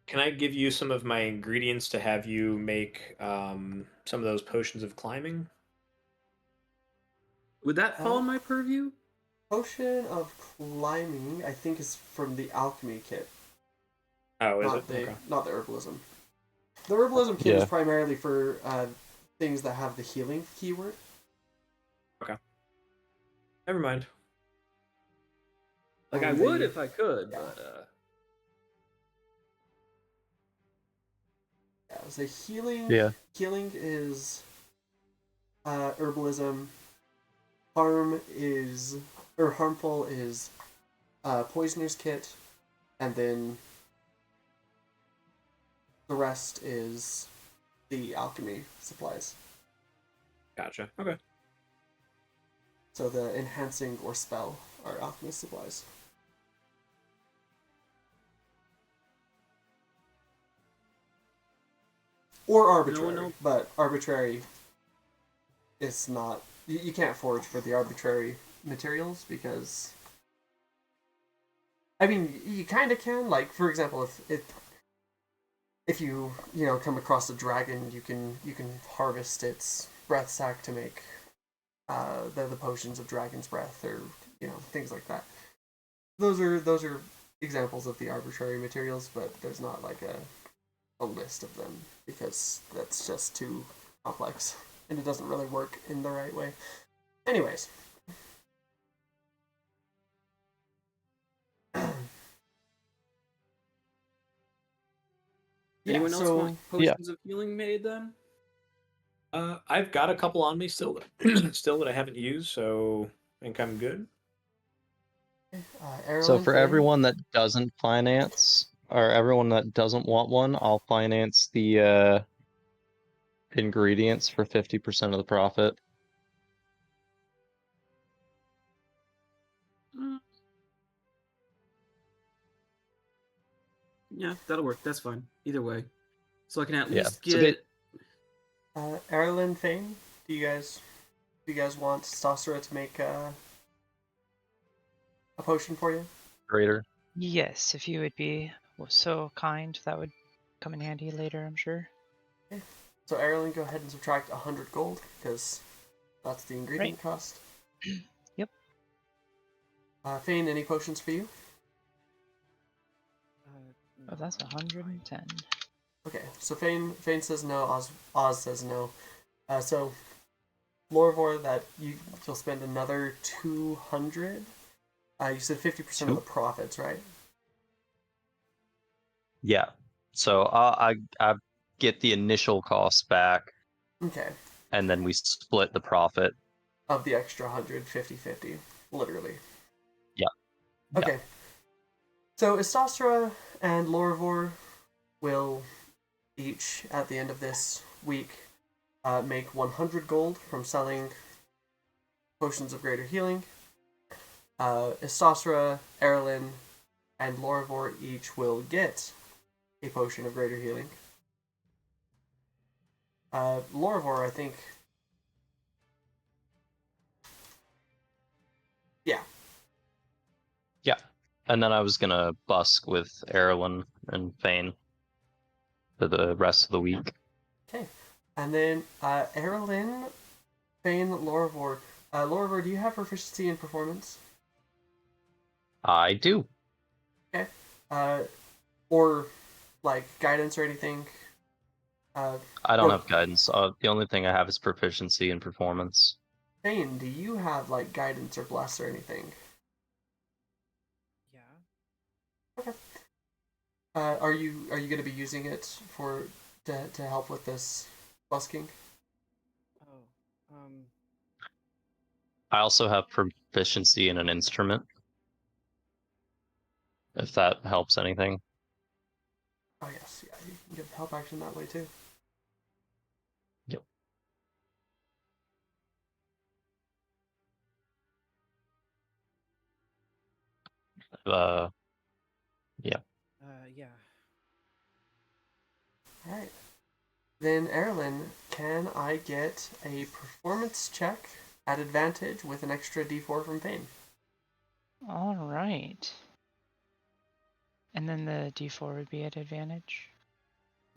can I give you some of my ingredients to have you make some of those potions of climbing? Would that fall in my purview? Potion of climbing, I think, is from the alchemy kit. Oh, is not it? the Okay. not the herbalism. The herbalism kit is Yeah. primarily for things that have the healing keyword. Never mind. Like, I And would the- if I could, yeah. but Yeah, so healing. Yeah. Healing is herbalism. Harmful is poisoner's kit, and then the rest is the alchemy supplies. Gotcha. Okay. So the enhancing or spell are alchemist supplies. Or arbitrary, No. but arbitrary is not. You can't forge for the arbitrary materials because. I mean, you kind of can. Like, for example, if you come across a dragon, you can harvest its breath sac to make the potions of dragon's breath, or things like that. Those are examples of the arbitrary materials, but there's not like a list of them because that's just too complex and it doesn't really work in the right way. Anyways. anyone else so want potions of healing made then? I've got a couple on me still, that I haven't used, so I think I'm good. So Eberron, for Fane? everyone that doesn't finance, or everyone that doesn't want one, I'll finance the ingredients for 50% of the profit. Yeah, that'll work. That's fine. Either way. So I can at Yeah. least So get... Erlen, Fane, do you guys want Stossera to make a potion for you? greater. Yes, if you would be so kind, that would come in handy later, I'm sure. Okay. So Erlen, go ahead and subtract 100 gold because that's the ingredient cost. Yep. Fane, any potions for you? Oh, that's 110. Okay, so Fane says no. Oz says no. So Lorvor, that you'll spend another 200. You said 50% of the profits, right? Yeah. So I get the initial cost back, Okay. and then we split the profit. Of the extra 100, 50-50, literally. Yeah. Okay. So Istostra and Lorvor will each, at the end of this week, make 100 gold from selling potions of greater healing. Istosra, Erilyn, and Lorivor each will get a potion of greater healing. Lorivor, I think. Yeah. Yeah. And then I was gonna busk with Erilyn and Fane for the rest of the week. Okay. And then Erilyn, Fane, Lorivor. Lorivor, do you have proficiency in performance? I do. Okay. Or like guidance or anything? I don't or- have guidance. The only thing I have is proficiency in performance. Fane, do you have like guidance or bless or anything? Yeah. Are you going to be using it for to help with this busking? Oh. I also have proficiency in an instrument. If that helps anything. Oh yes, yeah, you can get help action that way too. Yep. Yeah. Yeah. Alright. Then Erilyn, can I get a performance check at advantage with an extra d4 from Fane? All right. And then the d4 would be at advantage?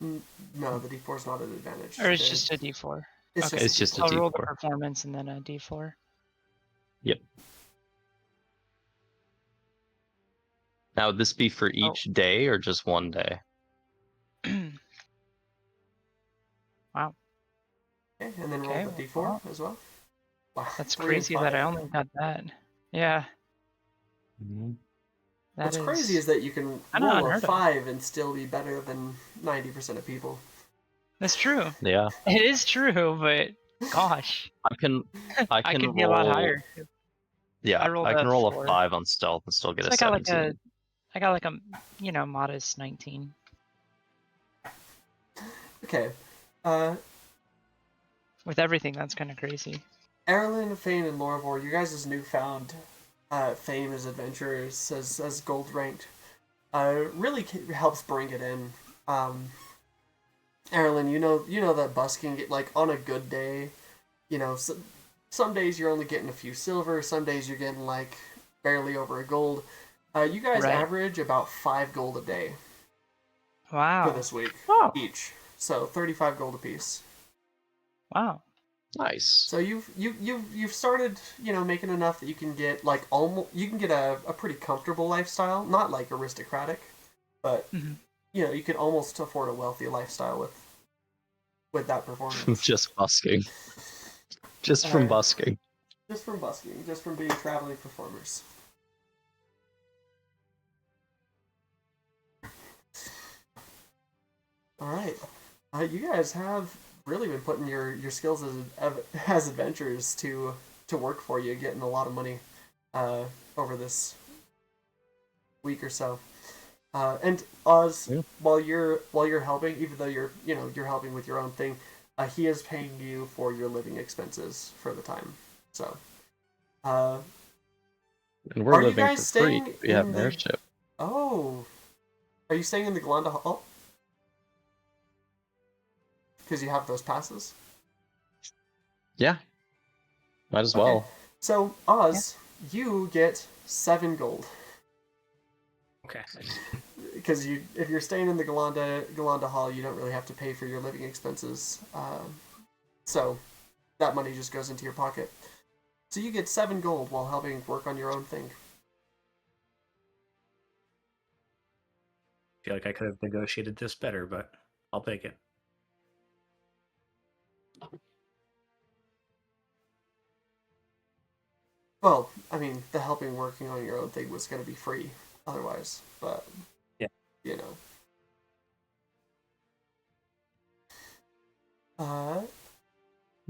No, the d4 is not at advantage. Or it's just a d4? It's Okay, It's just a I'll roll the d4. performance and then a d4. Yep. Now, would this be for each day or just one day? Wow. Okay, and then roll Okay, the d4 well, as well. Wow, that's 3 and crazy that 5. I only got that. Yeah. That What's crazy is that you can kinda roll a unheard of. 5 and still be better than 90% of people. That's true. Yeah. It is true, but gosh, I can I could roll, be a lot higher. Yeah, I rolled I can a roll 4. a 5 on stealth and still get So a I got like 17. a modest 19. Okay. With everything, that's kind of crazy. Erilyn, Fane, and Lorivor, you guys' newfound fame as adventurers, as gold ranked, really helps bring it in. Erilyn, you know that busking, like on a good day, some days you're only getting a few silver, some days you're getting like barely over a gold. You guys Right. average about 5 gold a day Wow. for this week Oh. each, so 35 gold apiece. Wow. Nice. So you've started, making enough that you can get like you can get a pretty comfortable lifestyle, not like aristocratic, but Mhm. you can almost afford a wealthy lifestyle with that performance. Just busking. Just from busking. Just from busking, just from being traveling performers. All right, you guys have really been putting your skills as adventurers to work for you, getting a lot of money over this week or so. And Oz, Yeah. while you're helping, even though you're helping with your own thing, he is paying you for your living expenses for the time. So, And Are we're you living guys for free. staying We have in an the- airship. oh, are you staying in the Galanda Hall? Because you have those passes. Yeah. Might as Okay. well. So Oz, you get 7 gold. Okay. Because if you're staying in the Galanda Hall, you don't really have to pay for your living expenses. So that money just goes into your pocket. So you get 7 gold while helping work on your own thing. I feel like I could have negotiated this better, but I'll take it. Well, I mean, the helping working on your own thing was going to be free otherwise, but Yeah. you know.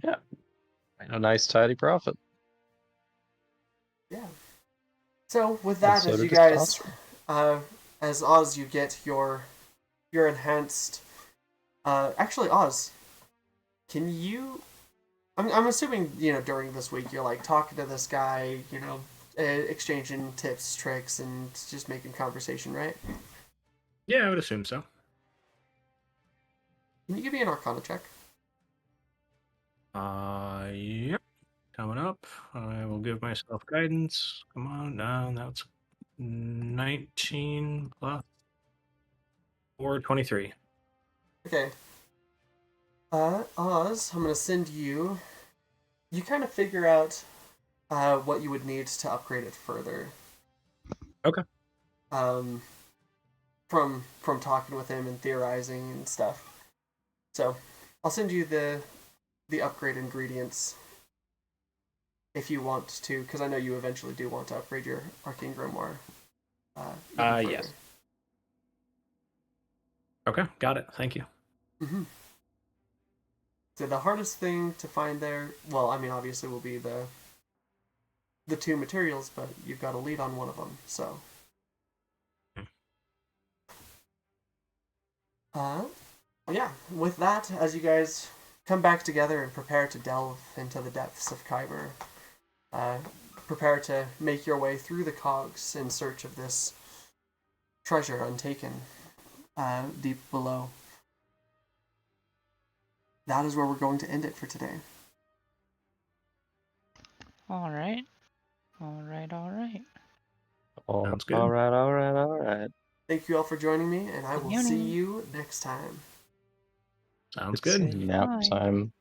Yeah. A nice tidy profit. Yeah. So with And that, so as did you the guys, sponsor. as Oz, you get your enhanced. Actually, Oz, can you? I'm assuming during this week you're like talking to this guy, exchanging tips, tricks, and just making conversation, right? Yeah, I would assume so. Can you give me an Arcana check? Yep. Coming up. I will give myself guidance. Come on down. That's 19 plus 4, 23. Okay. Oz, I'm gonna send you. You kind of figure out what you would need to upgrade it further. Okay. From talking with him and theorizing and stuff. So, I'll send you the upgrade ingredients if you want to, because I know you eventually do want to upgrade your Arcane Grimoire. Even Yes. further. Okay, got it. Thank you. Mm-hmm. So the hardest thing to find there, well, I mean, obviously will be the two materials, but you've got a lead on one of them, so. Yeah, with that, as you guys come back together and prepare to delve into the depths of Kyber, prepare to make your way through the cogs in search of this treasure untaken deep below. That is where we're going to end it for today. All right. All right. Sounds good. All right. Thank you all for joining me, and I will see Yoni. you next time. Sounds It's good. Say nap bye. time.